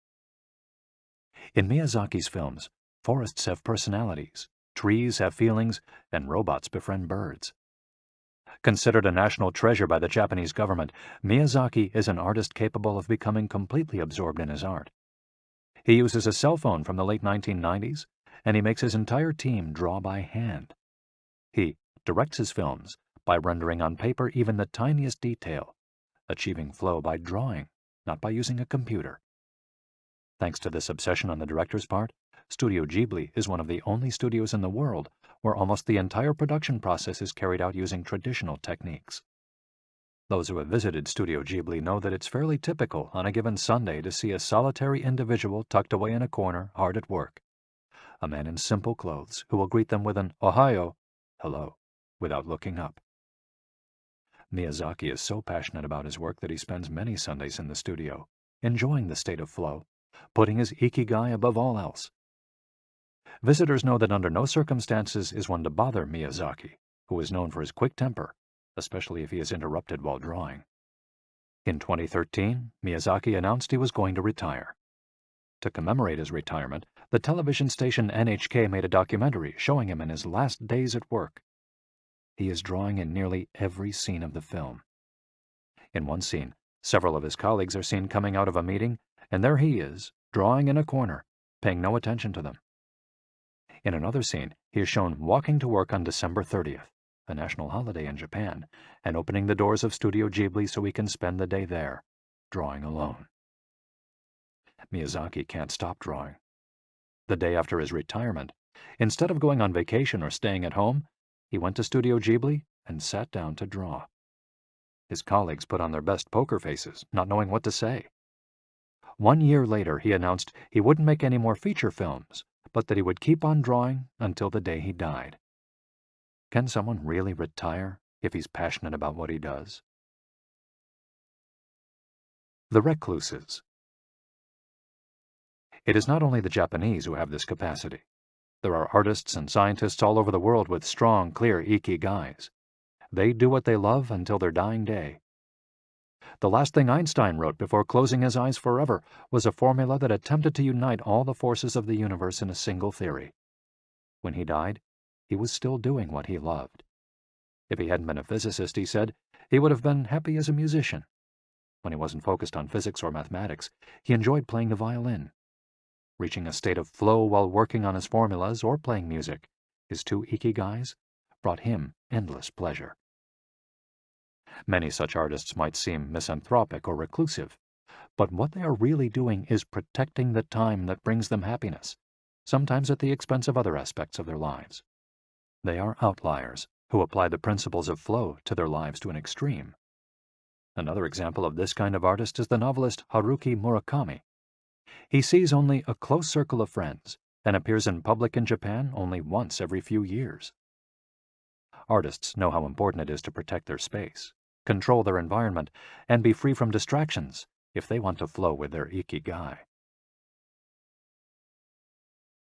In Miyazaki's films, forests have personalities, trees have feelings, and robots befriend birds. Considered a national treasure by the Japanese government, Miyazaki is an artist capable of becoming completely absorbed in his art. He uses a cell phone from the late 1990s, and he makes his entire team draw by hand. He directs his films by rendering on paper even the tiniest detail, achieving flow by drawing, not by using a computer. Thanks to this obsession on the director's part, Studio Ghibli is one of the only studios in the world where almost the entire production process is carried out using traditional techniques. Those who have visited Studio Ghibli know that it's fairly typical on a given Sunday to see a solitary individual tucked away in a corner, hard at work. A man in simple clothes who will greet them with an "Ohayo," hello, without looking up. Miyazaki is so passionate about his work that he spends many Sundays in the studio, enjoying the state of flow, putting his Ikigai above all else. Visitors know that under no circumstances is one to bother Miyazaki, who is known for his quick temper, especially if he is interrupted while drawing. In 2013, Miyazaki announced he was going to retire. To commemorate his retirement, the television station NHK made a documentary showing him in his last days at work. He is drawing in nearly every scene of the film. In one scene, several of his colleagues are seen coming out of a meeting, and there he is, drawing in a corner, paying no attention to them. In another scene, he is shown walking to work on December 30th, a national holiday in Japan, and opening the doors of Studio Ghibli so he can spend the day there, drawing alone. Miyazaki can't stop drawing. The day after his retirement, instead of going on vacation or staying at home, he went to Studio Ghibli and sat down to draw. His colleagues put on their best poker faces, not knowing what to say. 1 year later, he announced he wouldn't make any more feature films, but that he would keep on drawing until the day he died. Can someone really retire if he's passionate about what he does? The recluses. It is not only the Japanese who have this capacity. There are artists and scientists all over the world with strong, clear ikigais. They do what they love until their dying day. The last thing Einstein wrote before closing his eyes forever was a formula that attempted to unite all the forces of the universe in a single theory. When he died, he was still doing what he loved. If he hadn't been a physicist, he said, he would have been happy as a musician. When he wasn't focused on physics or mathematics, he enjoyed playing the violin. Reaching a state of flow while working on his formulas or playing music, his two ikigais, brought him endless pleasure. Many such artists might seem misanthropic or reclusive, but what they are really doing is protecting the time that brings them happiness, sometimes at the expense of other aspects of their lives. They are outliers who apply the principles of flow to their lives to an extreme. Another example of this kind of artist is the novelist Haruki Murakami. He sees only a close circle of friends and appears in public in Japan only once every few years. Artists know how important it is to protect their space, control their environment, and be free from distractions if they want to flow with their ikigai.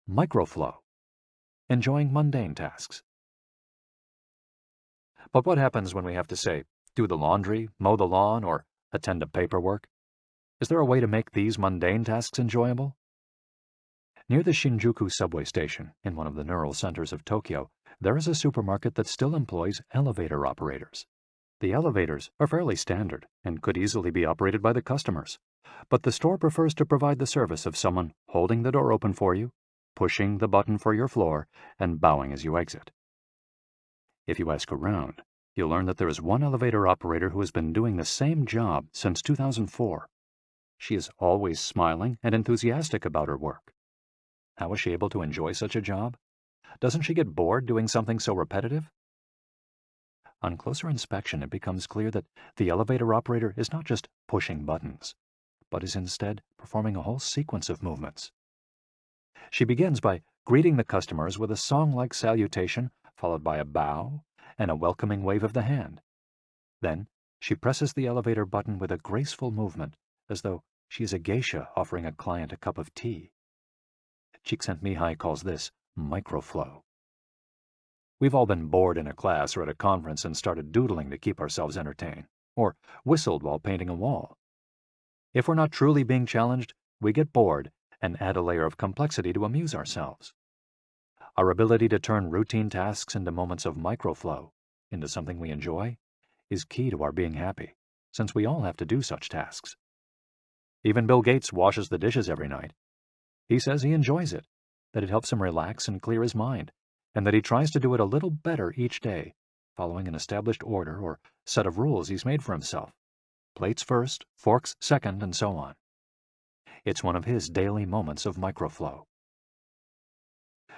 microflow, enjoying mundane tasks. But what happens when we have to, say, do the laundry, mow the lawn, or attend to paperwork? Is there a way to make these mundane tasks enjoyable? Near the Shinjuku subway station, in one of the neural centers of Tokyo, there is a supermarket that still employs elevator operators. The elevators are fairly standard and could easily be operated by the customers, but the store prefers to provide the service of someone holding the door open for you, pushing the button for your floor, and bowing as you exit. If you ask around, you'll learn that there is one elevator operator who has been doing the same job since 2004. She is always smiling and enthusiastic about her work. How is she able to enjoy such a job? Doesn't she get bored doing something so repetitive? On closer inspection, it becomes clear that the elevator operator is not just pushing buttons, but is instead performing a whole sequence of movements. She begins by greeting the customers with a song-like salutation, followed by a bow and a welcoming wave of the hand. Then she presses the elevator button with a graceful movement, as though she is a geisha offering a client a cup of tea. Csikszentmihalyi calls this microflow. We've all been bored in a class or at a conference and started doodling to keep ourselves entertained, or whistled while painting a wall. If we're not truly being challenged, we get bored and add a layer of complexity to amuse ourselves. Our ability to turn routine tasks into moments of microflow, into something we enjoy, is key to our being happy, since we all have to do such tasks. Even Bill Gates washes the dishes every night. He says he enjoys it, that it helps him relax and clear his mind, and that he tries to do it a little better each day, following an established order or set of rules he's made for himself. Plates first, forks second, and so on. It's one of his daily moments of microflow.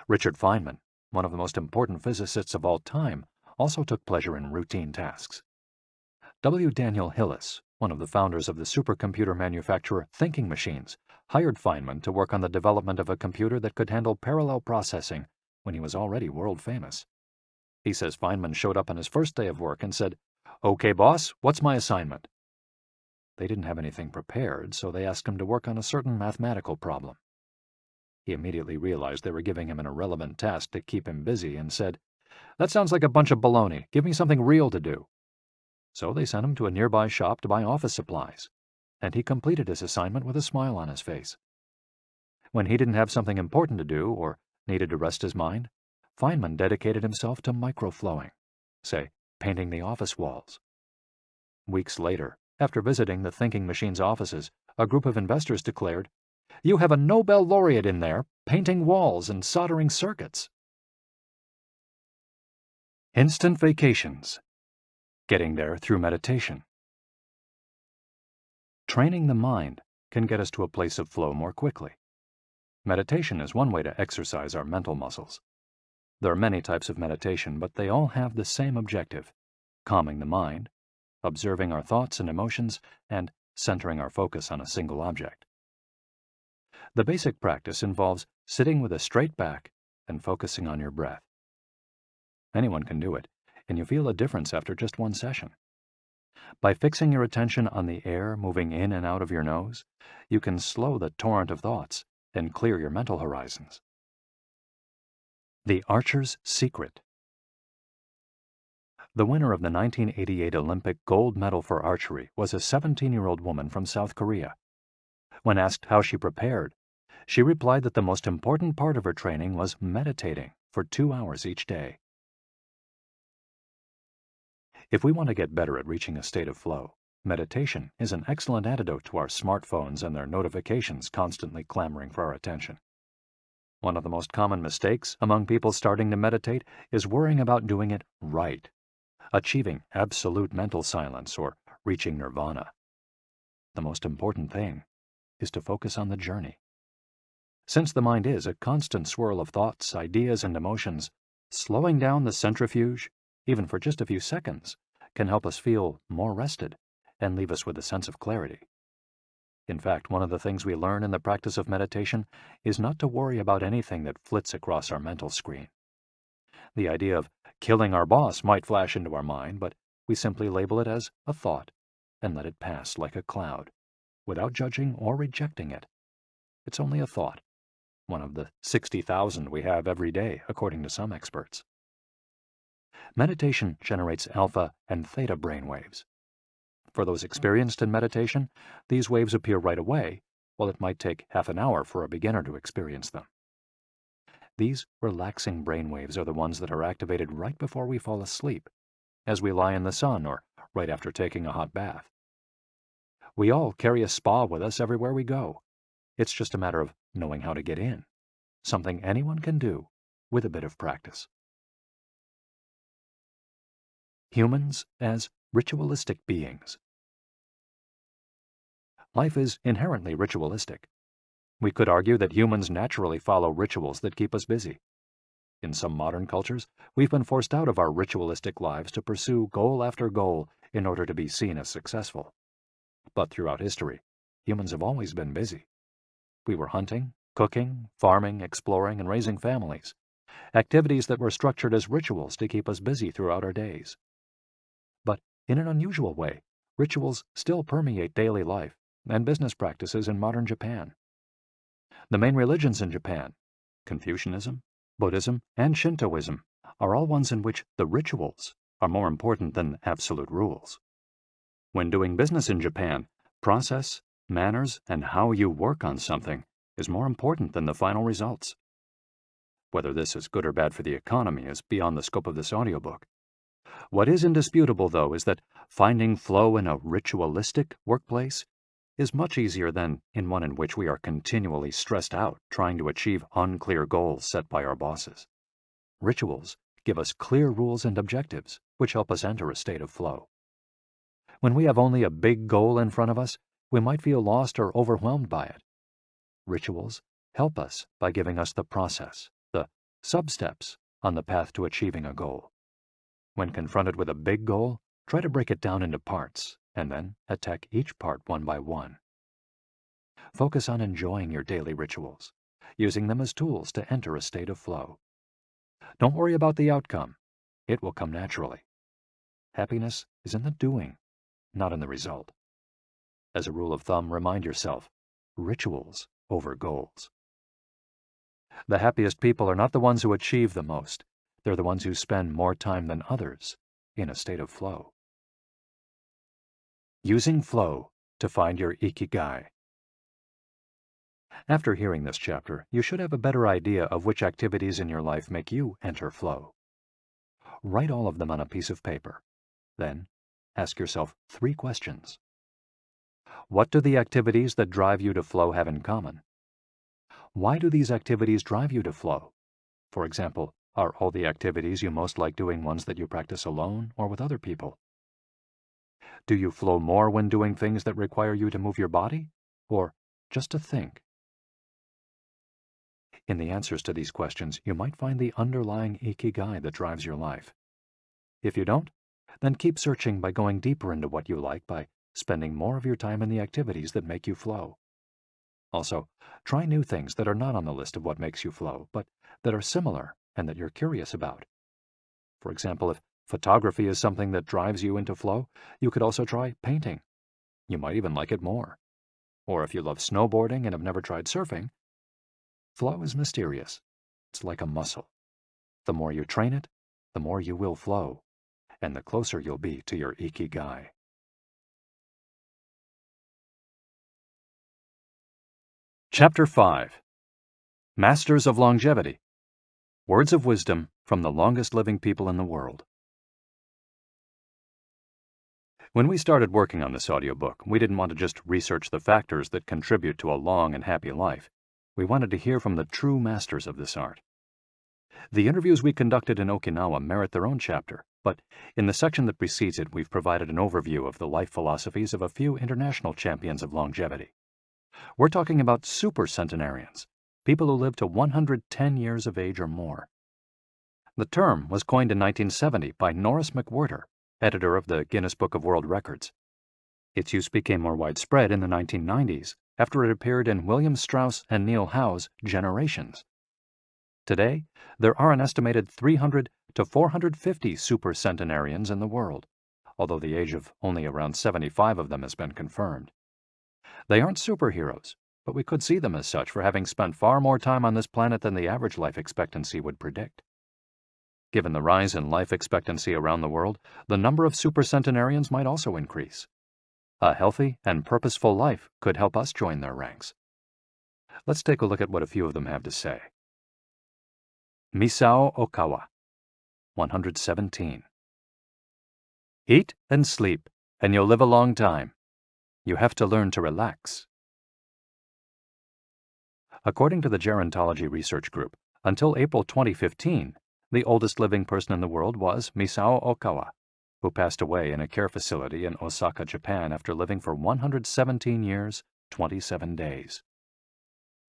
Richard Feynman, one of the most important physicists of all time, also took pleasure in routine tasks. W. Daniel Hillis, one of the founders of the supercomputer manufacturer Thinking Machines, hired Feynman to work on the development of a computer that could handle parallel processing when he was already world famous. He says Feynman showed up on his first day of work and said, "Okay, boss, what's my assignment?" They didn't have anything prepared, so they asked him to work on a certain mathematical problem. He immediately realized they were giving him an irrelevant task to keep him busy and said, "That sounds like a bunch of baloney. Give me something real to do." So they sent him to a nearby shop to buy office supplies, and he completed his assignment with a smile on his face. When he didn't have something important to do or needed to rest his mind, Feynman dedicated himself to microflowing, say, painting the office walls. Weeks later, after visiting the Thinking Machines offices, a group of investors declared, "You have a Nobel laureate in there, painting walls and soldering circuits." Instant vacations. Getting there through meditation. Training the mind can get us to a place of flow more quickly. Meditation is one way to exercise our mental muscles. There are many types of meditation, but they all have the same objective: calming the mind, observing our thoughts and emotions, and centering our focus on a single object. The basic practice involves sitting with a straight back and focusing on your breath. Anyone can do it, and you feel a difference after just one session. By fixing your attention on the air moving in and out of your nose, you can slow the torrent of thoughts and clear your mental horizons. The Archer's Secret. The winner of the 1988 Olympic gold medal for archery was a 17-year-old woman from South Korea. When asked how she prepared, she replied that the most important part of her training was meditating for 2 hours each day. If we want to get better at reaching a state of flow, meditation is an excellent antidote to our smartphones and their notifications constantly clamoring for our attention. One of the most common mistakes among people starting to meditate is worrying about doing it right, achieving absolute mental silence or reaching nirvana. The most important thing is to focus on the journey. Since the mind is a constant swirl of thoughts, ideas, and emotions, slowing down the centrifuge, even for just a few seconds, can help us feel more rested and leave us with a sense of clarity. In fact, one of the things we learn in the practice of meditation is not to worry about anything that flits across our mental screen. The idea of killing our boss might flash into our mind, but we simply label it as a thought and let it pass like a cloud, without judging or rejecting it. It's only a thought, one of the 60,000 we have every day, according to some experts. Meditation generates alpha and theta brainwaves. For those experienced in meditation, these waves appear right away, while it might take half an hour for a beginner to experience them. These relaxing brainwaves are the ones that are activated right before we fall asleep, as we lie in the sun or right after taking a hot bath. We all carry a spa with us everywhere we go. It's just a matter of knowing how to get in, something anyone can do with a bit of practice. Humans as ritualistic beings. Life is inherently ritualistic. We could argue that humans naturally follow rituals that keep us busy. In some modern cultures, we've been forced out of our ritualistic lives to pursue goal after goal in order to be seen as successful. But throughout history, humans have always been busy. We were hunting, cooking, farming, exploring, and raising families, activities that were structured as rituals to keep us busy throughout our days. But in an unusual way, rituals still permeate daily life and business practices in modern Japan. The main religions in Japan, Confucianism, Buddhism, and Shintoism, are all ones in which the rituals are more important than absolute rules. When doing business in Japan, process, manners, and how you work on something is more important than the final results. Whether this is good or bad for the economy is beyond the scope of this audiobook. What is indisputable, though, is that finding flow in a ritualistic workplace is much easier than in one in which we are continually stressed out trying to achieve unclear goals set by our bosses. Rituals give us clear rules and objectives, which help us enter a state of flow. When we have only a big goal in front of us, we might feel lost or overwhelmed by it. Rituals help us by giving us the process, the sub-steps on the path to achieving a goal. When confronted with a big goal, try to break it down into parts, and then attack each part one by one. Focus on enjoying your daily rituals, using them as tools to enter a state of flow. Don't worry about the outcome. It will come naturally. Happiness is in the doing, not in the result. As a rule of thumb, remind yourself, rituals over goals. The happiest people are not the ones who achieve the most. They're the ones who spend more time than others in a state of flow. Using flow to find your Ikigai. After hearing this chapter, you should have a better idea of which activities in your life make you enter flow. Write all of them on a piece of paper. Then, ask yourself 3 questions. What do the activities that drive you to flow have in common? Why do these activities drive you to flow? For example, are all the activities you most like doing ones that you practice alone or with other people? Do you flow more when doing things that require you to move your body, or just to think? In the answers to these questions, you might find the underlying Ikigai that drives your life. If you don't, then keep searching by going deeper into what you like by spending more of your time in the activities that make you flow. Also, try new things that are not on the list of what makes you flow, but that are similar and that you're curious about. For example, if photography is something that drives you into flow, you could also try painting. You might even like it more. Or if you love snowboarding and have never tried surfing, flow is mysterious. It's like a muscle. The more you train it, the more you will flow, and the closer you'll be to your Ikigai. Chapter 5. Masters of Longevity. Words of wisdom from the longest living people in the world. When we started working on this audiobook, we didn't want to just research the factors that contribute to a long and happy life. We wanted to hear from the true masters of this art. The interviews we conducted in Okinawa merit their own chapter, but in the section that precedes it, we've provided an overview of the life philosophies of a few international champions of longevity. We're talking about super centenarians, people who live to 110 years of age or more. The term was coined in 1970 by Norris McWhirter, editor of the Guinness Book of World Records. Its use became more widespread in the 1990s after it appeared in William Strauss and Neil Howe's Generations. Today, there are an estimated 300 to 450 supercentenarians in the world, although the age of only around 75 of them has been confirmed. They aren't superheroes, but we could see them as such for having spent far more time on this planet than the average life expectancy would predict. Given the rise in life expectancy around the world, the number of supercentenarians might also increase. A healthy and purposeful life could help us join their ranks. Let's take a look at what a few of them have to say. Misao Okawa, 117. Eat and sleep, and you'll live a long time. You have to learn to relax. According to the Gerontology Research Group, until April 2015, the oldest living person in the world was Misao Okawa, who passed away in a care facility in Osaka, Japan after living for 117 years, 27 days.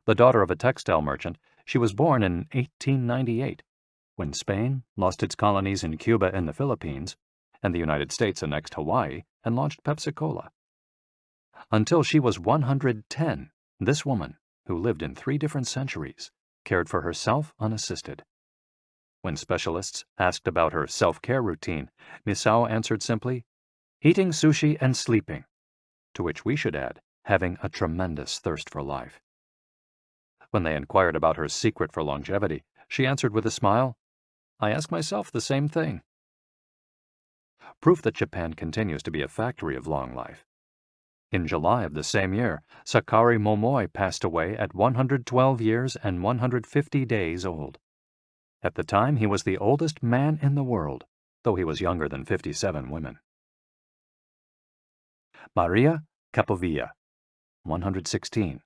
The daughter of a textile merchant, she was born in 1898, when Spain lost its colonies in Cuba and the Philippines, and the United States annexed Hawaii and launched Pepsi-Cola. Until she was 110, this woman, who lived in 3 different centuries, cared for herself unassisted. When specialists asked about her self-care routine, Misao answered simply, eating sushi and sleeping, to which we should add, having a tremendous thirst for life. When they inquired about her secret for longevity, she answered with a smile, I ask myself the same thing. Proof that Japan continues to be a factory of long life. In July of the same year, Sakari Momoi passed away at 112 years and 150 days old. At the time, he was the oldest man in the world, though he was younger than 57 women. Maria Capovilla, 116.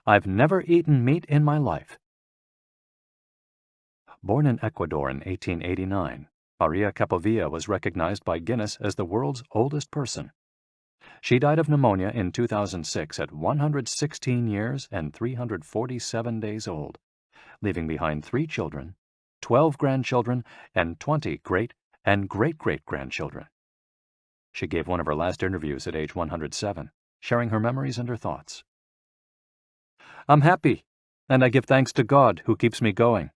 I've never eaten meat in my life. Born in Ecuador in 1889, Maria Capovilla was recognized by Guinness as the world's oldest person. She died of pneumonia in 2006 at 116 years and 347 days old, leaving behind 3 children, 12 grandchildren, and 20 great and great-great-grandchildren. She gave one of her last interviews at age 107, sharing her memories and her thoughts. I'm happy, and I give thanks to God who keeps me going.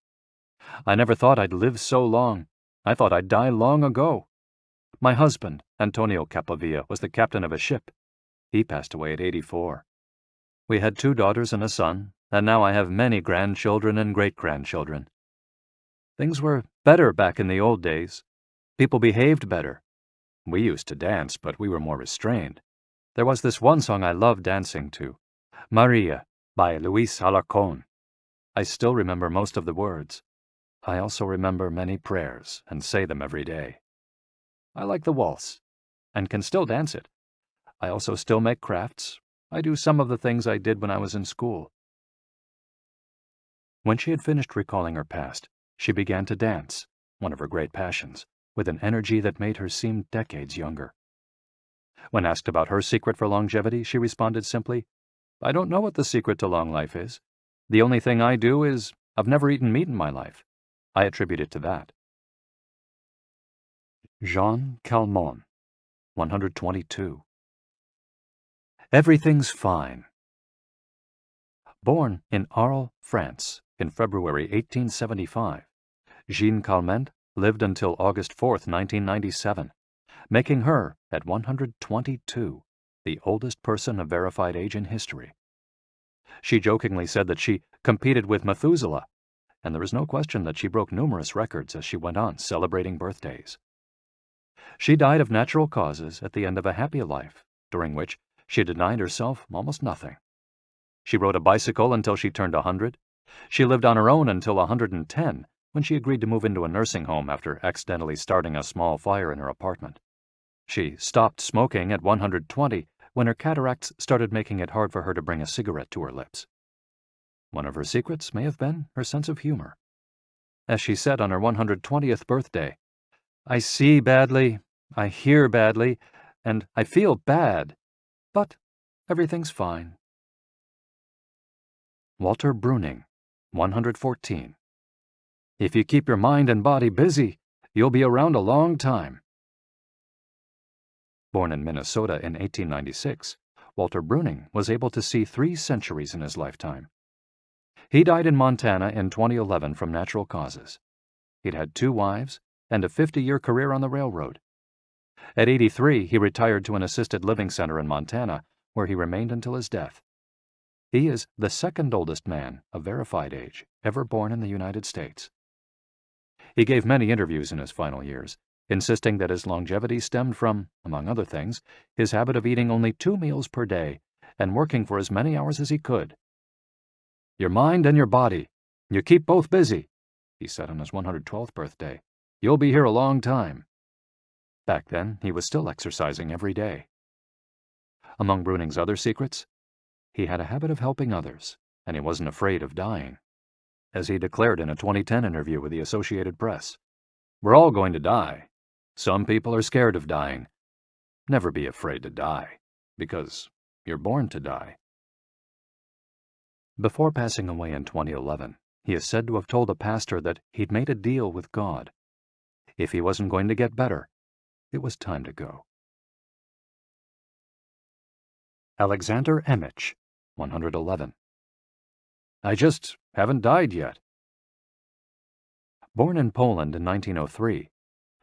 I never thought I'd live so long. I thought I'd die long ago. My husband, Antonio Capovilla, was the captain of a ship. He passed away at 84. We had 2 daughters and a son, and now I have many grandchildren and great-grandchildren. Things were better back in the old days. People behaved better. We used to dance, but we were more restrained. There was this one song I loved dancing to, Maria, by Luis Alarcón. I still remember most of the words. I also remember many prayers and say them every day. I like the waltz, and can still dance it. I also still make crafts. I do some of the things I did when I was in school. When she had finished recalling her past, she began to dance, one of her great passions, with an energy that made her seem decades younger. When asked about her secret for longevity, she responded simply, I don't know what the secret to long life is. The only thing I do is, I've never eaten meat in my life. I attribute it to that. Jean Calment, 122. Everything's fine. Born in Arles, France, in February 1875, Jean Calment lived until August 4, 1997, making her, at 122, the oldest person of verified age in history. She jokingly said that she competed with Methuselah, and there is no question that she broke numerous records as she went on celebrating birthdays. She died of natural causes at the end of a happy life, during which she denied herself almost nothing. She rode a bicycle until she turned 100. She lived on her own until 110, when she agreed to move into a nursing home after accidentally starting a small fire in her apartment. She stopped smoking at 120 when her cataracts started making it hard for her to bring a cigarette to her lips. One of her secrets may have been her sense of humor. As she said on her 120th birthday, I see badly, I hear badly, and I feel bad, but everything's fine. Walter Bruning, 114. If you keep your mind and body busy, you'll be around a long time. Born in Minnesota in 1896, Walter Bruning was able to see 3 centuries in his lifetime. He died in Montana in 2011 from natural causes. He'd had 2 wives and a 50-year career on the railroad. At 83, he retired to an assisted living center in Montana, where he remained until his death. He is the second oldest man of verified age ever born in the United States. He gave many interviews in his final years, insisting that his longevity stemmed from, among other things, his habit of eating only 2 meals per day and working for as many hours as he could. "Your mind and your body, you keep both busy," he said on his 112th birthday. "You'll be here a long time." Back then, he was still exercising every day. Among Bruning's other secrets, he had a habit of helping others, and he wasn't afraid of dying. As he declared in a 2010 interview with the Associated Press, "We're all going to die. Some people are scared of dying. Never be afraid to die, because you're born to die." Before passing away in 2011, he is said to have told a pastor that he'd made a deal with God. If he wasn't going to get better, it was time to go. Alexander Emich, 111. "I just haven't died yet." Born in Poland in 1903,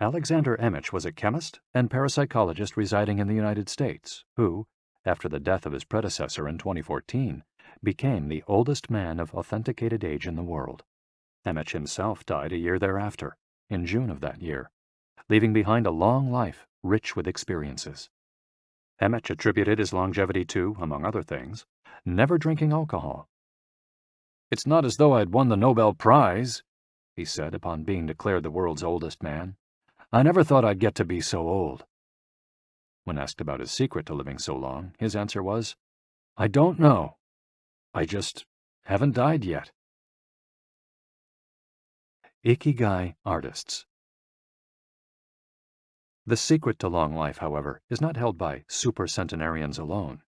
Alexander Emich was a chemist and parapsychologist residing in the United States who, after the death of his predecessor in 2014, became the oldest man of authenticated age in the world. Emich himself died a year thereafter, in June of that year, leaving behind a long life rich with experiences. Emich attributed his longevity to, among other things, never drinking alcohol. "It's not as though I'd won the Nobel Prize," he said upon being declared the world's oldest man. "I never thought I'd get to be so old." When asked about his secret to living so long, his answer was, "I don't know. I just haven't died yet." Ikigai artists. The secret to long life, however, is not held by supercentenarians alone.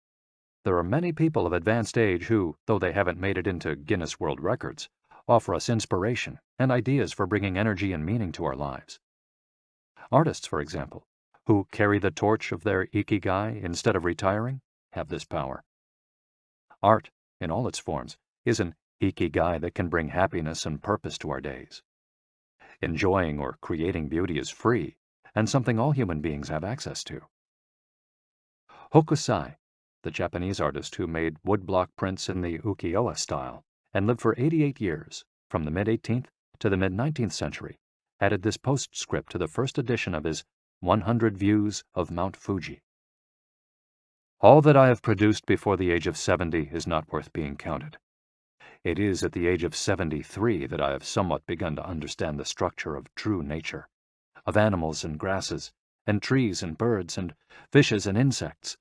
There are many people of advanced age who, though they haven't made it into Guinness World Records, offer us inspiration and ideas for bringing energy and meaning to our lives. Artists, for example, who carry the torch of their Ikigai instead of retiring, have this power. Art, in all its forms, is an Ikigai that can bring happiness and purpose to our days. Enjoying or creating beauty is free, and something all human beings have access to. Hokusai, the Japanese artist who made woodblock prints in the ukiyo-e style and lived for 88 years, from the mid-18th to the mid-19th century, added this postscript to the first edition of his 100 Views of Mount Fuji. "All that I have produced before the age of 70 is not worth being counted. It is at the age of 73 that I have somewhat begun to understand the structure of true nature, of animals and grasses, and trees and birds, and fishes and insects.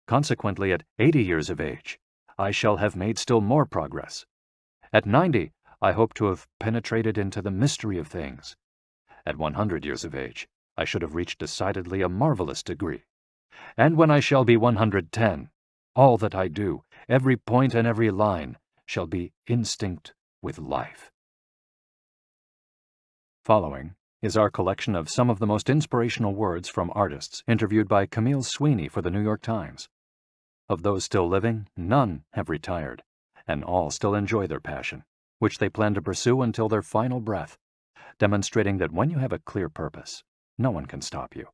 Consequently, at 80 years of age, I shall have made still more progress. At 90, I hope to have penetrated into the mystery of things. At 100 years of age, I should have reached decidedly a marvelous degree. And when I shall be 110, all that I do, every point and every line, shall be instinct with life." Following is our collection of some of the most inspirational words from artists interviewed by Camille Sweeney for the New York Times. Of those still living, none have retired, and all still enjoy their passion, which they plan to pursue until their final breath, demonstrating that when you have a clear purpose, no one can stop you.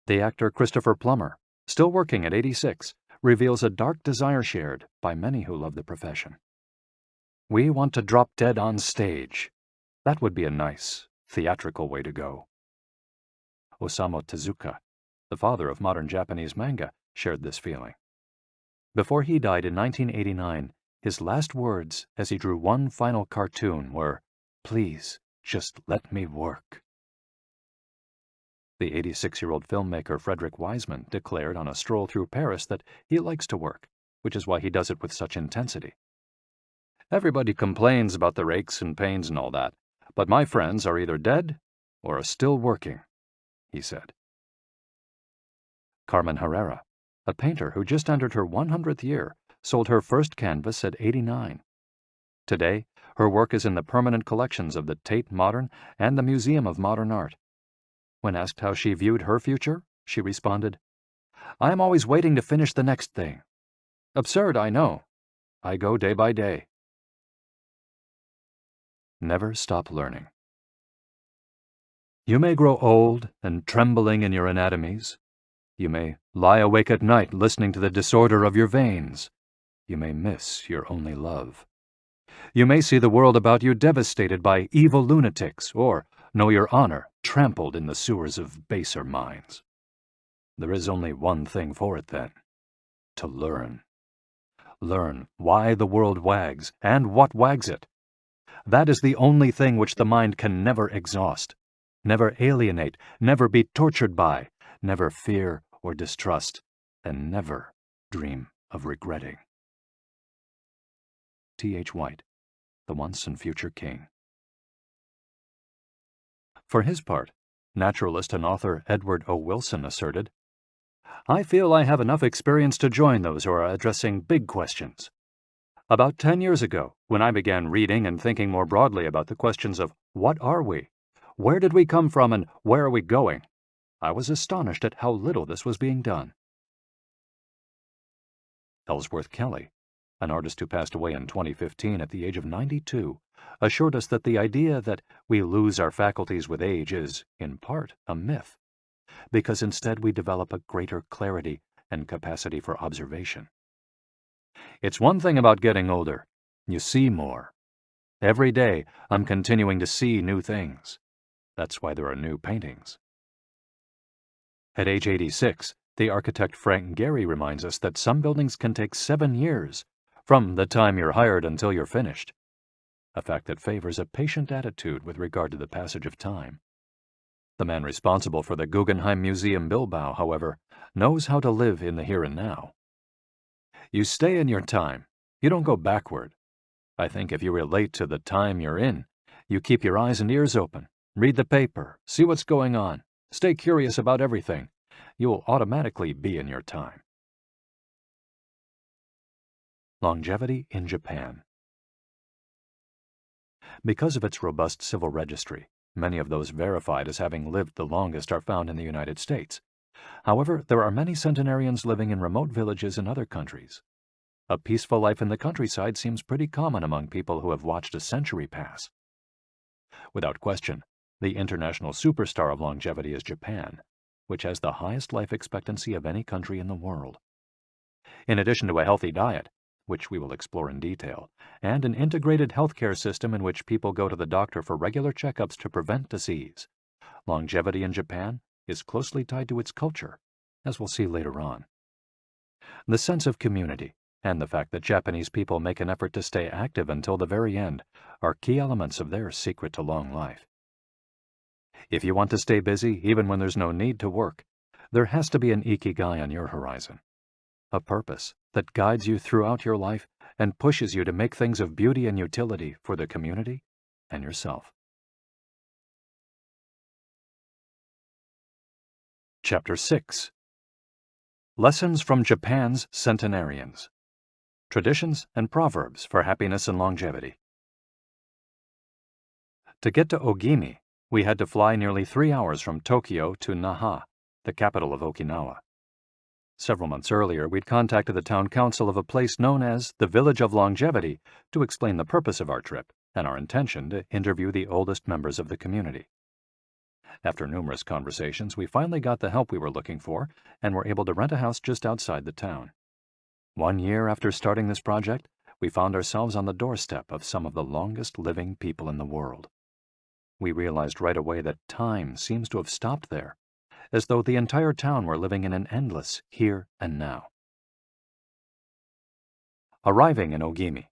The actor Christopher Plummer, still working at 86, reveals a dark desire shared by many who love the profession. "We want to drop dead on stage. That would be a nice, theatrical way to go." Osamu Tezuka, the father of modern Japanese manga, shared this feeling. Before he died in 1989, his last words as he drew one final cartoon were, "Please, just let me work." The 86-year-old filmmaker Frederick Wiseman declared on a stroll through Paris that he likes to work, which is why he does it with such intensity. "Everybody complains about their aches and pains and all that, but my friends are either dead or are still working," he said. Carmen Herrera, a painter who just entered her 100th year, sold her first canvas at 89. Today, her work is in the permanent collections of the Tate Modern and the Museum of Modern Art. When asked how she viewed her future, she responded, "I am always waiting to finish the next thing. Absurd, I know. I go day by day." Never stop learning. You may grow old and trembling in your anatomies. You may lie awake at night listening to the disorder of your veins. you may miss your only love. You may see the world about you devastated by evil lunatics, or know your honor trampled in the sewers of baser minds. There is only one thing for it, then: to learn. Learn why the world wags, and what wags it. That is the only thing which the mind can never exhaust, never alienate, never be tortured by, never fear or distrust, and never dream of regretting. T.H. White, the once and future king. For his part, naturalist and author Edward O. Wilson asserted, "I feel I have enough experience to join those who are addressing big questions. About 10 years ago, when I began reading and thinking more broadly about the questions of what are we, where did we come from, and where are we going, I was astonished at how little this was being done." Ellsworth Kelly, an artist who passed away in 2015 at the age of 92, assured us that the idea that we lose our faculties with age is, in part, a myth, because instead we develop a greater clarity and capacity for observation. It's one thing about getting older: you see more. Every day, I'm continuing to see new things. That's why there are new paintings. At age 86, the architect Frank Gehry reminds us that some buildings can take 7 years, from the time you're hired until you're finished, a fact that favors a patient attitude with regard to the passage of time. The man responsible for the Guggenheim Museum Bilbao, however, knows how to live in the here and now. You stay in your time. You don't go backward. I think if you relate to the time you're in, you keep your eyes and ears open, read the paper, see what's going on, stay curious about everything, you will automatically be in your time. Longevity in Japan. Because of its robust civil registry, many of those verified as having lived the longest are found in the United States. However, there are many centenarians living in remote villages in other countries. A peaceful life in the countryside seems pretty common among people who have watched a century pass. Without question, the international superstar of longevity is Japan, which has the highest life expectancy of any country in the world. In addition to a healthy diet, which we will explore in detail, and an integrated healthcare system in which people go to the doctor for regular checkups to prevent disease, longevity in Japan is closely tied to its culture, as we'll see later on. The sense of community and the fact that Japanese people make an effort to stay active until the very end are key elements of their secret to long life. If you want to stay busy even when there's no need to work, there has to be an Ikigai on your horizon, a purpose that guides you throughout your life and pushes you to make things of beauty and utility for the community and yourself. Chapter 6. Lessons from Japan's Centenarians. Traditions and Proverbs for Happiness and Longevity. To get to Ogimi, we had to fly nearly 3 hours from Tokyo to Naha, the capital of Okinawa. Several months earlier, we'd contacted the town council of a place known as the Village of Longevity to explain the purpose of our trip and our intention to interview the oldest members of the community. After numerous conversations, we finally got the help we were looking for and were able to rent a house just outside the town. 1 year after starting this project, we found ourselves on the doorstep of some of the longest living people in the world. We realized right away that time seems to have stopped there, as though the entire town were living in an endless here and now. Arriving in Ogimi.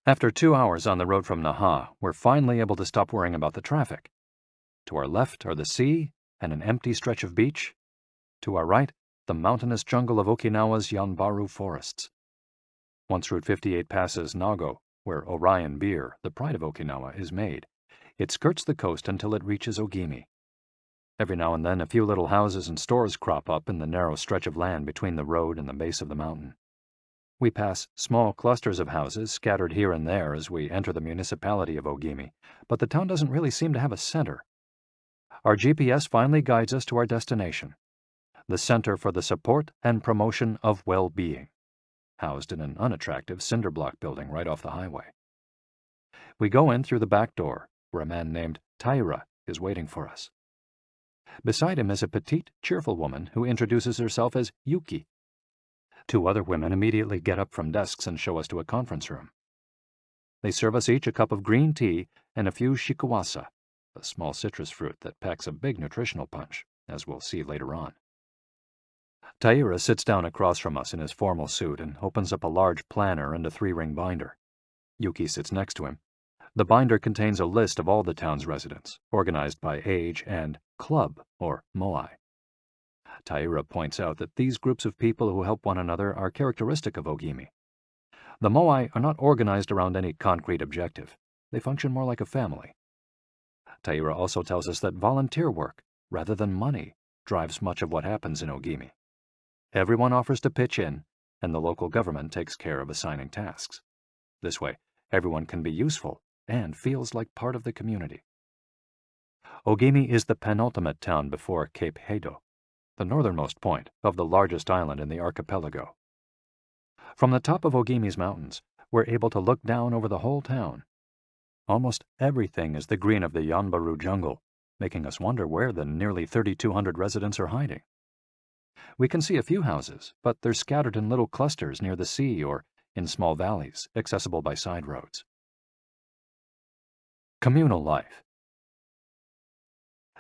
After 2 hours on the road from Naha, we're finally able to stop worrying about the traffic. To our left are the sea and an empty stretch of beach. To our right, the mountainous jungle of Okinawa's Yanbaru forests. Once Route 58 passes Nago, where Orion beer, the pride of Okinawa, is made, it skirts the coast until it reaches Ogimi. Every now and then a few little houses and stores crop up in the narrow stretch of land between the road and the base of the mountain. We pass small clusters of houses scattered here and there as we enter the municipality of Ogimi, but the town doesn't really seem to have a center. Our GPS finally guides us to our destination, the Center for the Support and Promotion of Well-Being, housed in an unattractive cinder block building right off the highway. We go in through the back door, where a man named Taira is waiting for us. Beside him is a petite, cheerful woman who introduces herself as Yuki. 2 other women immediately get up from desks and show us to a conference room. They serve us each a cup of green tea and a few shikuwasa, a small citrus fruit that packs a big nutritional punch, as we'll see later on. Taira sits down across from us in his formal suit and opens up a large planner and a 3-ring binder. Yuki sits next to him. The binder contains a list of all the town's residents, organized by age and club, or moai. Taira points out that these groups of people who help one another are characteristic of Ogimi. The moai are not organized around any concrete objective. They function more like a family. Taira also tells us that volunteer work, rather than money, drives much of what happens in Ogimi. Everyone offers to pitch in, and the local government takes care of assigning tasks. This way, everyone can be useful and feels like part of the community. Ogimi is the penultimate town before Cape Heido, the northernmost point of the largest island in the archipelago. From the top of Ogimi's mountains, we're able to look down over the whole town. Almost everything is the green of the Yanbaru jungle, making us wonder where the nearly 3,200 residents are hiding. We can see a few houses, but they're scattered in little clusters near the sea or in small valleys, accessible by side roads. Communal life.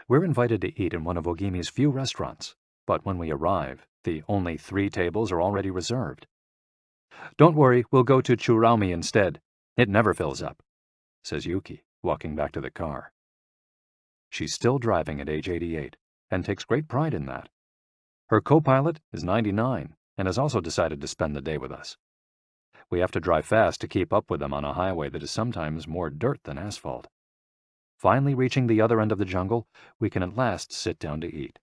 We're invited to eat in one of Ogimi's few restaurants, but when we arrive, the only 3 tables are already reserved. "Don't worry, we'll go to Churaumi instead. It never fills up," says Yuki, walking back to the car. She's still driving at age 88, and takes great pride in that. Her co-pilot is 99, and has also decided to spend the day with us. We have to drive fast to keep up with them on a highway that is sometimes more dirt than asphalt. Finally reaching the other end of the jungle, we can at last sit down to eat.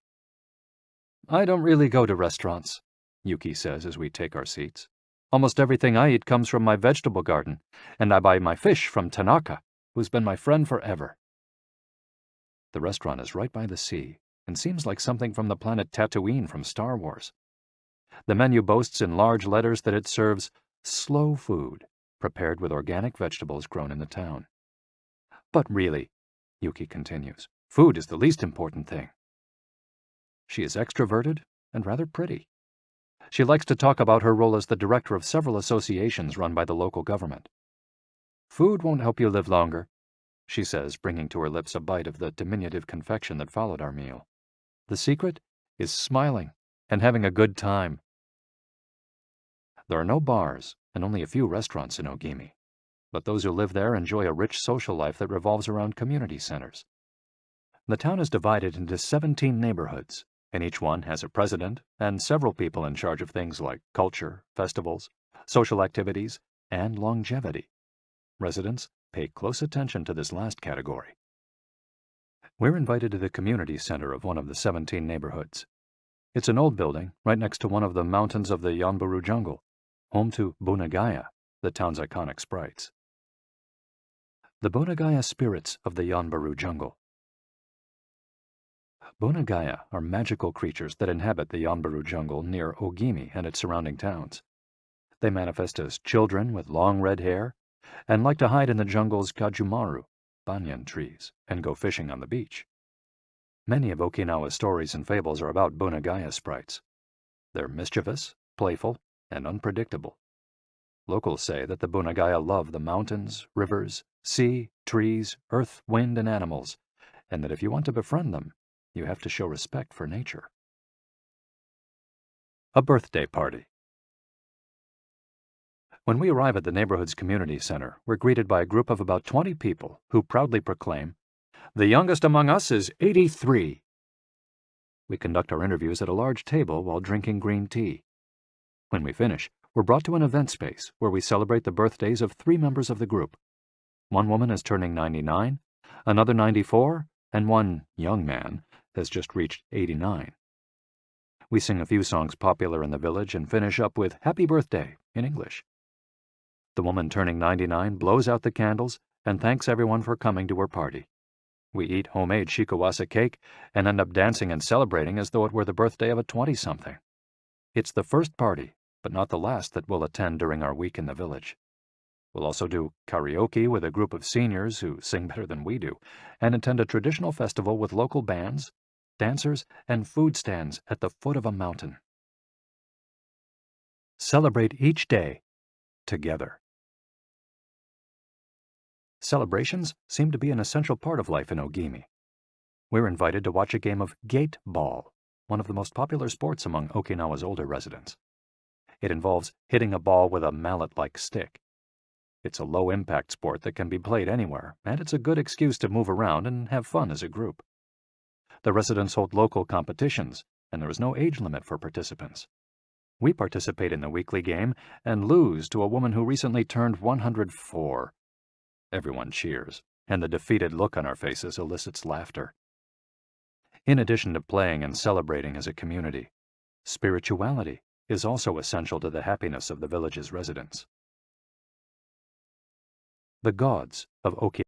"I don't really go to restaurants," Yuki says as we take our seats. "Almost everything I eat comes from my vegetable garden, and I buy my fish from Tanaka, who's been my friend forever." The restaurant is right by the sea, and seems like something from the planet Tatooine from Star Wars. The menu boasts in large letters that it serves slow food, prepared with organic vegetables grown in the town. "But really," Yuki continues, "food is the least important thing." She is extroverted and rather pretty. She likes to talk about her role as the director of several associations run by the local government. "Food won't help you live longer," she says, bringing to her lips a bite of the diminutive confection that followed our meal. "The secret is smiling and having a good time." There are no bars and only a few restaurants in Ogimi, but those who live there enjoy a rich social life that revolves around community centers. The town is divided into 17 neighborhoods, and each one has a president and several people in charge of things like culture, festivals, social activities, and longevity. Residents pay close attention to this last category. We're invited to the community center of one of the 17 neighborhoods. It's an old building right next to one of the mountains of the Yanbaru jungle, home to Bunagaya, the town's iconic sprites. The Bunagaya spirits of the Yanbaru jungle. Bunagaya are magical creatures that inhabit the Yanbaru jungle near Ogimi and its surrounding towns. They manifest as children with long red hair and like to hide in the jungle's kajumaru, banyan trees, and go fishing on the beach. Many of Okinawa's stories and fables are about Bunagaya sprites. They're mischievous, playful, and unpredictable. Locals say that the Bunagaya love the mountains, rivers, sea, trees, earth, wind, and animals, and that if you want to befriend them, you have to show respect for nature. A birthday party. When we arrive at the neighborhood's community center, we're greeted by a group of about 20 people who proudly proclaim, "The youngest among us is 83. We conduct our interviews at a large table while drinking green tea. When we finish, we're brought to an event space where we celebrate the birthdays of 3 members of the group. One woman is turning 99, another 94, and one young man has just reached 89. We sing a few songs popular in the village and finish up with "Happy Birthday" in English. The woman turning 99 blows out the candles and thanks everyone for coming to her party. We eat homemade shikuwasa cake and end up dancing and celebrating as though it were the birthday of a 20-something. It's the first party, but not the last, that we'll attend during our week in the village. We'll also do karaoke with a group of seniors who sing better than we do, and attend a traditional festival with local bands, dancers, and food stands at the foot of a mountain. Celebrate each day together. Celebrations seem to be an essential part of life in Ogimi. We're invited to watch a game of gate ball, one of the most popular sports among Okinawa's older residents. It involves hitting a ball with a mallet-like stick. It's a low-impact sport that can be played anywhere, and it's a good excuse to move around and have fun as a group. The residents hold local competitions, and there is no age limit for participants. We participate in the weekly game and lose to a woman who recently turned 104. Everyone cheers, and the defeated look on our faces elicits laughter. In addition to playing and celebrating as a community, spirituality is also essential to the happiness of the village's residents. The gods of Okinawa.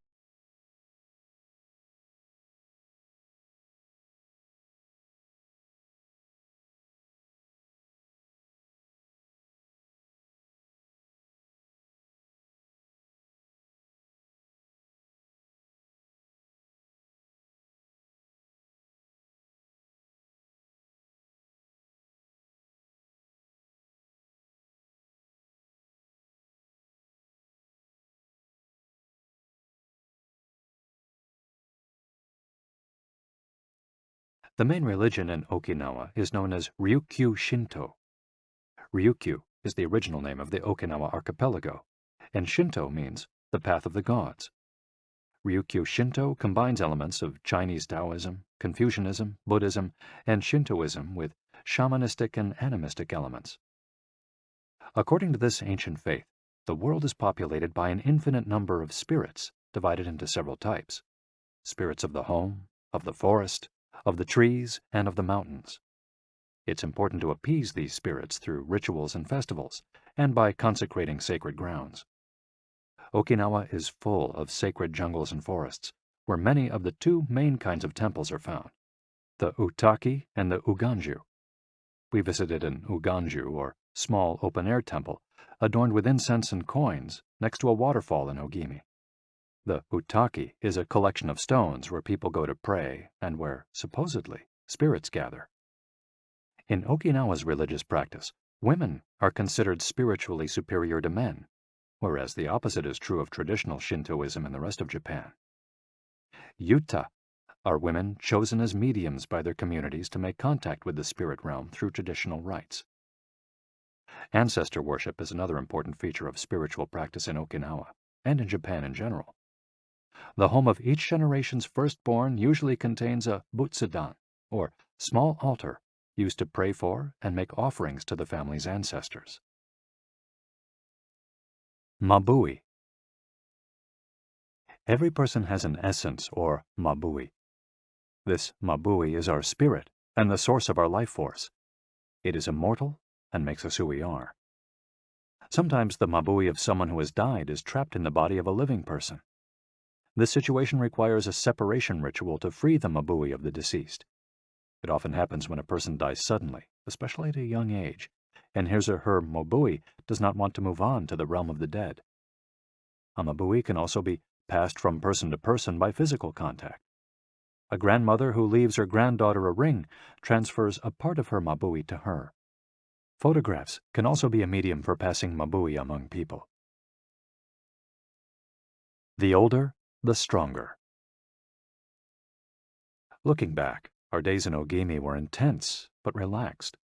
The main religion in Okinawa is known as Ryukyu Shinto. Ryukyu is the original name of the Okinawa archipelago, and Shinto means the path of the gods. Ryukyu Shinto combines elements of Chinese Taoism, Confucianism, Buddhism, and Shintoism with shamanistic and animistic elements. According to this ancient faith, the world is populated by an infinite number of spirits divided into several types: spirits of the home, of the forest, of the trees, and of the mountains. It's important to appease these spirits through rituals and festivals, and by consecrating sacred grounds. Okinawa is full of sacred jungles and forests, where many of the two main kinds of temples are found, the Utaki and the Uganju. We visited an Uganju, or small open-air temple, adorned with incense and coins, next to a waterfall in Ogimi. The Utaki is a collection of stones where people go to pray and where, supposedly, spirits gather. In Okinawa's religious practice, women are considered spiritually superior to men, whereas the opposite is true of traditional Shintoism in the rest of Japan. Yuta are women chosen as mediums by their communities to make contact with the spirit realm through traditional rites. Ancestor worship is another important feature of spiritual practice in Okinawa, and in Japan in general. The home of each generation's firstborn usually contains a butsudan, or small altar, used to pray for and make offerings to the family's ancestors. Mabui. Every person has an essence, or mabui. This mabui is our spirit and the source of our life force. It is immortal and makes us who we are. Sometimes the mabui of someone who has died is trapped in the body of a living person. This situation requires a separation ritual to free the mabui of the deceased. It often happens when a person dies suddenly, especially at a young age, and his or her mabui does not want to move on to the realm of the dead. A mabui can also be passed from person to person by physical contact. A grandmother who leaves her granddaughter a ring transfers a part of her mabui to her. Photographs can also be a medium for passing mabui among people. The older, the stronger. Looking back, our days in Ogimi were intense but relaxed,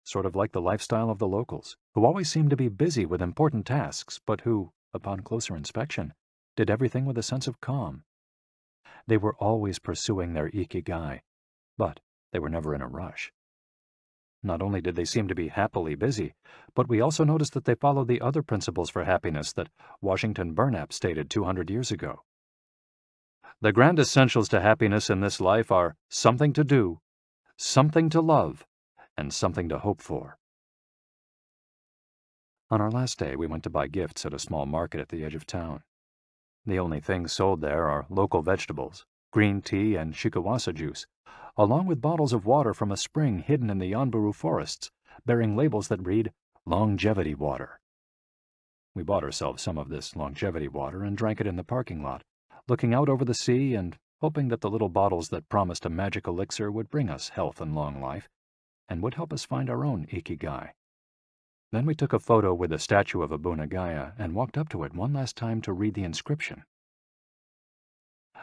sort of like the lifestyle of the locals, who always seemed to be busy with important tasks, but who, upon closer inspection, did everything with a sense of calm. They were always pursuing their Ikigai, but they were never in a rush. Not only did they seem to be happily busy, but we also noticed that they followed the other principles for happiness that Washington Burnap stated 200 years ago. The grand essentials to happiness in this life are something to do, something to love, and something to hope for. On our last day, we went to buy gifts at a small market at the edge of town. The only things sold there are local vegetables, green tea, and shikawasa juice, along with bottles of water from a spring hidden in the Yanburu forests, bearing labels that read, "Longevity Water." We bought ourselves some of this longevity water and drank it in the parking lot, looking out over the sea and hoping that the little bottles that promised a magic elixir would bring us health and long life, and would help us find our own Ikigai. Then we took a photo with the statue of Abunagaya and walked up to it one last time to read the inscription.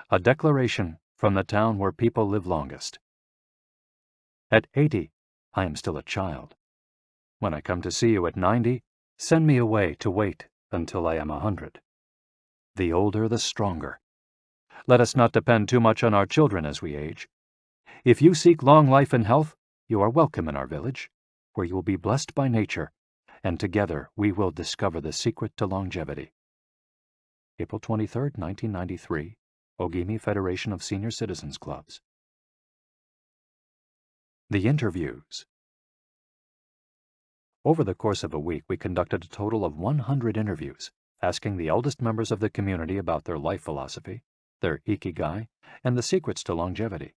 A declaration from the town where people live longest. At 80, I am still a child. When I come to see you at 90, send me away to wait until I am 100. The older, the stronger. Let us not depend too much on our children as we age. If you seek long life and health, you are welcome in our village, where you will be blessed by nature, and together we will discover the secret to longevity. April 23, 1993, Ogimi Federation of Senior Citizens Clubs. The interviews. Over the course of a week, we conducted a total of 100 interviews, asking the eldest members of the community about their life philosophy, their Ikigai, and the secrets to longevity.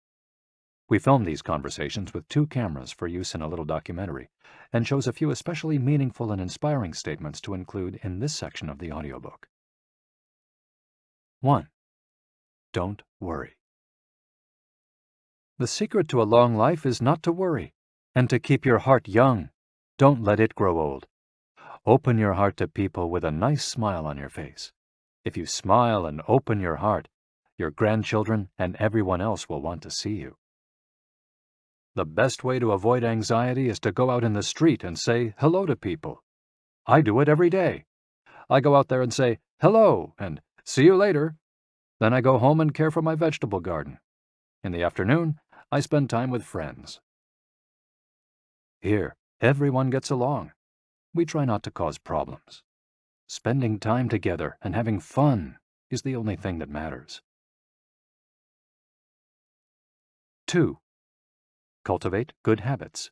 We filmed these conversations with 2 cameras for use in a little documentary, and chose a few especially meaningful and inspiring statements to include in this section of the audiobook. 1. Don't worry. The secret to a long life is not to worry, and to keep your heart young. Don't let it grow old. Open your heart to people with a nice smile on your face. If you smile and open your heart, your grandchildren and everyone else will want to see you. The best way to avoid anxiety is to go out in the street and say hello to people. I do it every day. I go out there and say hello and see you later. Then I go home and care for my vegetable garden. In the afternoon, I spend time with friends. Here, everyone gets along. We try not to cause problems. Spending time together and having fun is the only thing that matters. 2. Cultivate good habits.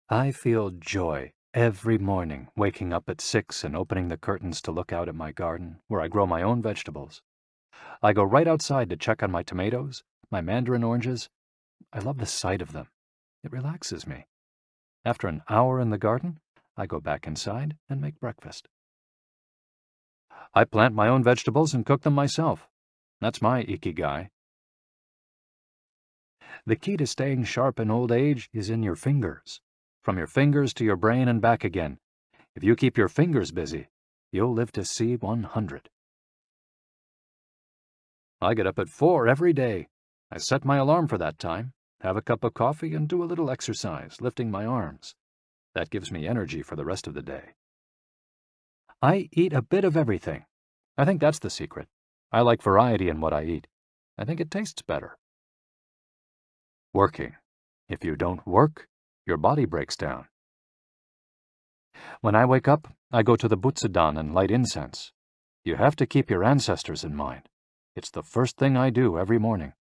I feel joy every morning waking up at 6 and opening the curtains to look out at my garden, where I grow my own vegetables. I go right outside to check on my tomatoes, my mandarin oranges. I love the sight of them. It relaxes me. After an hour in the garden, I go back inside and make breakfast. I plant my own vegetables and cook them myself. That's my Ikigai. The key to staying sharp in old age is in your fingers. From your fingers to your brain and back again. If you keep your fingers busy, you'll live to see 100. I get up at 4 every day. I set my alarm for that time, have a cup of coffee, and do a little exercise, lifting my arms. That gives me energy for the rest of the day. I eat a bit of everything. I think that's the secret. I like variety in what I eat. I think it tastes better. Working. If you don't work, your body breaks down. When I wake up, I go to the Butsudan and light incense. You have to keep your ancestors in mind. It's the first thing I do every morning.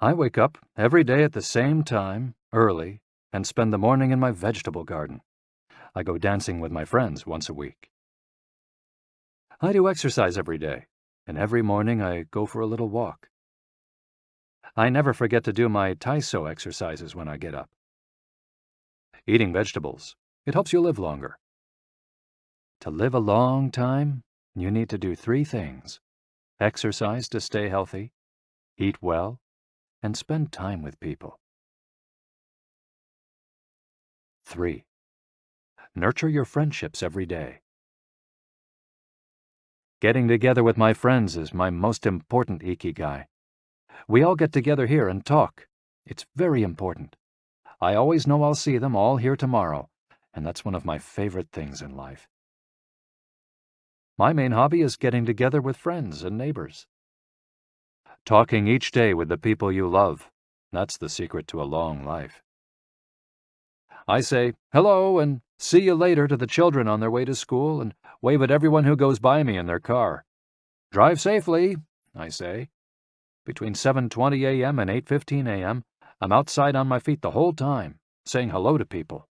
I wake up every day at the same time, early, and spend the morning in my vegetable garden. I go dancing with my friends once a week. I do exercise every day, and every morning I go for a little walk. I never forget to do my Taiso exercises when I get up. Eating vegetables, it helps you live longer. To live a long time, you need to do 3 things. Exercise to stay healthy, eat well, and spend time with people. 3. Nurture your friendships every day. Getting together with my friends is my most important Ikigai. We all get together here and talk. It's very important. I always know I'll see them all here tomorrow, and that's one of my favorite things in life. My main hobby is getting together with friends and neighbors. Talking each day with the people you love, that's the secret to a long life. I say hello and see you later to the children on their way to school and wave at everyone who goes by me in their car. Drive safely, I say. Between 7:20 a.m. and 8:15 a.m., I'm outside on my feet the whole time, saying hello to people.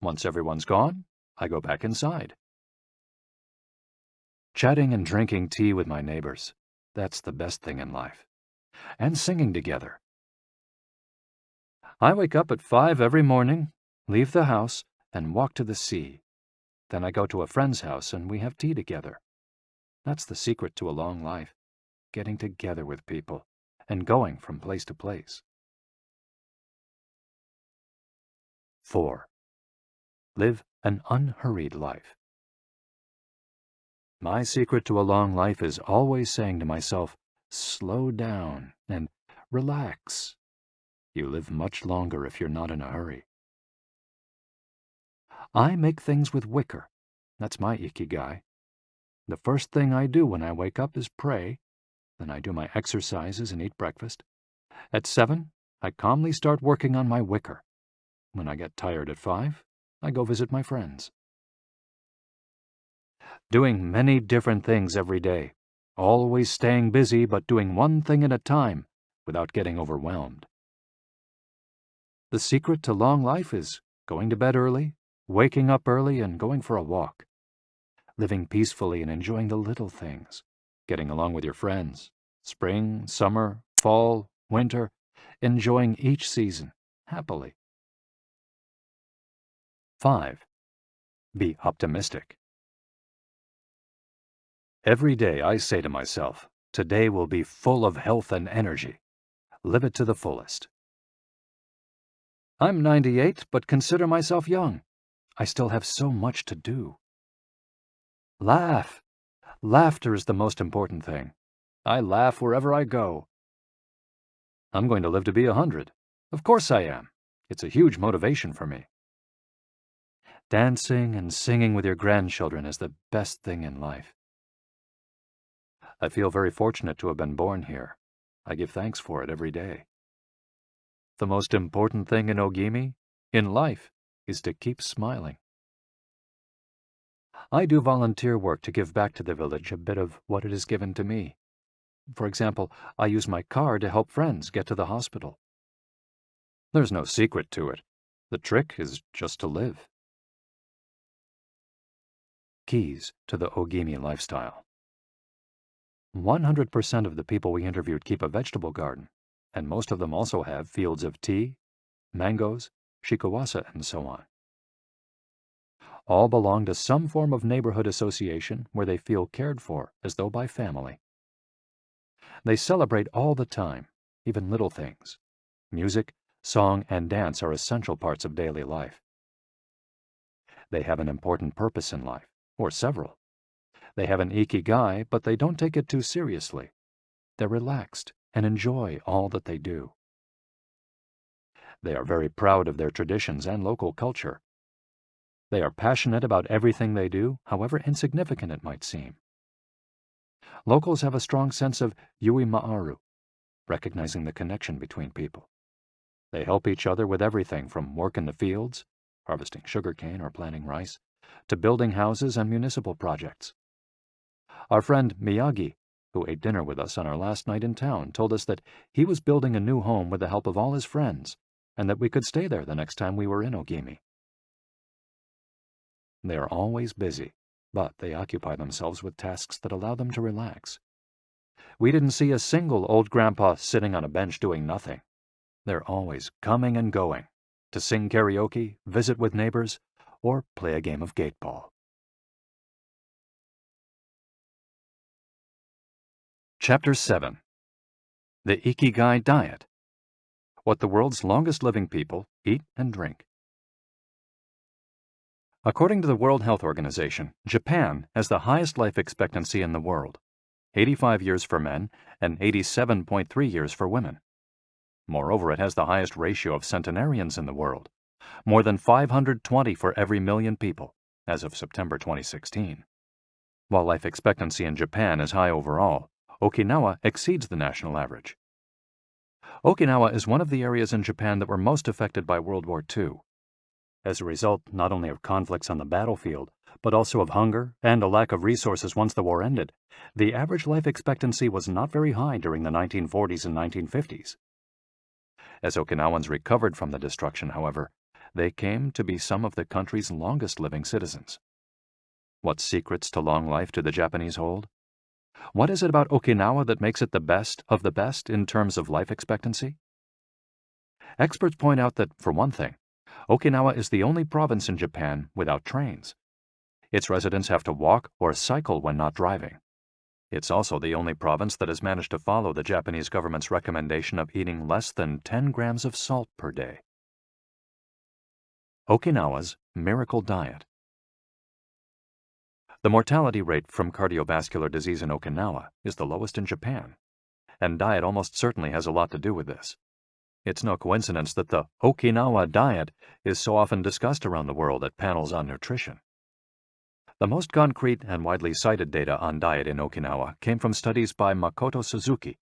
Once everyone's gone, I go back inside. Chatting and drinking tea with my neighbors, that's the best thing in life. And singing together. I wake up at 5 every morning, leave the house, and walk to the sea. Then I go to a friend's house and we have tea together. That's the secret to a long life, getting together with people and going from place to place. 4. Live an unhurried life. My secret to a long life is always saying to myself, slow down and relax. You live much longer if you're not in a hurry. I make things with wicker. That's my Ikigai. The first thing I do when I wake up is pray. Then I do my exercises and eat breakfast. At 7, I calmly start working on my wicker. When I get tired at 5, I go visit my friends. Doing many different things every day. Always staying busy but doing one thing at a time without getting overwhelmed. The secret to long life is going to bed early, waking up early, and going for a walk. Living peacefully and enjoying the little things. Getting along with your friends. Spring, summer, fall, winter. Enjoying each season happily. 5. Be optimistic. Every day I say to myself, today will be full of health and energy. Live it to the fullest. I'm 98, but consider myself young. I still have so much to do. Laugh. Laughter is the most important thing. I laugh wherever I go. I'm going to live to be 100. Of course I am. It's a huge motivation for me. Dancing and singing with your grandchildren is the best thing in life. I feel very fortunate to have been born here. I give thanks for it every day. The most important thing in Ogimi, in life, is to keep smiling. I do volunteer work to give back to the village a bit of what it has given to me. For example, I use my car to help friends get to the hospital. There's no secret to it. The trick is just to live. Keys to the Ogimi lifestyle. 100% of the people we interviewed keep a vegetable garden, and most of them also have fields of tea, mangoes, shikawasa, and so on. All belong to some form of neighborhood association where they feel cared for as though by family. They celebrate all the time, even little things. Music, song, and dance are essential parts of daily life. They have an important purpose in life, or several. They have an Ikigai, but they don't take it too seriously. They're relaxed and enjoy all that they do. They are very proud of their traditions and local culture. They are passionate about everything they do, however insignificant it might seem. Locals have a strong sense of yui ma'aru, recognizing the connection between people. They help each other with everything from work in the fields, harvesting sugarcane or planting rice, to building houses and municipal projects. Our friend Miyagi, who ate dinner with us on our last night in town, told us that he was building a new home with the help of all his friends, and that we could stay there the next time we were in Ogimi. They are always busy, but they occupy themselves with tasks that allow them to relax. We didn't see a single old grandpa sitting on a bench doing nothing. They're always coming and going, to sing karaoke, visit with neighbors, or play a game of gateball. Chapter 7. The Ikigai Diet. What the world's longest living people eat and drink. According to the World Health Organization, Japan has the highest life expectancy in the world, 85 years for men and 87.3 years for women. Moreover, it has the highest ratio of centenarians in the world, more than 520 for every million people, as of September 2016. While life expectancy in Japan is high overall, Okinawa exceeds the national average. Okinawa is one of the areas in Japan that were most affected by World War II. As a result not only of conflicts on the battlefield, but also of hunger and a lack of resources once the war ended, the average life expectancy was not very high during the 1940s and 1950s. As Okinawans recovered from the destruction, however, they came to be some of the country's longest living citizens. What secrets to long life do the Japanese hold? What is it about Okinawa that makes it the best of the best in terms of life expectancy? Experts point out that, for one thing, Okinawa is the only province in Japan without trains. Its residents have to walk or cycle when not driving. It's also the only province that has managed to follow the Japanese government's recommendation of eating less than 10 grams of salt per day. Okinawa's Miracle Diet. The mortality rate from cardiovascular disease in Okinawa is the lowest in Japan, and diet almost certainly has a lot to do with this. It's no coincidence that the Okinawa diet is so often discussed around the world at panels on nutrition. The most concrete and widely cited data on diet in Okinawa came from studies by Makoto Suzuki,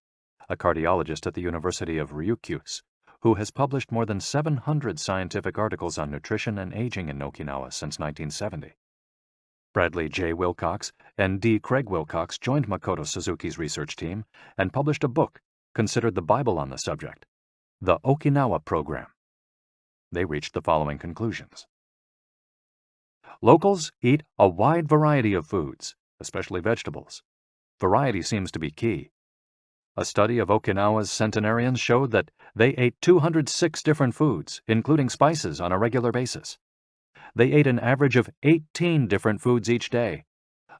a cardiologist at the University of Ryukyus, who has published more than 700 scientific articles on nutrition and aging in Okinawa since 1970. Bradley J. Wilcox and D. Craig Wilcox joined Makoto Suzuki's research team and published a book considered the Bible on the subject, The Okinawa Program. They reached the following conclusions. Locals eat a wide variety of foods, especially vegetables. Variety seems to be key. A study of Okinawa's centenarians showed that they ate 206 different foods, including spices, on a regular basis. They ate an average of 18 different foods each day,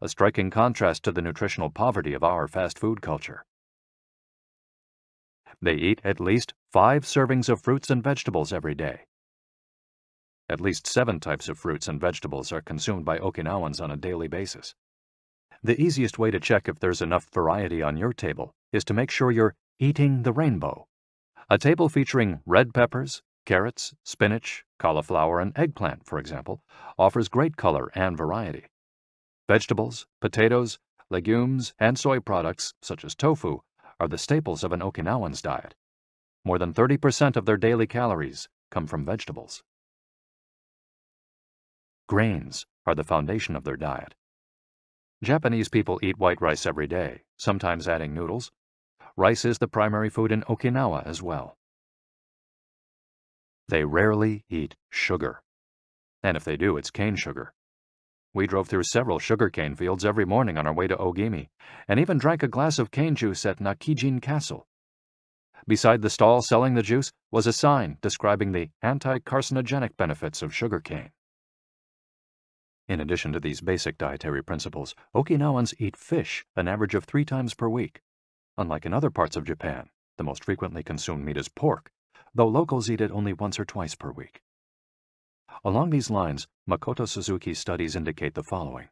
a striking contrast to the nutritional poverty of our fast food culture. They eat at least 5 servings of fruits and vegetables every day. At least 7 types of fruits and vegetables are consumed by Okinawans on a daily basis. The easiest way to check if there's enough variety on your table is to make sure you're eating the rainbow. A table featuring red peppers, carrots, spinach, cauliflower, and eggplant, for example, offers great color and variety. Vegetables, potatoes, legumes, and soy products, such as tofu, are the staples of an Okinawan's diet. More than 30% of their daily calories come from vegetables. Grains are the foundation of their diet. Japanese people eat white rice every day, sometimes adding noodles. Rice is the primary food in Okinawa as well. They rarely eat sugar. And if they do, it's cane sugar. We drove through several sugarcane fields every morning on our way to Ogimi, and even drank a glass of cane juice at Nakijin Castle. Beside the stall selling the juice was a sign describing the anti-carcinogenic benefits of sugarcane. In addition to these basic dietary principles, Okinawans eat fish an average of 3 times per week. Unlike in other parts of Japan, the most frequently consumed meat is pork, though locals eat it only once or twice per week. Along these lines, Makoto Suzuki's studies indicate the following.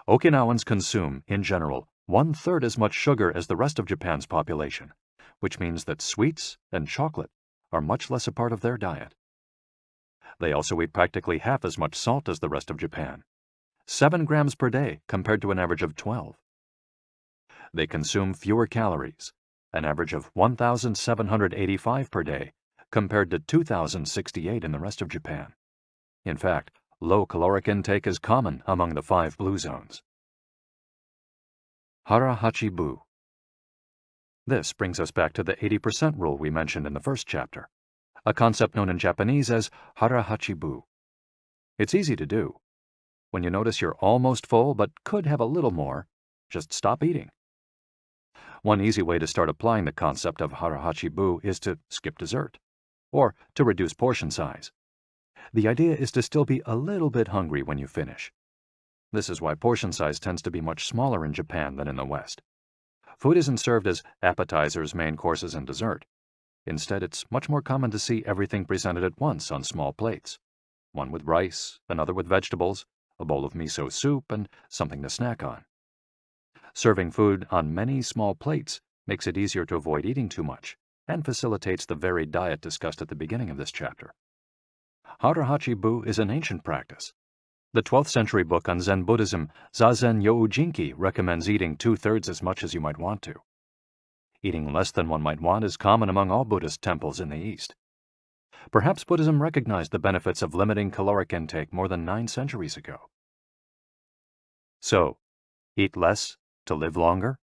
Okinawans consume, in general, 1/3 as much sugar as the rest of Japan's population, which means that sweets and chocolate are much less a part of their diet. They also eat practically half as much salt as the rest of Japan, 7 grams per day compared to an average of 12. They consume fewer calories, an average of 1,785 per day compared to 2,068 in the rest of Japan. In fact, low caloric intake is common among the 5 blue zones. Hara-hachi-bu. This brings us back to the 80% rule we mentioned in the first chapter, a concept known in Japanese as hara-hachi-bu. It's easy to do. When you notice you're almost full but could have a little more, just stop eating. One easy way to start applying the concept of hara-hachi-bu is to skip dessert, or to reduce portion size. The idea is to still be a little bit hungry when you finish. This is why portion size tends to be much smaller in Japan than in the West. Food isn't served as appetizers, main courses, and dessert. Instead, it's much more common to see everything presented at once on small plates. One with rice, another with vegetables, a bowl of miso soup, and something to snack on. Serving food on many small plates makes it easier to avoid eating too much and facilitates the varied diet discussed at the beginning of this chapter. Hara-hachi-bu is an ancient practice. The 12th century book on Zen Buddhism, Zazen Youjinki, recommends eating 2/3 as much as you might want to. Eating less than one might want is common among all Buddhist temples in the East. Perhaps Buddhism recognized the benefits of limiting caloric intake more than 9 centuries ago. So, eat less to live longer?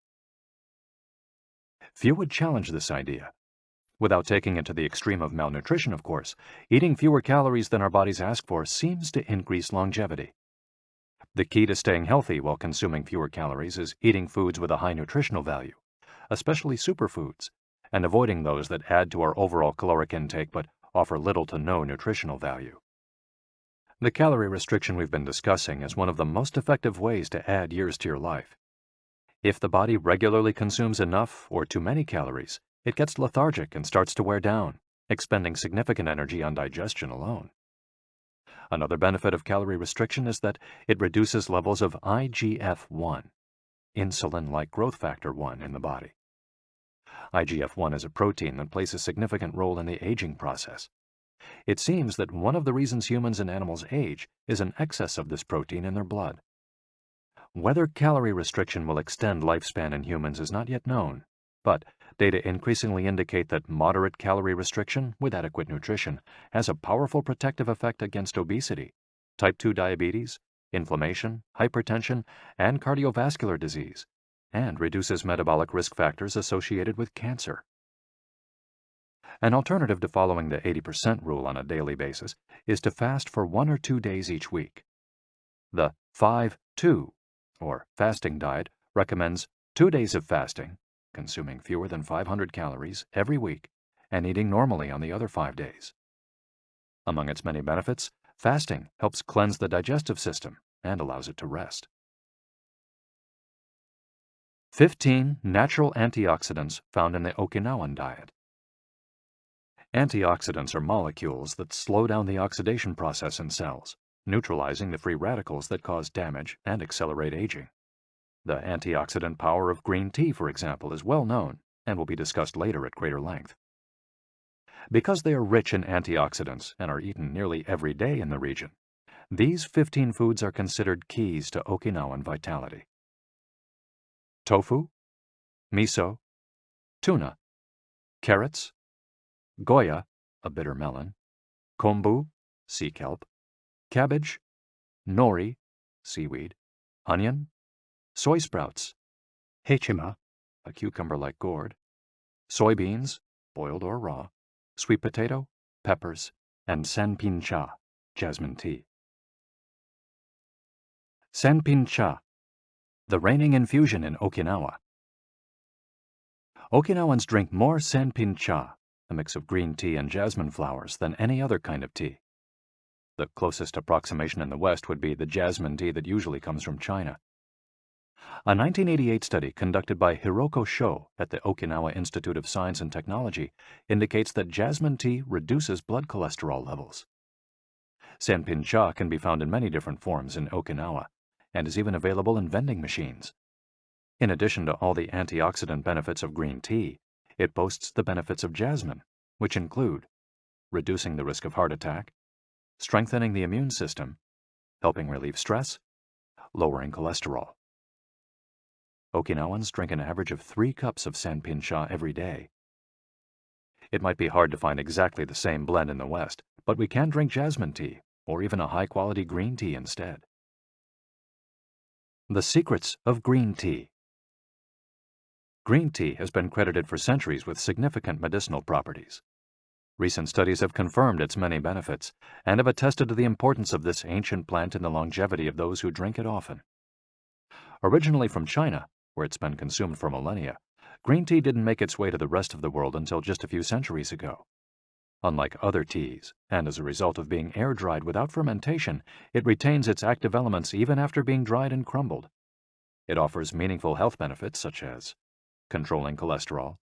Few would challenge this idea. Without taking it to the extreme of malnutrition, of course, eating fewer calories than our bodies ask for seems to increase longevity. The key to staying healthy while consuming fewer calories is eating foods with a high nutritional value, especially superfoods, and avoiding those that add to our overall caloric intake but offer little to no nutritional value. The calorie restriction we've been discussing is one of the most effective ways to add years to your life. If the body regularly consumes enough or too many calories, it gets lethargic and starts to wear down, expending significant energy on digestion alone. Another benefit of calorie restriction is that it reduces levels of IGF-1, insulin-like growth factor 1, in the body. IGF-1 is a protein that plays a significant role in the aging process. It seems that one of the reasons humans and animals age is an excess of this protein in their blood. Whether calorie restriction will extend lifespan in humans is not yet known, but data increasingly indicate that moderate calorie restriction with adequate nutrition has a powerful protective effect against obesity, type 2 diabetes, inflammation, hypertension, and cardiovascular disease, and reduces metabolic risk factors associated with cancer. An alternative to following the 80% rule on a daily basis is to fast for 1 or 2 days each week. The 5-2, or fasting diet, recommends 2 days of fasting, consuming fewer than 500 calories every week, and eating normally on the other 5 days. Among its many benefits, fasting helps cleanse the digestive system and allows it to rest. 15 natural antioxidants found in the Okinawan diet. Antioxidants are molecules that slow down the oxidation process in cells, neutralizing the free radicals that cause damage and accelerate aging. The antioxidant power of green tea, for example, is well known and will be discussed later at greater length. Because they are rich in antioxidants and are eaten nearly every day in the region, these 15 foods are considered keys to Okinawan vitality. Tofu, miso, tuna, carrots, goya, a bitter melon, kombu, sea kelp, cabbage, nori, seaweed, onion, soy sprouts, hechima, a cucumber-like gourd, soybeans, boiled or raw, sweet potato, peppers, and sanpin-cha, jasmine tea. Sanpin-cha, the reigning infusion in Okinawa. Okinawans drink more sanpin-cha, a mix of green tea and jasmine flowers, than any other kind of tea. The closest approximation in the West would be the jasmine tea that usually comes from China. A 1988 study conducted by Hiroko Sho at the Okinawa Institute of Science and Technology indicates that jasmine tea reduces blood cholesterol levels. Sanpin-cha can be found in many different forms in Okinawa and is even available in vending machines. In addition to all the antioxidant benefits of green tea, it boasts the benefits of jasmine, which include reducing the risk of heart attack, strengthening the immune system, helping relieve stress, lowering cholesterol. Okinawans drink an average of 3 cups of sanpin-cha every day. It might be hard to find exactly the same blend in the West, but we can drink jasmine tea, or even a high-quality green tea instead. The secrets of green tea. Green tea has been credited for centuries with significant medicinal properties. Recent studies have confirmed its many benefits and have attested to the importance of this ancient plant in the longevity of those who drink it often. Originally from China, where it's been consumed for millennia, green tea didn't make its way to the rest of the world until just a few centuries ago. Unlike other teas, and as a result of being air-dried without fermentation, it retains its active elements even after being dried and crumbled. It offers meaningful health benefits such as controlling cholesterol,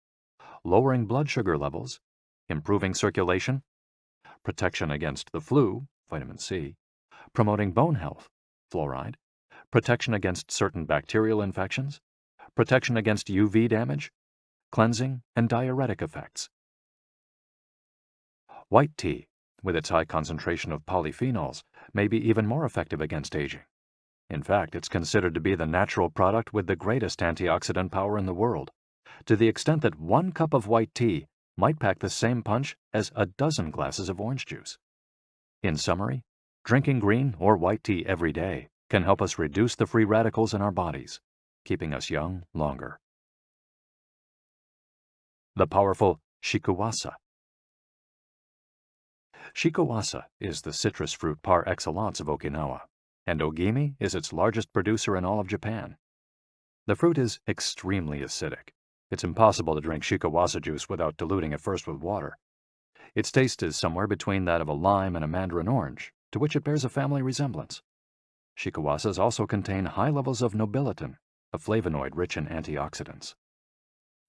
lowering blood sugar levels, improving circulation, protection against the flu, vitamin C, promoting bone health, fluoride, protection against certain bacterial infections, protection against UV damage, cleansing, and diuretic effects. White tea, with its high concentration of polyphenols, may be even more effective against aging. In fact, it's considered to be the natural product with the greatest antioxidant power in the world, to the extent that 1 cup of white tea might pack the same punch as a dozen glasses of orange juice. In summary, drinking green or white tea every day can help us reduce the free radicals in our bodies, keeping us young longer. The powerful shikuwasa. Shikuwasa is the citrus fruit par excellence of Okinawa, and Ogimi is its largest producer in all of Japan. The fruit is extremely acidic. It's impossible to drink shikuwasa juice without diluting it first with water. Its taste is somewhere between that of a lime and a mandarin orange, to which it bears a family resemblance. Shikuwasas also contain high levels of nobiletin, a flavonoid rich in antioxidants.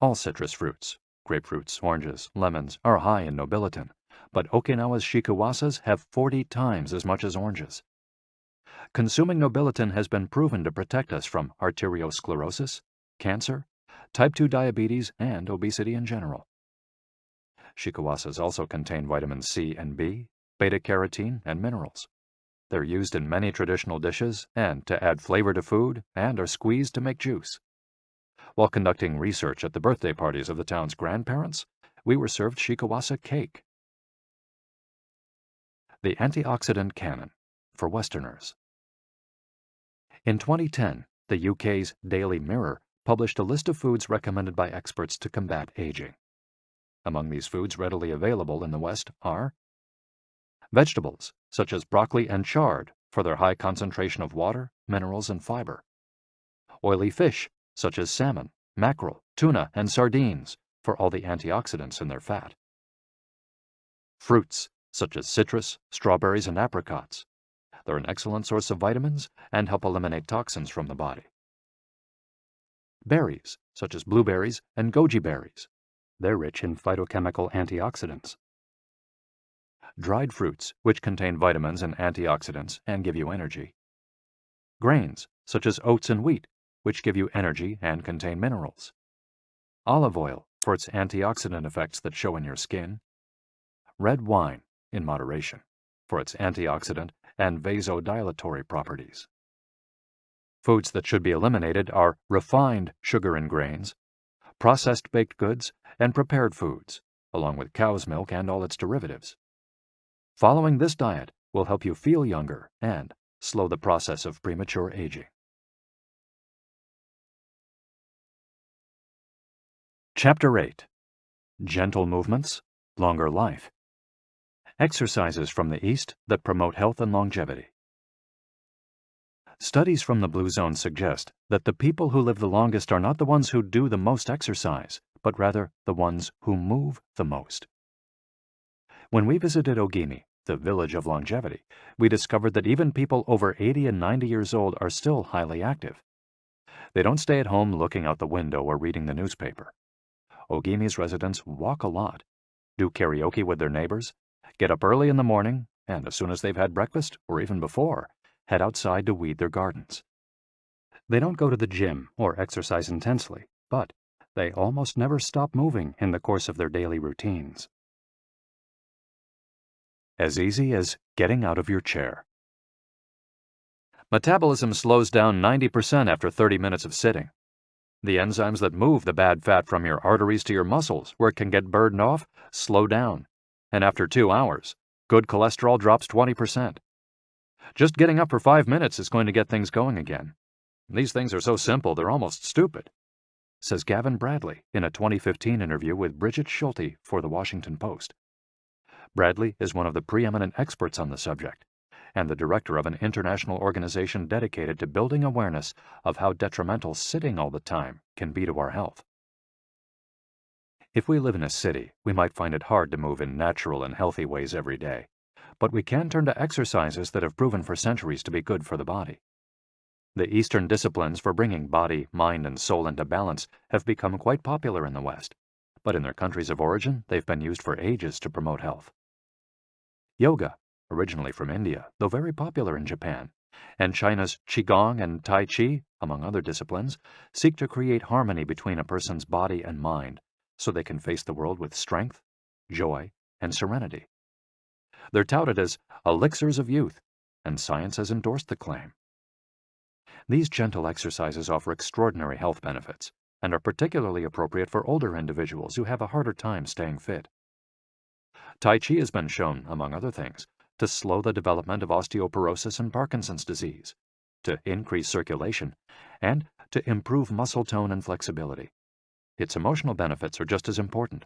All citrus fruits, grapefruits, oranges, lemons, are high in nobiletin, but Okinawa's shikuwasas have 40 times as much as oranges. Consuming nobiletin has been proven to protect us from arteriosclerosis, cancer, type 2 diabetes, and obesity in general. Shikuwasas also contain vitamins C and B, beta-carotene, and minerals. They're used in many traditional dishes and to add flavor to food, and are squeezed to make juice. While conducting research at the birthday parties of the town's grandparents, we were served shikuwasa cake. The antioxidant canon for Westerners. In 2010, the UK's Daily Mirror published a list of foods recommended by experts to combat aging. Among these foods readily available in the West are vegetables, such as broccoli and chard, for their high concentration of water, minerals, and fiber. Oily fish, such as salmon, mackerel, tuna, and sardines, for all the antioxidants in their fat. Fruits, such as citrus, strawberries, and apricots. They're an excellent source of vitamins and help eliminate toxins from the body. Berries, such as blueberries and goji berries. They're rich in phytochemical antioxidants. Dried fruits, which contain vitamins and antioxidants and give you energy. Grains, such as oats and wheat, which give you energy and contain minerals. Olive oil, for its antioxidant effects that show in your skin. Red wine, in moderation, for its antioxidant and vasodilatory properties. Foods that should be eliminated are refined sugar and grains, processed baked goods, and prepared foods, along with cow's milk and all its derivatives. Following this diet will help you feel younger and slow the process of premature aging. Chapter 8. Gentle Movements, Longer Life. Exercises from the East that promote health and longevity. Studies from the Blue Zone suggest that the people who live the longest are not the ones who do the most exercise, but rather the ones who move the most. When we visited Ogimi, the village of longevity, we discovered that even people over 80 and 90 years old are still highly active. They don't stay at home looking out the window or reading the newspaper. Ogimi's residents walk a lot, do karaoke with their neighbors, get up early in the morning, and as soon as they've had breakfast, or even before, head outside to weed their gardens. They don't go to the gym or exercise intensely, but they almost never stop moving in the course of their daily routines. As easy as getting out of your chair. Metabolism slows down 90% after 30 minutes of sitting. The enzymes that move the bad fat from your arteries to your muscles, where it can get burned off, slow down. And after 2 hours, good cholesterol drops 20%. Just getting up for 5 minutes is going to get things going again. These things are so simple they're almost stupid, says Gavin Bradley in a 2015 interview with Bridget Schulte for The Washington Post. Bradley is one of the preeminent experts on the subject, and the director of an international organization dedicated to building awareness of how detrimental sitting all the time can be to our health. If we live in a city, we might find it hard to move in natural and healthy ways every day, but we can turn to exercises that have proven for centuries to be good for the body. The Eastern disciplines for bringing body, mind, and soul into balance have become quite popular in the West, but in their countries of origin, they've been used for ages to promote health. Yoga, originally from India, though very popular in Japan, and China's Qigong and Tai Chi, among other disciplines, seek to create harmony between a person's body and mind so they can face the world with strength, joy, and serenity. They're touted as elixirs of youth, and science has endorsed the claim. These gentle exercises offer extraordinary health benefits and are particularly appropriate for older individuals who have a harder time staying fit. Tai Chi has been shown, among other things, to slow the development of osteoporosis and Parkinson's disease, to increase circulation, and to improve muscle tone and flexibility. Its emotional benefits are just as important.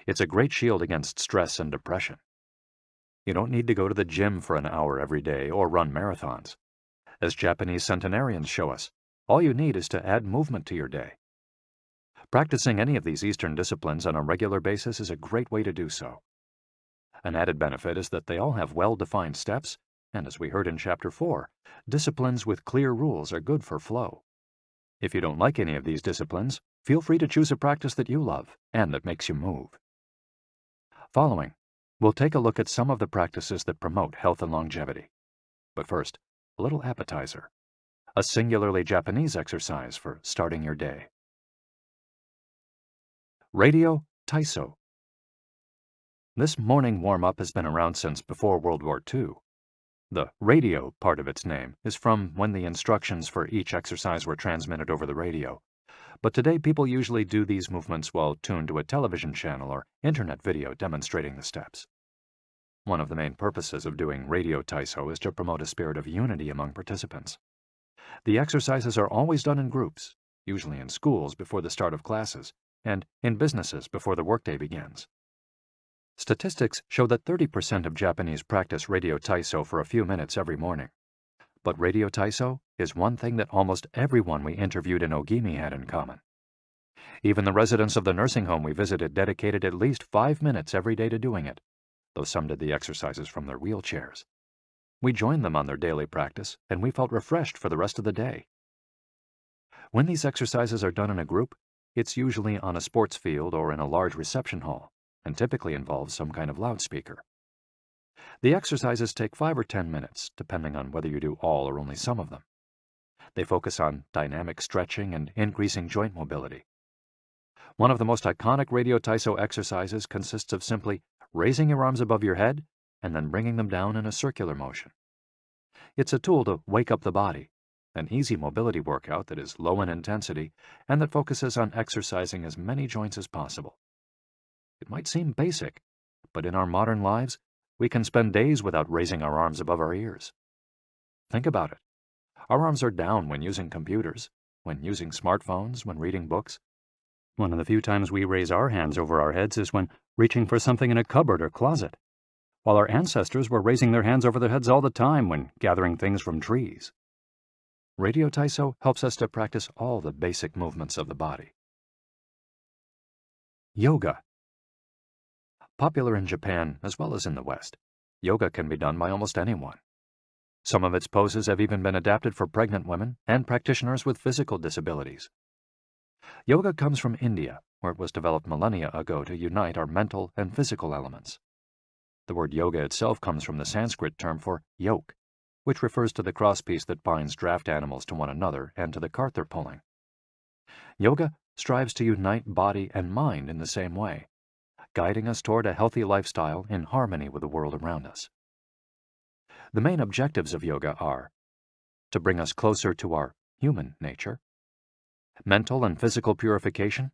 It's a great shield against stress and depression. You don't need to go to the gym for an hour every day or run marathons. As Japanese centenarians show us, all you need is to add movement to your day. Practicing any of these Eastern disciplines on a regular basis is a great way to do so. An added benefit is that they all have well-defined steps, and as we heard in Chapter 4, disciplines with clear rules are good for flow. If you don't like any of these disciplines, feel free to choose a practice that you love and that makes you move. Following, We'll take a look at some of the practices that promote health and longevity. But first, a little appetizer. A singularly Japanese exercise for starting your day. Radio Taiso. This morning warm-up has been around since before World War II. The radio part of its name is from when the instructions for each exercise were transmitted over the radio. But today people usually do these movements while tuned to a television channel or internet video demonstrating the steps. One of the main purposes of doing radio Taiso is to promote a spirit of unity among participants. The exercises are always done in groups, usually in schools before the start of classes, and in businesses before the workday begins. Statistics show that 30% of Japanese practice radio Taiso for a few minutes every morning. But radio Taiso is one thing that almost everyone we interviewed in Ogimi had in common. Even the residents of the nursing home we visited dedicated at least 5 minutes every day to doing it, though some did the exercises from their wheelchairs. We joined them on their daily practice, and we felt refreshed for the rest of the day. When these exercises are done in a group, it's usually on a sports field or in a large reception hall, and typically involves some kind of loudspeaker. The exercises take 5 or 10 minutes, depending on whether you do all or only some of them. They focus on dynamic stretching and increasing joint mobility. One of the most iconic radio Taiso exercises consists of simply raising your arms above your head and then bringing them down in a circular motion. It's a tool to wake up the body, an easy mobility workout that is low in intensity and that focuses on exercising as many joints as possible. It might seem basic, but in our modern lives, we can spend days without raising our arms above our ears. Think about it. Our arms are down when using computers, when using smartphones, when reading books. One of the few times we raise our hands over our heads is when reaching for something in a cupboard or closet, while our ancestors were raising their hands over their heads all the time when gathering things from trees. Radio Taiso helps us to practice all the basic movements of the body. Yoga. Popular in Japan as well as in the West, yoga can be done by almost anyone. Some of its poses have even been adapted for pregnant women and practitioners with physical disabilities. Yoga comes from India, where it was developed millennia ago to unite our mental and physical elements. The word yoga itself comes from the Sanskrit term for yoke, which refers to the crosspiece that binds draft animals to one another and to the cart they're pulling. Yoga strives to unite body and mind in the same way, guiding us toward a healthy lifestyle in harmony with the world around us. The main objectives of yoga are to bring us closer to our human nature, mental and physical purification,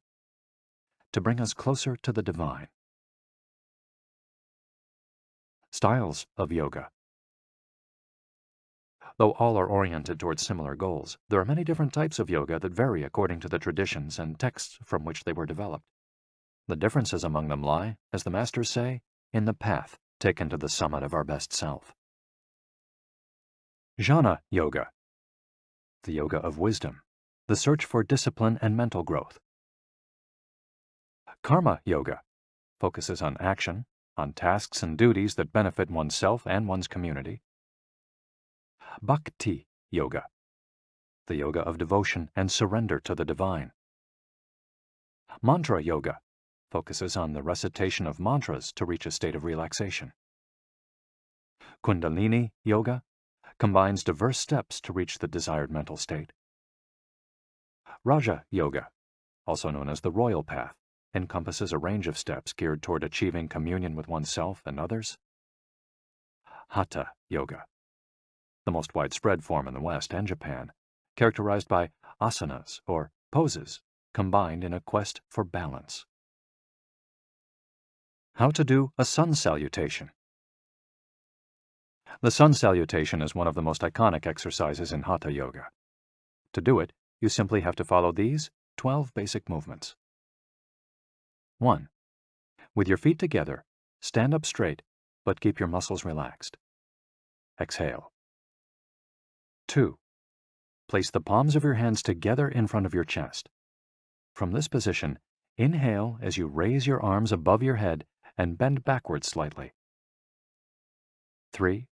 to bring us closer to the divine. Styles of yoga. Though all are oriented towards similar goals, there are many different types of yoga that vary according to the traditions and texts from which they were developed. The differences among them lie, as the masters say, in the path taken to the summit of our best self. Jnana Yoga. The yoga of wisdom, the search for discipline and mental growth. Karma Yoga focuses on action, on tasks and duties that benefit oneself and one's community. Bhakti Yoga, the yoga of devotion and surrender to the divine. Mantra Yoga focuses on the recitation of mantras to reach a state of relaxation. Kundalini Yoga combines diverse steps to reach the desired mental state. Raja Yoga, also known as the royal path, encompasses a range of steps geared toward achieving communion with oneself and others. Hatha Yoga, the most widespread form in the West and Japan, characterized by asanas or poses combined in a quest for balance. How to do a sun salutation. The sun salutation is one of the most iconic exercises in Hatha Yoga. To do it, you simply have to follow these 12 basic movements. 1. With your feet together, stand up straight, but keep your muscles relaxed. Exhale. 2. Place the palms of your hands together in front of your chest. From this position, inhale as you raise your arms above your head and bend backwards slightly. 3.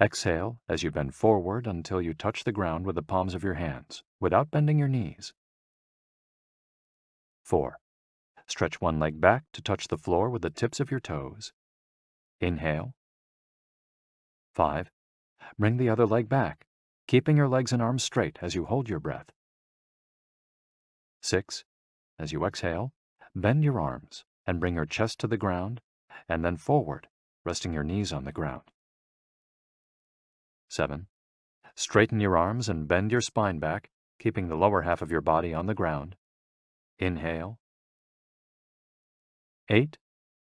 Exhale as you bend forward until you touch the ground with the palms of your hands, without bending your knees. 4. Stretch one leg back to touch the floor with the tips of your toes. Inhale. 5. Bring the other leg back, keeping your legs and arms straight as you hold your breath. 6. As you exhale, bend your arms and bring your chest to the ground, and then forward, resting your knees on the ground. 7. Straighten your arms and bend your spine back, keeping the lower half of your body on the ground. Inhale. 8.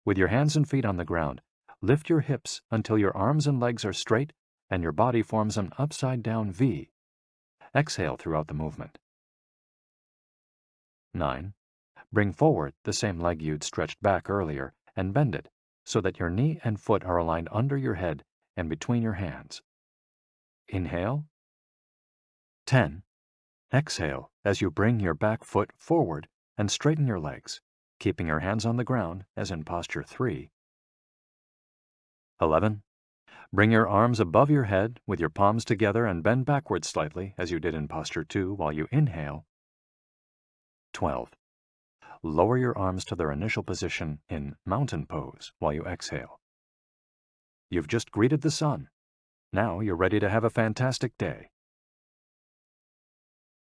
With your hands and feet on the ground, lift your hips until your arms and legs are straight and your body forms an upside-down V. Exhale throughout the movement. 9. Bring forward the same leg you'd stretched back earlier and bend it so that your knee and foot are aligned under your head and between your hands. Inhale. 10. Exhale as you bring your back foot forward and straighten your legs, keeping your hands on the ground as in posture 3. 11. Bring your arms above your head with your palms together and bend backwards slightly as you did in posture 2 while you inhale. 12. Lower your arms to their initial position in mountain pose while you exhale. You've just greeted the sun. Now you're ready to have a fantastic day.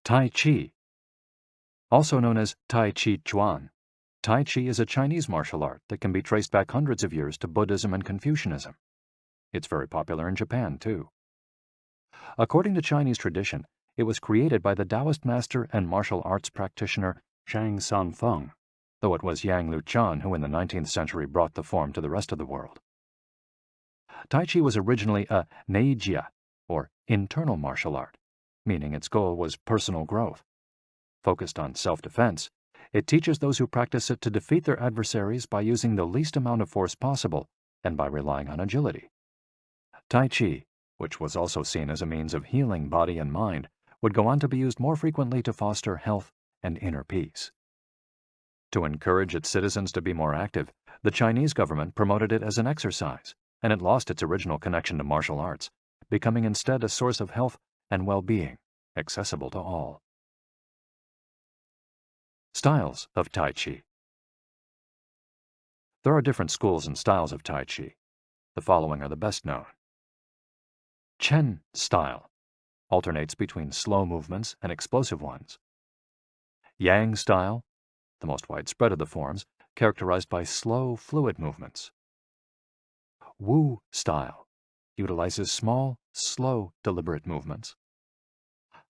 Tai Chi. Also known as Tai Chi Chuan, Tai Chi is a Chinese martial art that can be traced back hundreds of years to Buddhism and Confucianism. It's very popular in Japan, too. According to Chinese tradition, it was created by the Taoist master and martial arts practitioner Zhang Sanfeng, though it was Yang Luchan who in the 19th century brought the form to the rest of the world. Tai Chi was originally a neijia, or internal martial art, meaning its goal was personal growth. Focused on self-defense, it teaches those who practice it to defeat their adversaries by using the least amount of force possible and by relying on agility. Tai Chi, which was also seen as a means of healing body and mind, would go on to be used more frequently to foster health and inner peace. To encourage its citizens to be more active, the Chinese government promoted it as an exercise, and it lost its original connection to martial arts, becoming instead a source of health and well-being, accessible to all. Styles of Tai Chi. There are different schools and styles of Tai Chi. The following are the best known. Chen style alternates between slow movements and explosive ones. Yang style, the most widespread of the forms, characterized by slow, fluid movements. Wu style utilizes small, slow, deliberate movements.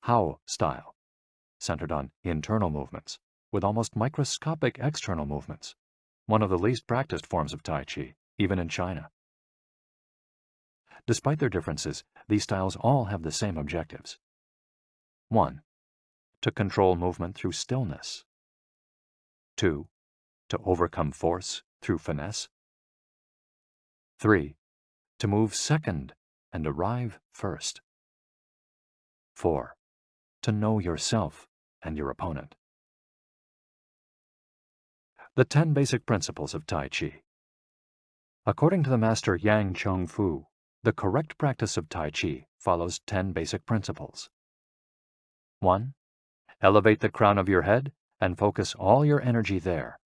Hao style, centered on internal movements, with almost microscopic external movements, one of the least practiced forms of Tai Chi, even in China. Despite their differences, these styles all have the same objectives. 1. To control movement through stillness. 2. To overcome force through finesse. 3. To move second and arrive first. 4. To know yourself and your opponent. The 10 basic principles of Tai Chi. According to the master Yang Cheng Fu, the correct practice of Tai Chi follows 10 basic principles. 1. Elevate the crown of your head and focus all your energy there.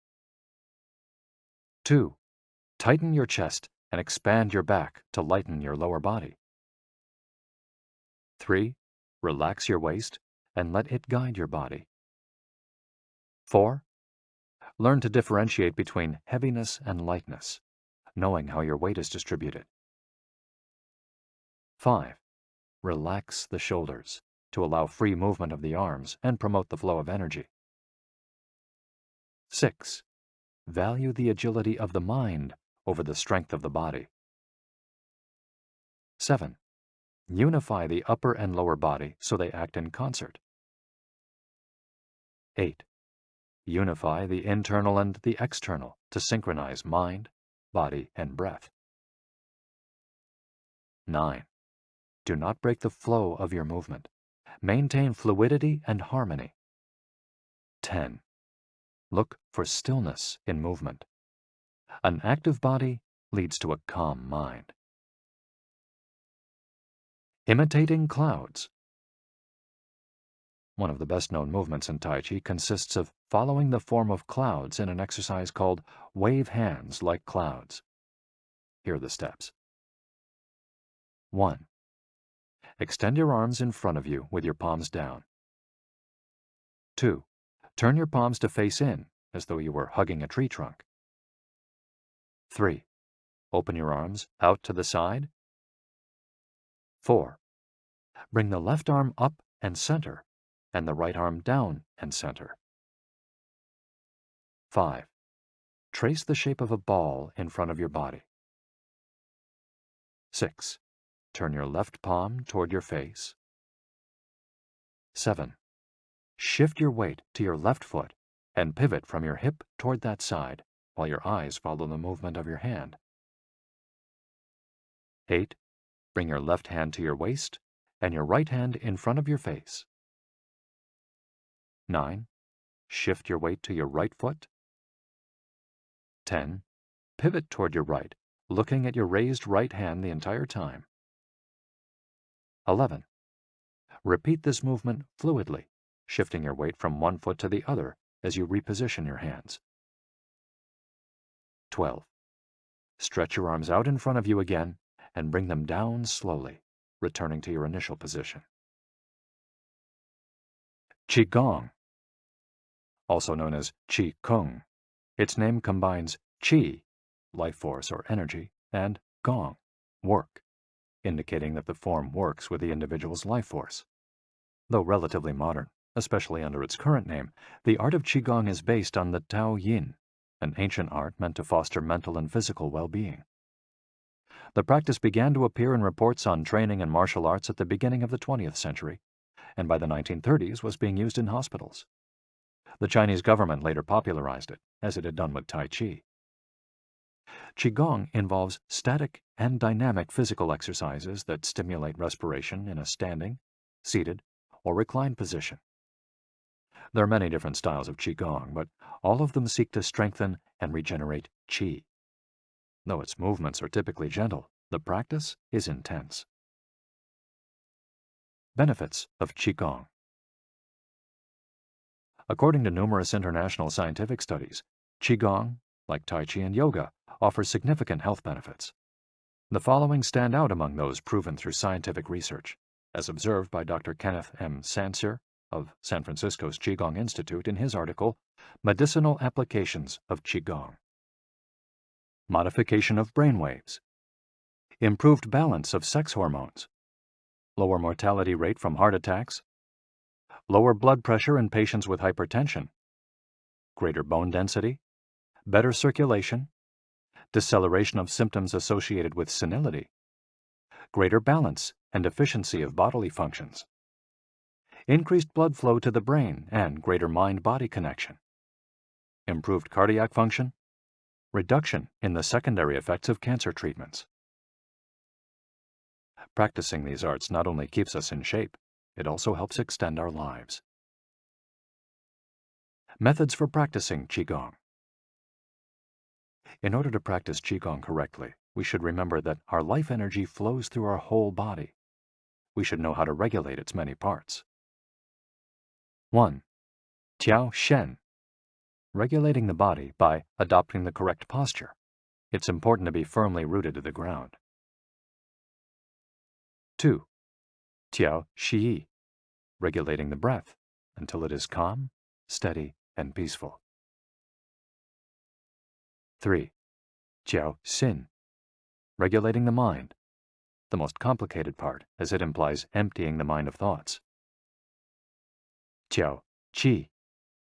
2. Tighten your chest and expand your back to lighten your lower body. 3. Relax your waist and let it guide your body. 4. Learn to differentiate between heaviness and lightness, knowing how your weight is distributed. 5. Relax the shoulders to allow free movement of the arms and promote the flow of energy. 6. Value the agility of the mind over the strength of the body. 7. Unify the upper and lower body so they act in concert. 8. Unify the internal and the external to synchronize mind, body, and breath. 9. Do not break the flow of your movement. Maintain fluidity and harmony. 10. Look for stillness in movement. An active body leads to a calm mind. Imitating clouds. One of the best-known movements in Tai Chi consists of following the form of clouds in an exercise called wave hands like clouds. Here are the steps. 1. Extend your arms in front of you with your palms down. 2. Turn your palms to face in, as though you were hugging a tree trunk. 3. Open your arms out to the side. 4. Bring the left arm up and center, and the right arm down and center. 5. Trace the shape of a ball in front of your body. 6. Turn your left palm toward your face. 7. Shift your weight to your left foot and pivot from your hip toward that side while your eyes follow the movement of your hand. 8. Bring your left hand to your waist and your right hand in front of your face. 9. Shift your weight to your right foot. 10. Pivot toward your right, looking at your raised right hand the entire time. 11. Repeat this movement fluidly, shifting your weight from one foot to the other as you reposition your hands. 12. Stretch your arms out in front of you again and bring them down slowly, returning to your initial position. Qigong, also known as Qi Kung. Its name combines Qi, life force or energy, and Gong, work, indicating that the form works with the individual's life force. Though relatively modern, especially under its current name, the art of Qigong is based on the Tao Yin, an ancient art meant to foster mental and physical well-being. The practice began to appear in reports on training in martial arts at the beginning of the 20th century, and by the 1930s was being used in hospitals. The Chinese government later popularized it, as it had done with Tai Chi. Qigong involves static and dynamic physical exercises that stimulate respiration in a standing, seated, or reclined position. There are many different styles of Qigong, but all of them seek to strengthen and regenerate Qi. Though its movements are typically gentle, the practice is intense. Benefits of Qigong. According to numerous international scientific studies, Qigong, like Tai Chi and yoga, offers significant health benefits. The following stand out among those proven through scientific research, as observed by Dr. Kenneth M. Sancer of San Francisco's Qigong Institute in his article, Medicinal Applications of Qigong. Modification of brainwaves. Improved balance of sex hormones. Lower mortality rate from heart attacks. Lower blood pressure in patients with hypertension. Greater bone density. Better circulation. Deceleration of symptoms associated with senility. Greater balance and efficiency of bodily functions. Increased blood flow to the brain and greater mind-body connection. Improved cardiac function. Reduction in the secondary effects of cancer treatments. Practicing these arts not only keeps us in shape, it also helps extend our lives. Methods for practicing Qigong. In order to practice Qigong correctly, we should remember that our life energy flows through our whole body. We should know how to regulate its many parts. 1. Tiao Shen. Regulating the body by adopting the correct posture. It's important to be firmly rooted to the ground. 2. Tiao Shi. Regulating the breath until it is calm, steady, and peaceful. 3. Jiao Xin. Regulating the mind, the most complicated part as it implies emptying the mind of thoughts. Jiao Qi.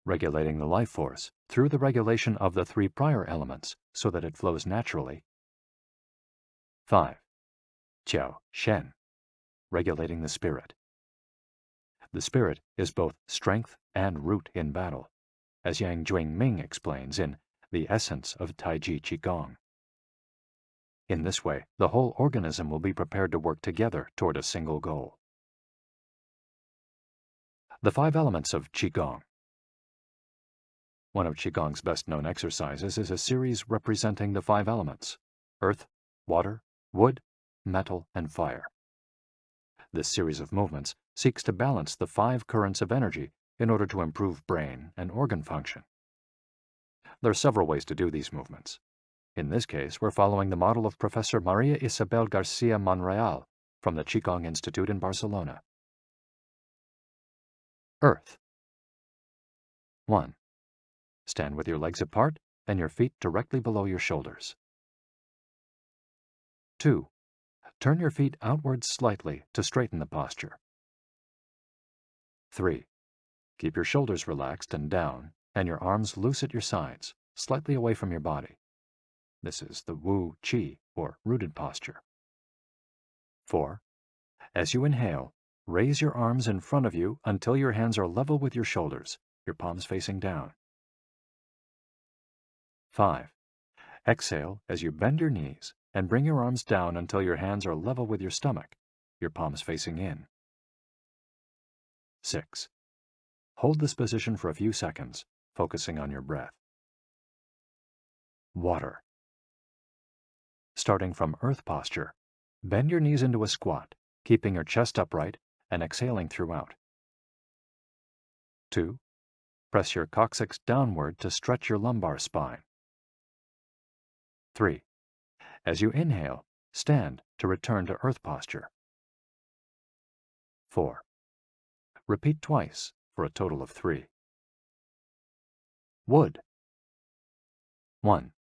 Regulating the life force through the regulation of the 3 prior elements so that it flows naturally. 5. Jiao Shen. Regulating the spirit. The spirit is both strength and root in battle, as Yang Jwing-Ming explains in The Essence of Taiji Qigong. In this way, the whole organism will be prepared to work together toward a single goal. The 5 elements of Qigong. One of Qigong's best-known exercises is a series representing the 5 elements: earth, water, wood, metal, and fire. This series of movements seeks to balance the 5 currents of energy in order to improve brain and organ function. There are several ways to do these movements. In this case, we're following the model of Professor Maria Isabel Garcia Monreal from the Qigong Institute in Barcelona. Earth. 1. Stand with your legs apart and your feet directly below your shoulders. 2. Turn your feet outwards slightly to straighten the posture. 3. Keep your shoulders relaxed and down, and your arms loose at your sides, slightly away from your body. This is the Wu Qi, or rooted posture. 4. As you inhale, raise your arms in front of you until your hands are level with your shoulders, your palms facing down. 5. Exhale as you bend your knees and bring your arms down until your hands are level with your stomach, your palms facing in. 6. Hold this position for a few seconds, focusing on your breath. Water. Starting from earth posture, bend your knees into a squat, keeping your chest upright and exhaling throughout. 2. Press your coccyx downward to stretch your lumbar spine. 3. As you inhale, stand to return to earth posture. 4. Repeat twice for a total of 3. Wood. 1.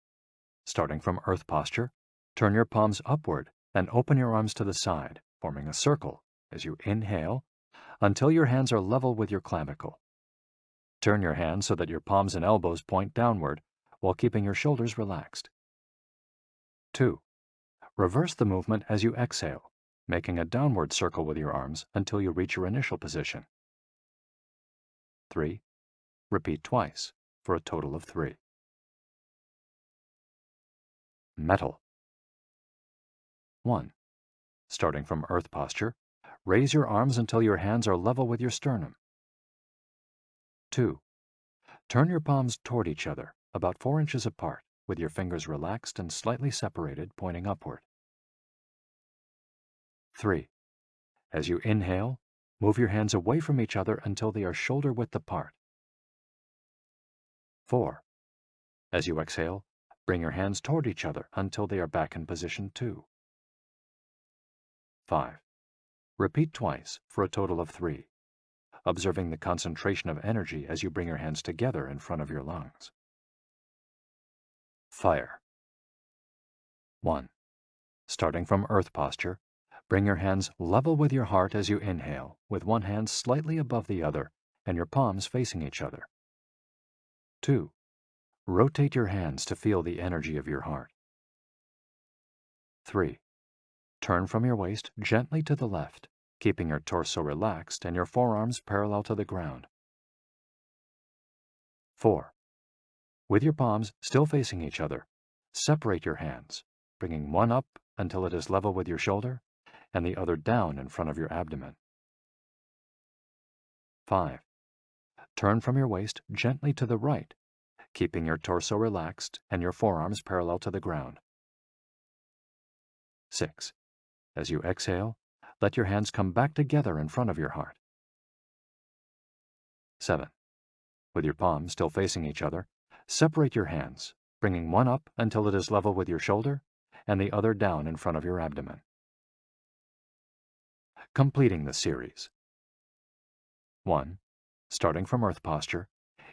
Starting from earth posture, turn your palms upward and open your arms to the side, forming a circle as you inhale until your hands are level with your clavicle. Turn your hands so that your palms and elbows point downward while keeping your shoulders relaxed. 2. Reverse the movement as you exhale, making a downward circle with your arms until you reach your initial position. 3. Repeat twice for a total of 3. Metal. 1. Starting from earth posture, raise your arms until your hands are level with your sternum. 2. Turn your palms toward each other, about 4 inches apart, with your fingers relaxed and slightly separated, pointing upward. 3. As you inhale, move your hands away from each other until they are shoulder width apart. 4. As you exhale, bring your hands toward each other until they are back in position 2. 5. Repeat twice for a total of 3, observing the concentration of energy as you bring your hands together in front of your lungs. Fire. 1. Starting from earth posture, bring your hands level with your heart as you inhale, with one hand slightly above the other and your palms facing each other. 2. Rotate your hands to feel the energy of your heart. 3. Turn from your waist gently to the left, keeping your torso relaxed and your forearms parallel to the ground. 4. With your palms still facing each other, separate your hands, bringing one up until it is level with your shoulder and the other down in front of your abdomen. 5. Turn from your waist gently to the right, keeping your torso relaxed and your forearms parallel to the ground. 6. As you exhale, let your hands come back together in front of your heart. 7. With your palms still facing each other, separate your hands, bringing one up until it is level with your shoulder and the other down in front of your abdomen. Completing the series. 1. Starting from earth posture,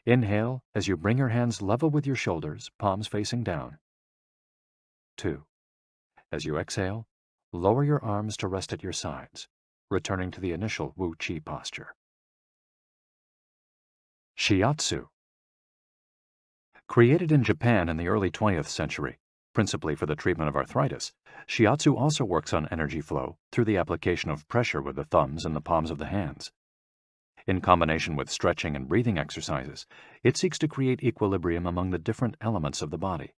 inhale as you bring your hands level with your shoulders, palms facing down. 2. As you exhale, lower your arms to rest at your sides, returning to the initial Wu Qi posture. Shiatsu. Created in Japan in the early 20th century, principally for the treatment of arthritis, Shiatsu also works on energy flow through the application of pressure with the thumbs and the palms of the hands. In combination with stretching and breathing exercises, it seeks to create equilibrium among the different elements of the body.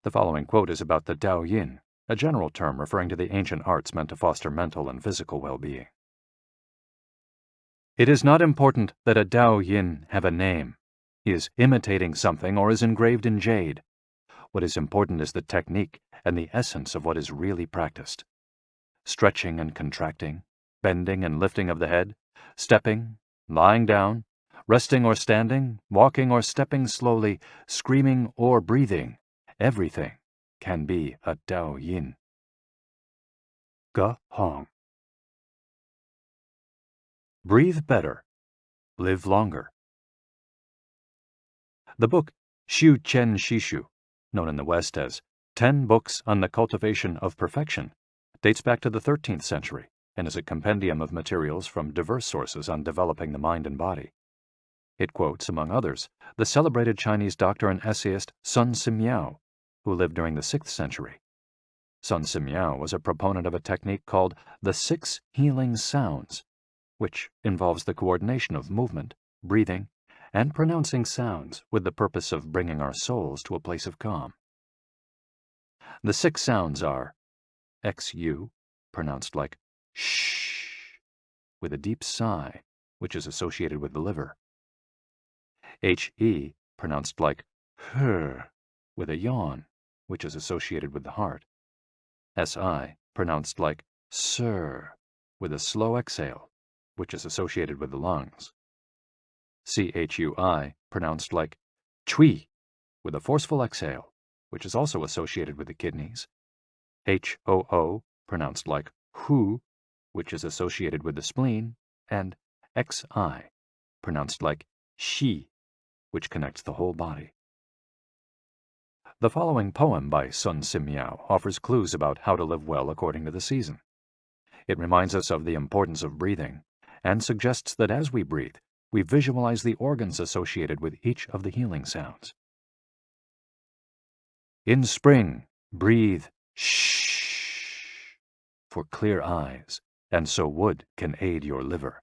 The following quote is about the Tao Yin, a general term referring to the ancient arts meant to foster mental and physical well-being. It is not important that a Tao Yin have a name. He is imitating something or is engraved in jade. What is important is the technique and the essence of what is really practiced. Stretching and contracting, bending and lifting of the head, stepping, lying down, resting or standing, walking or stepping slowly, screaming or breathing, everything can be a Dao Yin. Ge Hong. Breathe better. Live longer. The book Xiu Qian Shishu, known in the West as 10 Books on the Cultivation of Perfection, dates back to the 13th century and is a compendium of materials from diverse sources on developing the mind and body. It quotes, among others, the celebrated Chinese doctor and essayist Sun Simiao, who lived during the 6th century. Sun Simiao was a proponent of a technique called the 6 healing sounds, which involves the coordination of movement, breathing, and pronouncing sounds with the purpose of bringing our souls to a place of calm. The 6 sounds are XU, pronounced like shh, with a deep sigh, which is associated with the liver. HE, pronounced like her, with a yawn, which is associated with the heart. SI, pronounced like sir, with a slow exhale, which is associated with the lungs. CHUI, pronounced like chui, with a forceful exhale, which is also associated with the kidneys. HOO, pronounced like hu, which is associated with the spleen, and XI, pronounced like shi, which connects the whole body. The following poem by Sun Simiao offers clues about how to live well according to the season. It reminds us of the importance of breathing and suggests that as we breathe, we visualize the organs associated with each of the healing sounds. In spring, breathe shh for clear eyes, and so wood can aid your liver.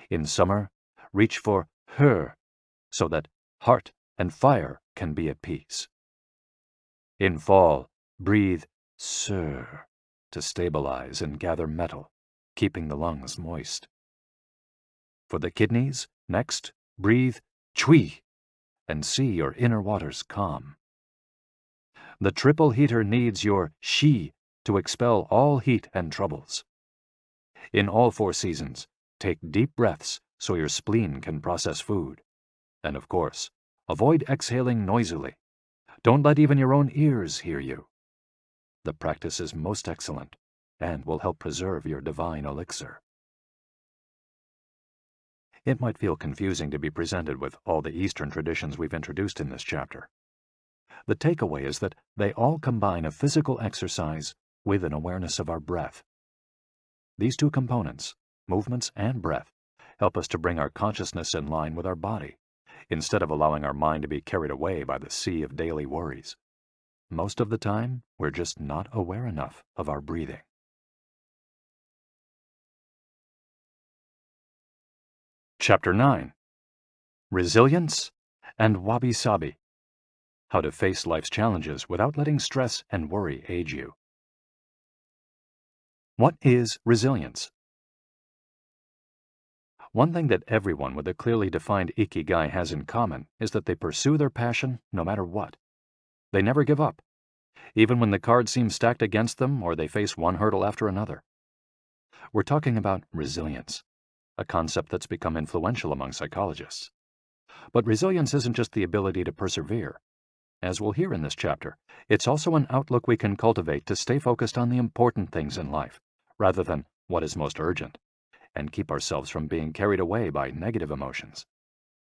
In summer, reach for her, so that heart and fire can be at peace. In fall, breathe sir to stabilize and gather metal, keeping the lungs moist. For the kidneys, next, breathe chui and see your inner waters calm. The triple heater needs your shi to expel all heat and troubles. In all 4 seasons, take deep breaths so your spleen can process food. And of course, avoid exhaling noisily. Don't let even your own ears hear you. The practice is most excellent and will help preserve your divine elixir. It might feel confusing to be presented with all the Eastern traditions we've introduced in this chapter. The takeaway is that they all combine a physical exercise with an awareness of our breath. These 2 components, movements and breath, help us to bring our consciousness in line with our body, instead of allowing our mind to be carried away by the sea of daily worries. Most of the time, we're just not aware enough of our breathing. Chapter 9. Resilience and Wabi-sabi. How to face life's challenges without letting stress and worry age you. What is resilience? One thing that everyone with a clearly defined Ikigai has in common is that they pursue their passion no matter what. They never give up, even when the cards seem stacked against them or they face one hurdle after another. We're talking about resilience, a concept that's become influential among psychologists. But resilience isn't just the ability to persevere. As we'll hear in this chapter, it's also an outlook we can cultivate to stay focused on the important things in life, rather than what is most urgent, and keep ourselves from being carried away by negative emotions.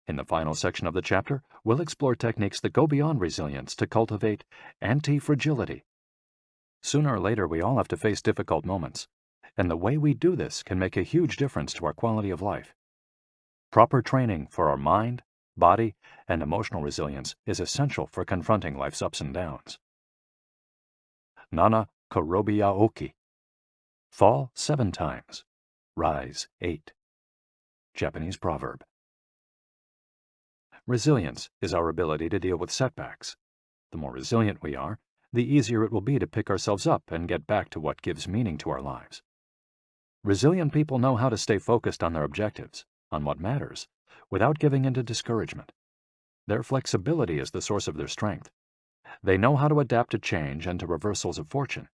In the final section of the chapter, we'll explore techniques that go beyond resilience to cultivate anti-fragility. Sooner or later, we all have to face difficult moments, and the way we do this can make a huge difference to our quality of life. Proper training for our mind, body, and emotional resilience is essential for confronting life's ups and downs. Nana Korobiya Oki. Fall 7 times, rise 8. Japanese proverb. Resilience is our ability to deal with setbacks. The more resilient we are, the easier it will be to pick ourselves up and get back to what gives meaning to our lives. Resilient people know how to stay focused on their objectives, on what matters, without giving in to discouragement. Their flexibility is the source of their strength. They know how to adapt to change and to reversals of fortune.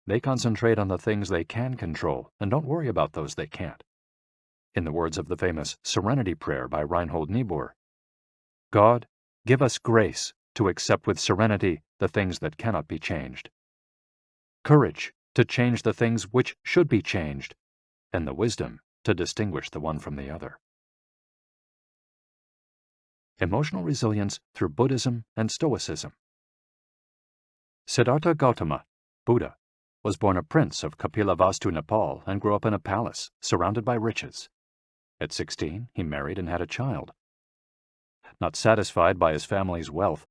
They concentrate on the things they can control and don't worry about those they can't. In the words of the famous Serenity Prayer by Reinhold Niebuhr, God, give us grace to accept with serenity the things that cannot be changed. Courage to change the things which should be changed, and the wisdom to distinguish the one from the other. Emotional resilience through Buddhism and Stoicism. Siddhartha Gautama, Buddha, was born a prince of Kapilavastu, Nepal, and grew up in a palace, surrounded by riches. At 16, he married and had a child. Not satisfied by his family's wealth,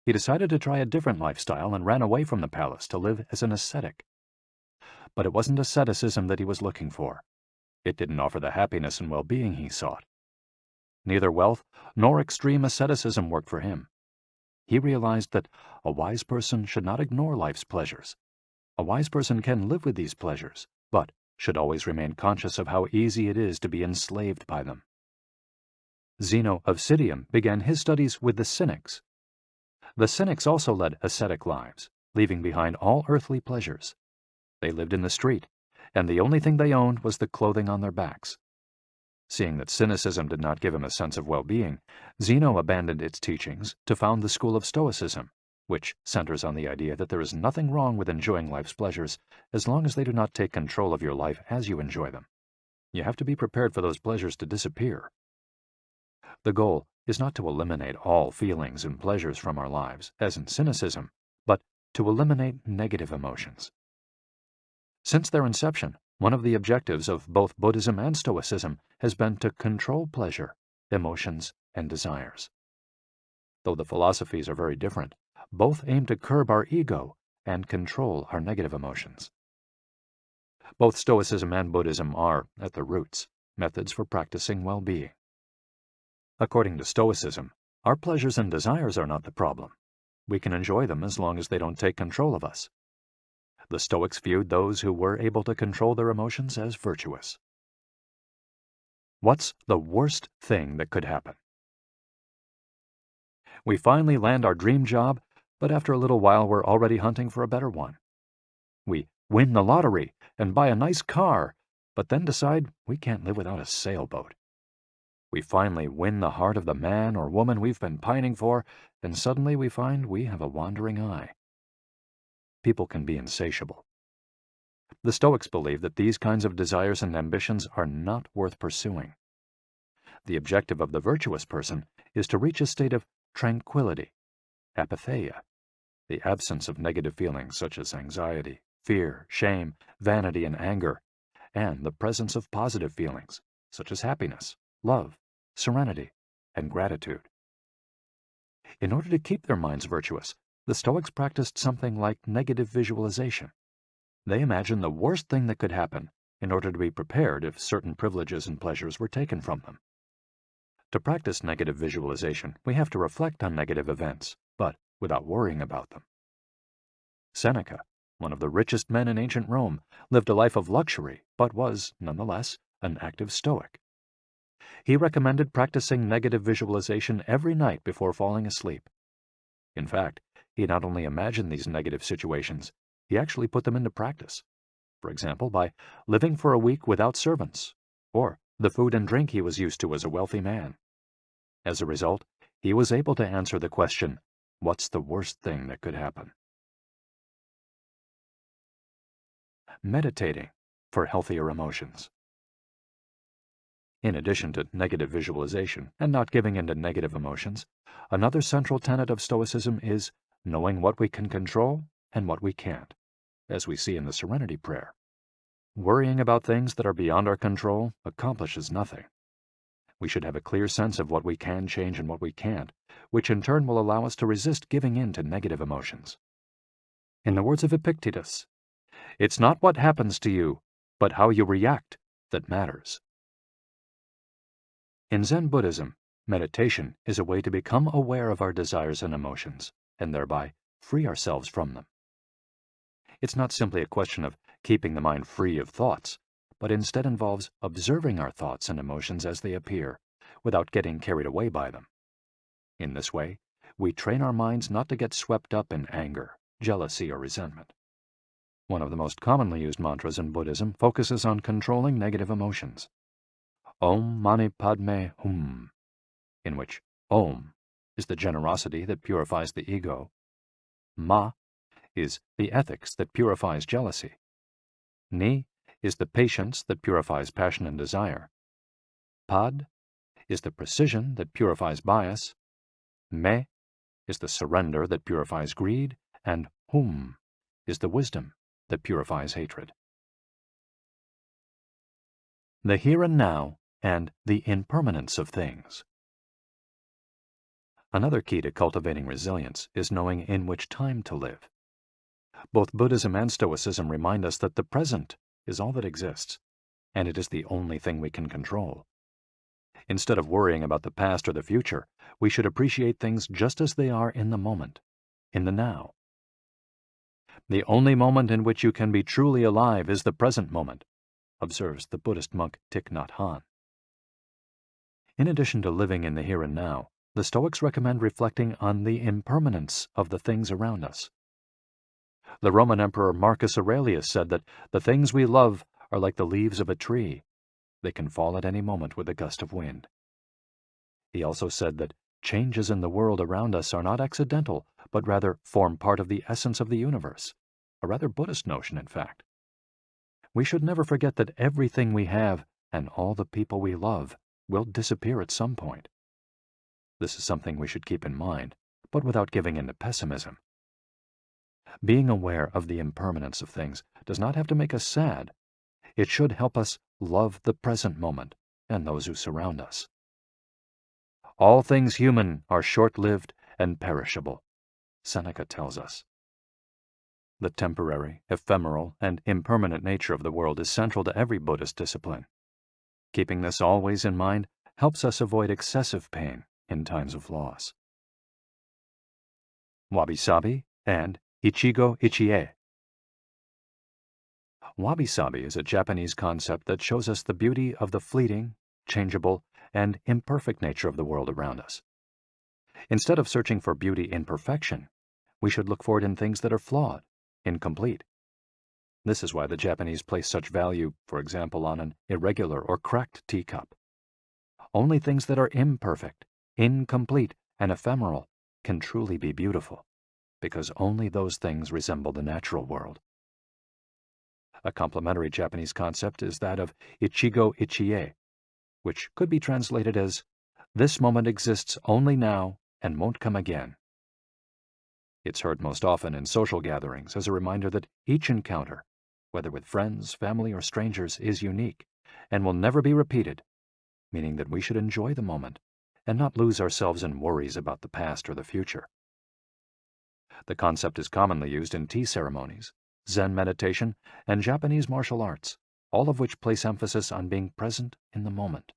he decided to try a different lifestyle and ran away from the palace to live as an ascetic. But it wasn't asceticism that he was looking for. It didn't offer the happiness and well-being he sought. Neither wealth nor extreme asceticism worked for him. He realized that a wise person should not ignore life's pleasures. A wise person can live with these pleasures, but should always remain conscious of how easy it is to be enslaved by them. Zeno of Citium began his studies with the Cynics. The Cynics also led ascetic lives, leaving behind all earthly pleasures. They lived in the street, and the only thing they owned was the clothing on their backs. Seeing that cynicism did not give him a sense of well-being, Zeno abandoned its teachings to found the school of Stoicism, which centers on the idea that there is nothing wrong with enjoying life's pleasures as long as they do not take control of your life as you enjoy them. You have to be prepared for those pleasures to disappear. The goal is not to eliminate all feelings and pleasures from our lives, as in cynicism, but to eliminate negative emotions. Since their inception, one of the objectives of both Buddhism and Stoicism has been to control pleasure, emotions, and desires. Though the philosophies are very different, both aim to curb our ego and control our negative emotions. Both Stoicism and Buddhism are, at their roots, methods for practicing well-being. According to Stoicism, our pleasures and desires are not the problem. We can enjoy them as long as they don't take control of us. The Stoics viewed those who were able to control their emotions as virtuous. What's the worst thing that could happen? We finally land our dream job, but after a little while we're already hunting for a better one. We win the lottery and buy a nice car, but then decide we can't live without a sailboat. We finally win the heart of the man or woman we've been pining for, and suddenly we find we have a wandering eye. People can be insatiable. The Stoics believe that these kinds of desires and ambitions are not worth pursuing. The objective of the virtuous person is to reach a state of tranquility, apatheia, the absence of negative feelings such as anxiety, fear, shame, vanity, and anger, and the presence of positive feelings such as happiness, love, serenity, and gratitude. In order to keep their minds virtuous, the Stoics practiced something like negative visualization. They imagined the worst thing that could happen in order to be prepared if certain privileges and pleasures were taken from them. To practice negative visualization, we have to reflect on negative events, but without worrying about them. Seneca, one of the richest men in ancient Rome, lived a life of luxury, but was, nonetheless, an active Stoic. He recommended practicing negative visualization every night before falling asleep. In fact, he not only imagined these negative situations, he actually put them into practice. For example, by living for a week without servants, or the food and drink he was used to as a wealthy man. As a result, he was able to answer the question, what's the worst thing that could happen? Meditating for healthier emotions. In addition to negative visualization and not giving in to negative emotions, another central tenet of Stoicism is knowing what we can control and what we can't, as we see in the Serenity Prayer. Worrying about things that are beyond our control accomplishes nothing. We should have a clear sense of what we can change and what we can't, which in turn will allow us to resist giving in to negative emotions. In the words of Epictetus, "It's not what happens to you, but how you react that matters." In Zen Buddhism, Meditation is a way to become aware of our desires and emotions, and thereby free ourselves from them. It's not simply a question of keeping the mind free of thoughts, but instead involves observing our thoughts and emotions as they appear, without getting carried away by them. In this way, we train our minds not to get swept up in anger, jealousy, or resentment. One of the most commonly used mantras in Buddhism focuses on controlling negative emotions. Om Mani Padme Hum, in which Om is the generosity that purifies the ego, Ma is the ethics that purifies jealousy, Ni is the patience that purifies passion and desire, Pad is the precision that purifies bias, Me is the surrender that purifies greed, and Hum is the wisdom that purifies hatred. The here and now and the impermanence of things. Another key to cultivating resilience is knowing in which time to live. Both Buddhism and Stoicism remind us that the present is all that exists, and it is the only thing we can control. Instead of worrying about the past or the future, we should appreciate things just as they are in the moment, in the now. The only moment in which you can be truly alive is the present moment, observes the Buddhist monk Thich Nhat Hanh. In addition to living in the here and now, the Stoics recommend reflecting on the impermanence of the things around us. The Roman Emperor Marcus Aurelius said that the things we love are like the leaves of a tree. They can fall at any moment with a gust of wind. He also said that changes in the world around us are not accidental, but rather form part of the essence of the universe, a rather Buddhist notion, in fact. We should never forget that everything we have and all the people we love will disappear at some point. This is something we should keep in mind, but without giving in to pessimism. Being aware of the impermanence of things does not have to make us sad. It should help us love the present moment and those who surround us. All things human are short-lived and perishable, Seneca tells us. The temporary, ephemeral, and impermanent nature of the world is central to every Buddhist discipline. Keeping this always in mind helps us avoid excessive pain in times of loss. Wabi-sabi and Ichigo Ichie. Wabi-sabi is a Japanese concept that shows us the beauty of the fleeting, changeable, and imperfect nature of the world around us. Instead of searching for beauty in perfection, we should look for it in things that are flawed, incomplete. This is why the Japanese place such value, for example, on an irregular or cracked teacup. Only things that are imperfect, incomplete, and ephemeral can truly be beautiful, because only those things resemble the natural world. A complementary Japanese concept is that of Ichigo Ichie, which could be translated as, "This moment exists only now and won't come again." It's heard most often in social gatherings as a reminder that each encounter, whether with friends, family, or strangers, is unique and will never be repeated, meaning that we should enjoy the moment and not lose ourselves in worries about the past or the future. The concept is commonly used in tea ceremonies, Zen meditation, and Japanese martial arts, all of which place emphasis on being present in the moment.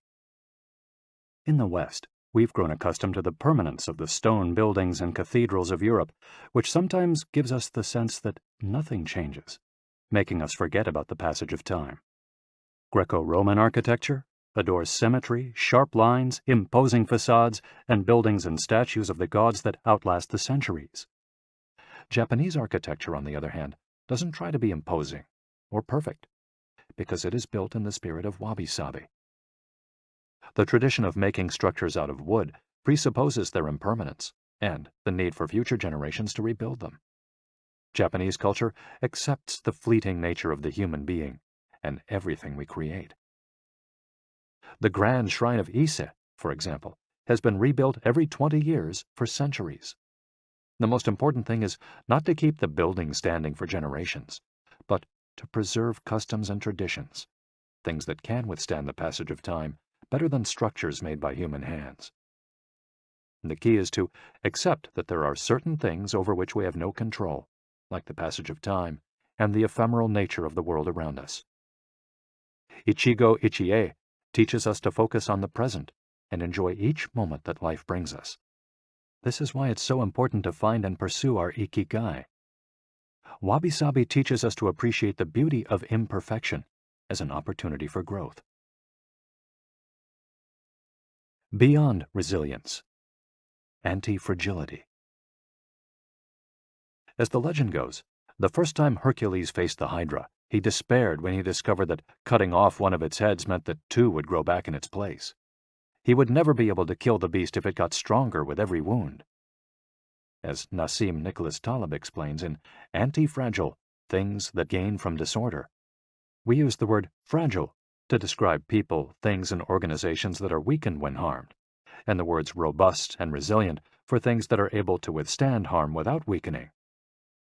In the West, we've grown accustomed to the permanence of the stone buildings and cathedrals of Europe, which sometimes gives us the sense that nothing changes, making us forget about the passage of time. Greco-Roman architecture adores symmetry, sharp lines, imposing facades, and buildings and statues of the gods that outlast the centuries. Japanese architecture, on the other hand, doesn't try to be imposing or perfect, because it is built in the spirit of wabi-sabi. The tradition of making structures out of wood presupposes their impermanence and the need for future generations to rebuild them. Japanese culture accepts the fleeting nature of the human being and everything we create. The grand shrine of Ise, for example, has been rebuilt every 20 years for centuries. The most important thing is not to keep the building standing for generations, but to preserve customs and traditions, things that can withstand the passage of time better than structures made by human hands. The key is to accept that there are certain things over which we have no control, like the passage of time and the ephemeral nature of the world around us. Ichigo Ichie teaches us to focus on the present and enjoy each moment that life brings us. This is why it's so important to find and pursue our Ikigai. Wabi-sabi teaches us to appreciate the beauty of imperfection as an opportunity for growth. Beyond resilience, anti-fragility. As the legend goes, the first time Hercules faced the Hydra, he despaired when he discovered that cutting off one of its heads meant that two would grow back in its place. He would never be able to kill the beast if it got stronger with every wound. As Nassim Nicholas Taleb explains in Anti-Fragile, Things That Gain from Disorder, we use the word fragile to describe people, things, and organizations that are weakened when harmed, and the words robust and resilient for things that are able to withstand harm without weakening.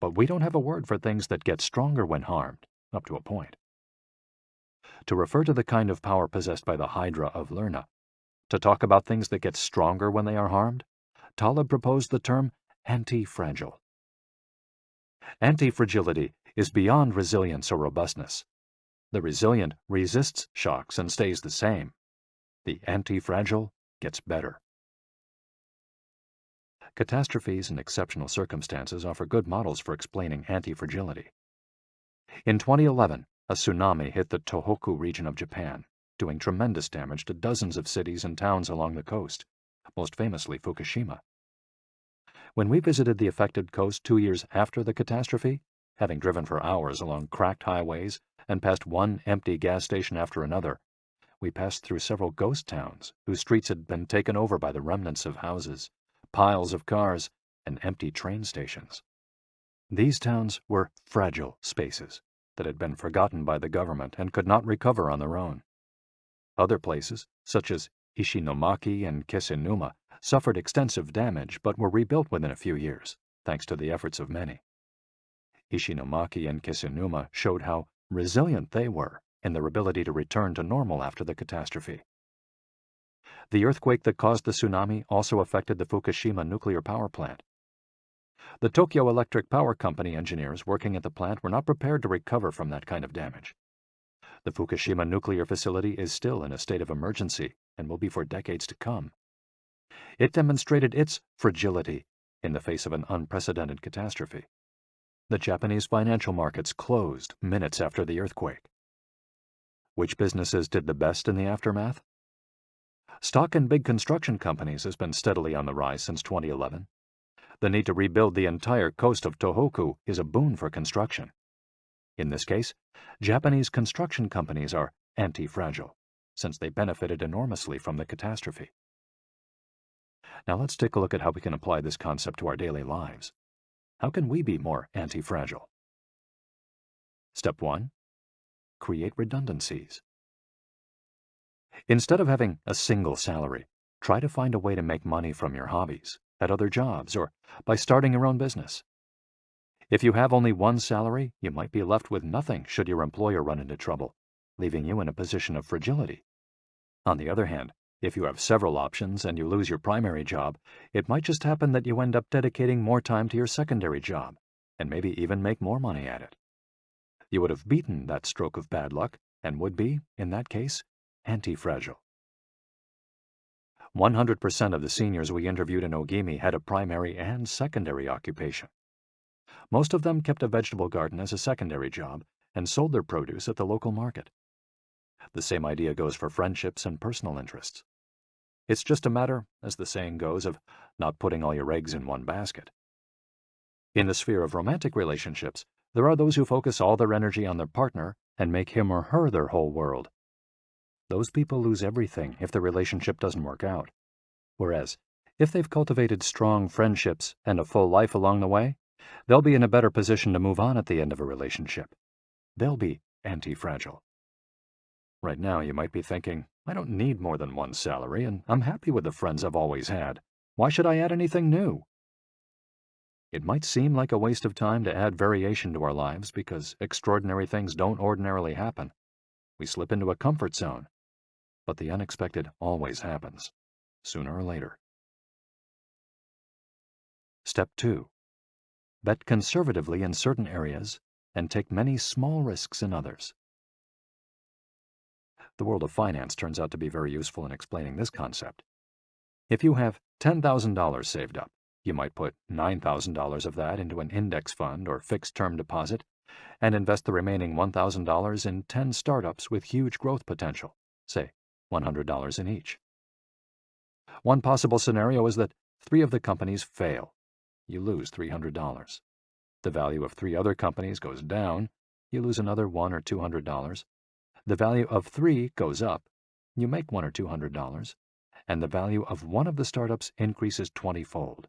But we don't have a word for things that get stronger when harmed, up to a point. To refer to the kind of power possessed by the Hydra of Lerna, to talk about things that get stronger when they are harmed, Taleb proposed the term anti-fragile. Anti-fragility is beyond resilience or robustness. The resilient resists shocks and stays the same. The anti-fragile gets better. Catastrophes and exceptional circumstances offer good models for explaining anti-fragility. In 2011, a tsunami hit the Tohoku region of Japan, doing tremendous damage to dozens of cities and towns along the coast, most famously Fukushima. When we visited the affected coast 2 years after the catastrophe, having driven for hours along cracked highways and past one empty gas station after another, we passed through several ghost towns whose streets had been taken over by the remnants of houses, piles of cars, and empty train stations. These towns were fragile spaces that had been forgotten by the government and could not recover on their own. Other places, such as Ishinomaki and Kisenuma, suffered extensive damage but were rebuilt within a few years, thanks to the efforts of many. Ishinomaki and Kisenuma showed how resilient they were in their ability to return to normal after the catastrophe. The earthquake that caused the tsunami also affected the Fukushima nuclear power plant. The Tokyo Electric Power Company engineers working at the plant were not prepared to recover from that kind of damage. The Fukushima nuclear facility is still in a state of emergency and will be for decades to come. It demonstrated its fragility in the face of an unprecedented catastrophe. The Japanese financial markets closed minutes after the earthquake. Which businesses did the best in the aftermath? Stock in big construction companies has been steadily on the rise since 2011. The need to rebuild the entire coast of Tohoku is a boon for construction. In this case, Japanese construction companies are anti-fragile, since they benefited enormously from the catastrophe. Now let's take a look at how we can apply this concept to our daily lives. How can we be more anti-fragile? Step 1. Create redundancies. Instead of having a single salary, try to find a way to make money from your hobbies, at other jobs, or by starting your own business. If you have only one salary, you might be left with nothing should your employer run into trouble, leaving you in a position of fragility. On the other hand, if you have several options and you lose your primary job, it might just happen that you end up dedicating more time to your secondary job, and maybe even make more money at it. You would have beaten that stroke of bad luck, and would be, in that case, anti-fragile. 100% of the seniors we interviewed in Ogimi had a primary and secondary occupation. Most of them kept a vegetable garden as a secondary job and sold their produce at the local market. The same idea goes for friendships and personal interests. It's just a matter, as the saying goes, of not putting all your eggs in one basket. In the sphere of romantic relationships, there are those who focus all their energy on their partner and make him or her their whole world. Those people lose everything if the relationship doesn't work out. Whereas, if they've cultivated strong friendships and a full life along the way, they'll be in a better position to move on at the end of a relationship. They'll be anti-fragile. Right now, you might be thinking, I don't need more than one salary, and I'm happy with the friends I've always had. Why should I add anything new? It might seem like a waste of time to add variation to our lives because extraordinary things don't ordinarily happen. We slip into a comfort zone. But the unexpected always happens, sooner or later. Step 2. Bet conservatively in certain areas and take many small risks in others. The world of finance turns out to be very useful in explaining this concept. If you have $10,000 saved up, you might put $9,000 of that into an index fund or fixed-term deposit and invest the remaining $1,000 in 10 startups with huge growth potential, say $100 in each. One possible scenario is that 3 of the companies fail. You lose $300. The value of 3 other companies goes down. You lose another $100 or $200. The value of 3 goes up. You make $100 or $200. And the value of one of the startups increases 20-fold.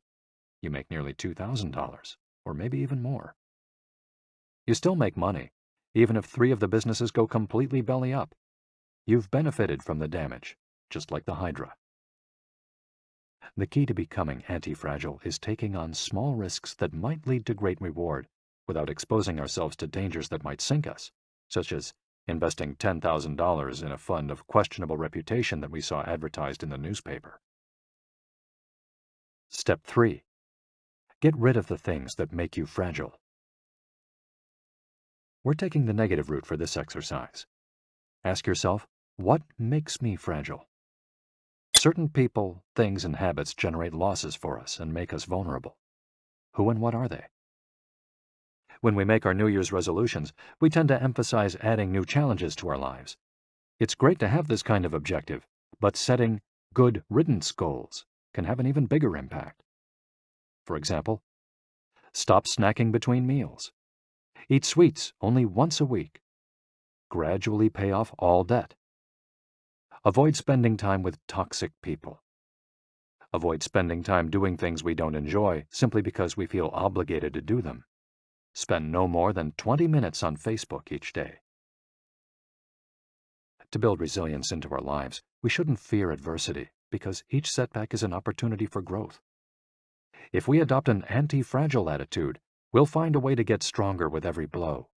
You make nearly $2,000, or maybe even more. You still make money, even if 3 of the businesses go completely belly up. You've benefited from the damage, just like the Hydra. The key to becoming anti-fragile is taking on small risks that might lead to great reward without exposing ourselves to dangers that might sink us, such as investing $10,000 in a fund of questionable reputation that we saw advertised in the newspaper. Step 3. Get rid of the things that make you fragile. We're taking the negative route for this exercise. Ask yourself, what makes me fragile? Certain people, things, and habits generate losses for us and make us vulnerable. Who and what are they? When we make our New Year's resolutions, we tend to emphasize adding new challenges to our lives. It's great to have this kind of objective, but setting good riddance goals can have an even bigger impact. For example, stop snacking between meals. Eat sweets only once a week. Gradually pay off all debt. Avoid spending time with toxic people. Avoid spending time doing things we don't enjoy simply because we feel obligated to do them. Spend no more than 20 minutes on Facebook each day. To build resilience into our lives, we shouldn't fear adversity because each setback is an opportunity for growth. If we adopt an anti-fragile attitude, we'll find a way to get stronger with every blow,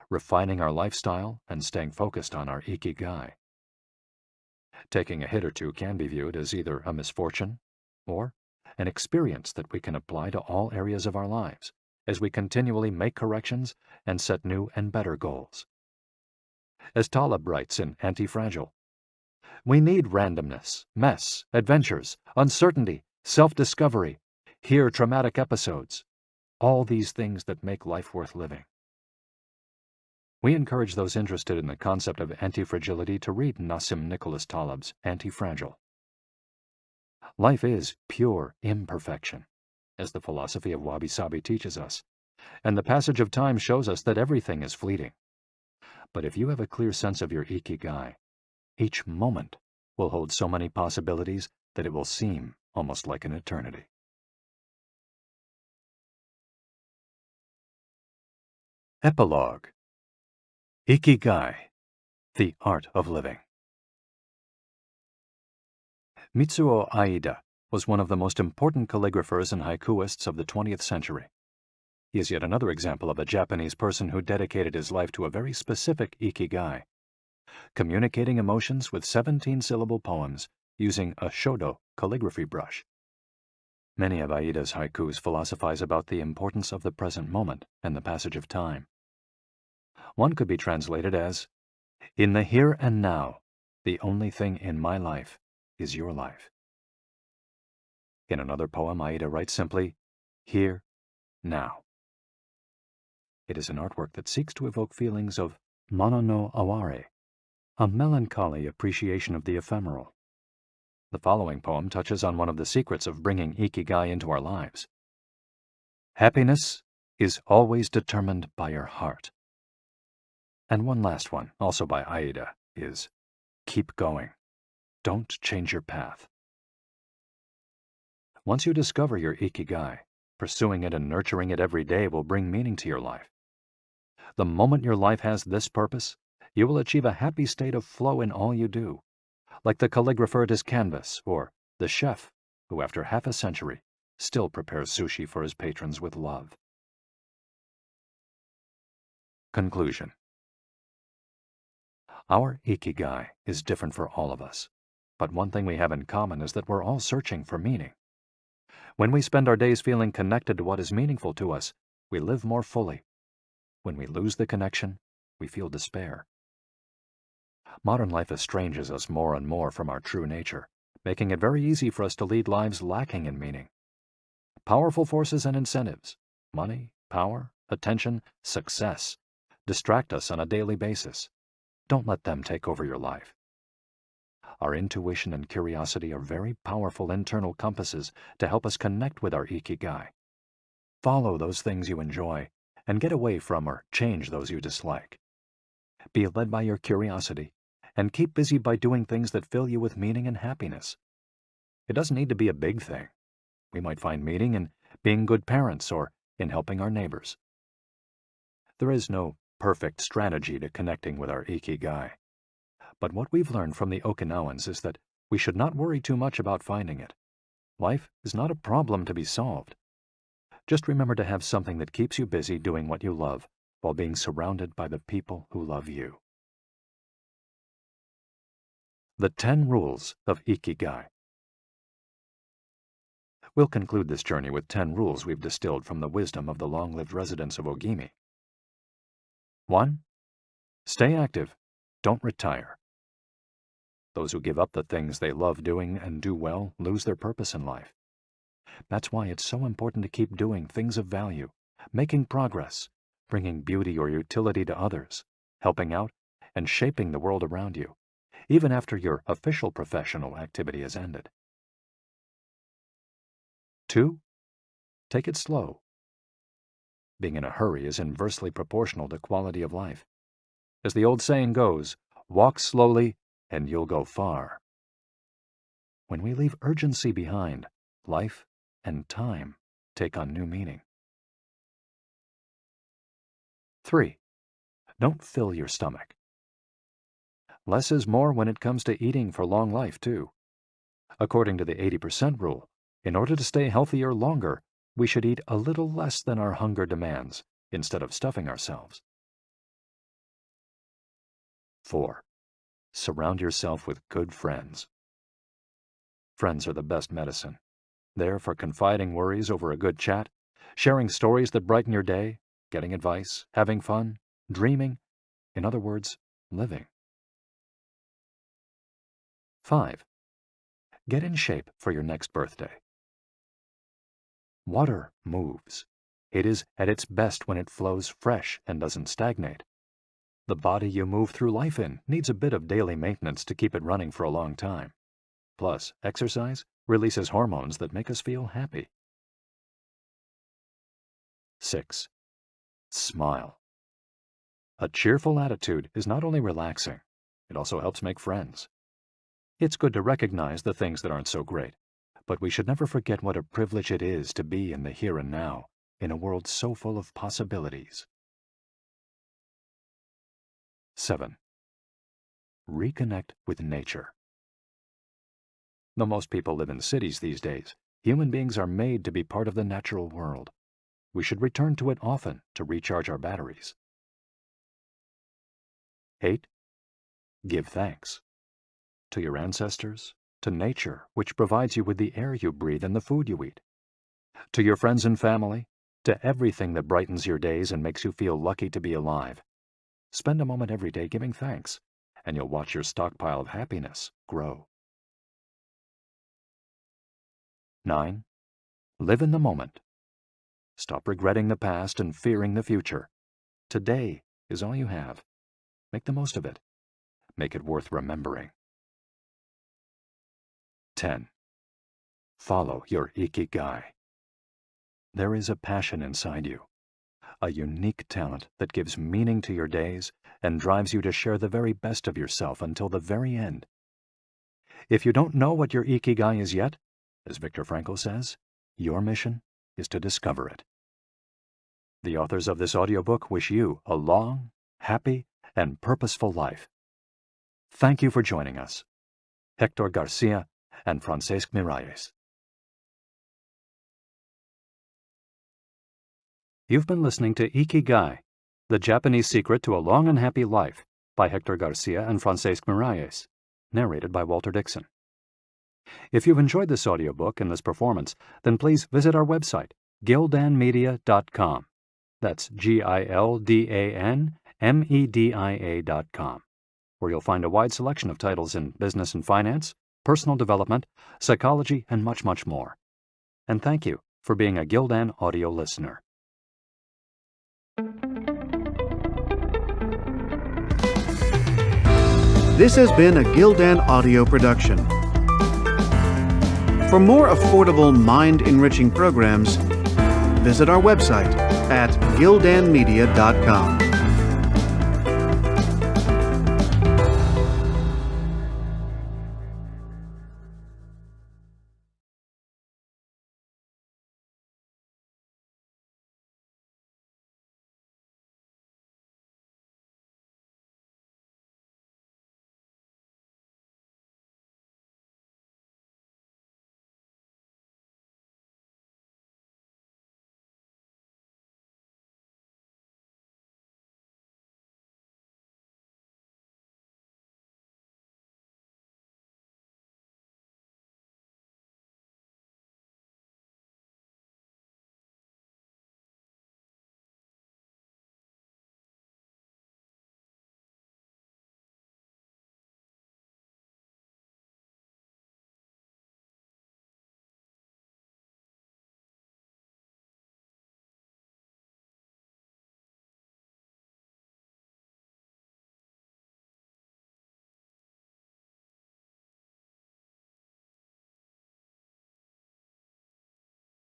refining our lifestyle and staying focused on our Ikigai. Taking a hit or two can be viewed as either a misfortune or an experience that we can apply to all areas of our lives as we continually make corrections and set new and better goals. As Taleb writes in Anti-Fragile, we need randomness, mess, adventures, uncertainty, self-discovery, hear traumatic episodes, all these things that make life worth living. We encourage those interested in the concept of anti-fragility to read Nassim Nicholas Taleb's Anti-Fragile. Life is pure imperfection, as the philosophy of wabi-sabi teaches us, and the passage of time shows us that everything is fleeting. But if you have a clear sense of your Ikigai, each moment will hold so many possibilities that it will seem almost like an eternity. Epilogue. Ikigai, the art of living. Mitsuo Aida was one of the most important calligraphers and haikuists of the 20th century. He is yet another example of a Japanese person who dedicated his life to a very specific Ikigai, communicating emotions with 17-syllable poems using a shodo calligraphy brush. Many of Aida's haikus philosophize about the importance of the present moment and the passage of time. One could be translated as, "In the here and now, the only thing in my life is your life." In another poem, Aida writes simply, "Here, now." It is an artwork that seeks to evoke feelings of mono no aware, a melancholy appreciation of the ephemeral. The following poem touches on one of the secrets of bringing Ikigai into our lives. Happiness is always determined by your heart. And one last one, also by Aida, is keep going. Don't change your path. Once you discover your Ikigai, pursuing it and nurturing it every day will bring meaning to your life. The moment your life has this purpose, you will achieve a happy state of flow in all you do, like the calligrapher at his canvas or the chef who, after half a century, still prepares sushi for his patrons with love. Conclusion. Our Ikigai is different for all of us, but one thing we have in common is that we're all searching for meaning. When we spend our days feeling connected to what is meaningful to us, we live more fully. When we lose the connection, we feel despair. Modern life estranges us more and more from our true nature, making it very easy for us to lead lives lacking in meaning. Powerful forces and incentives, money, power, attention, success, distract us on a daily basis. Don't let them take over your life. Our intuition and curiosity are very powerful internal compasses to help us connect with our Ikigai. Follow those things you enjoy and get away from or change those you dislike. Be led by your curiosity and keep busy by doing things that fill you with meaning and happiness. It doesn't need to be a big thing. We might find meaning in being good parents or in helping our neighbors. There is no perfect strategy to connecting with our Ikigai. But what we've learned from the Okinawans is that we should not worry too much about finding it. Life is not a problem to be solved. Just remember to have something that keeps you busy doing what you love while being surrounded by the people who love you. The 10 Rules of Ikigai. We'll conclude this journey with 10 rules we've distilled from the wisdom of the long-lived residents of Ogimi. 1. Stay active. Don't retire. Those who give up the things they love doing and do well lose their purpose in life. That's why it's so important to keep doing things of value, making progress, bringing beauty or utility to others, helping out, and shaping the world around you, even after your official professional activity has ended. 2. Take it slow. Being in a hurry is inversely proportional to quality of life. As the old saying goes, walk slowly and you'll go far. When we leave urgency behind, life and time take on new meaning. 3. Don't fill your stomach. Less is more when it comes to eating for long life, too. According to the 80% rule, in order to stay healthier longer, we should eat a little less than our hunger demands, instead of stuffing ourselves. 4. Surround yourself with good friends. Friends are the best medicine. There for confiding worries over a good chat, sharing stories that brighten your day, getting advice, having fun, dreaming, in other words, living. 5. Get in shape for your next birthday. Water moves. It is at its best when it flows fresh and doesn't stagnate. The body you move through life in needs a bit of daily maintenance to keep it running for a long time. Plus, exercise releases hormones that make us feel happy. 6. Smile. A cheerful attitude is not only relaxing, it also helps make friends. It's good to recognize the things that aren't so great, but we should never forget what a privilege it is to be in the here and now, in a world so full of possibilities. 7. Reconnect with nature. Though most people live in cities these days, human beings are made to be part of the natural world. We should return to it often to recharge our batteries. 8. Give thanks. To your ancestors, to nature, which provides you with the air you breathe and the food you eat. To your friends and family, to everything that brightens your days and makes you feel lucky to be alive. Spend a moment every day giving thanks, and you'll watch your stockpile of happiness grow. 9. Live in the moment. Stop regretting the past and fearing the future. Today is all you have. Make the most of it. Make it worth remembering. 10. Follow your Ikigai. There is a passion inside you, a unique talent that gives meaning to your days and drives you to share the very best of yourself until the very end. If you don't know what your Ikigai is yet, as Viktor Frankl says, your mission is to discover it. The authors of this audiobook wish you a long, happy, and purposeful life. Thank you for joining us. Hector Garcia and Francesc Miralles. You've been listening to Ikigai, The Japanese Secret to a Long and Happy Life by Hector Garcia and Francesc Miralles, narrated by Walter Dixon. If you've enjoyed this audiobook and this performance, then please visit our website, gildanmedia.com. That's GILDANMEDIA.com. where you'll find a wide selection of titles in business and finance, personal development, psychology, and much, much more. And thank you for being a Gildan audio listener. This has been a Gildan audio production. For more affordable, mind-enriching programs, visit our website at gildanmedia.com.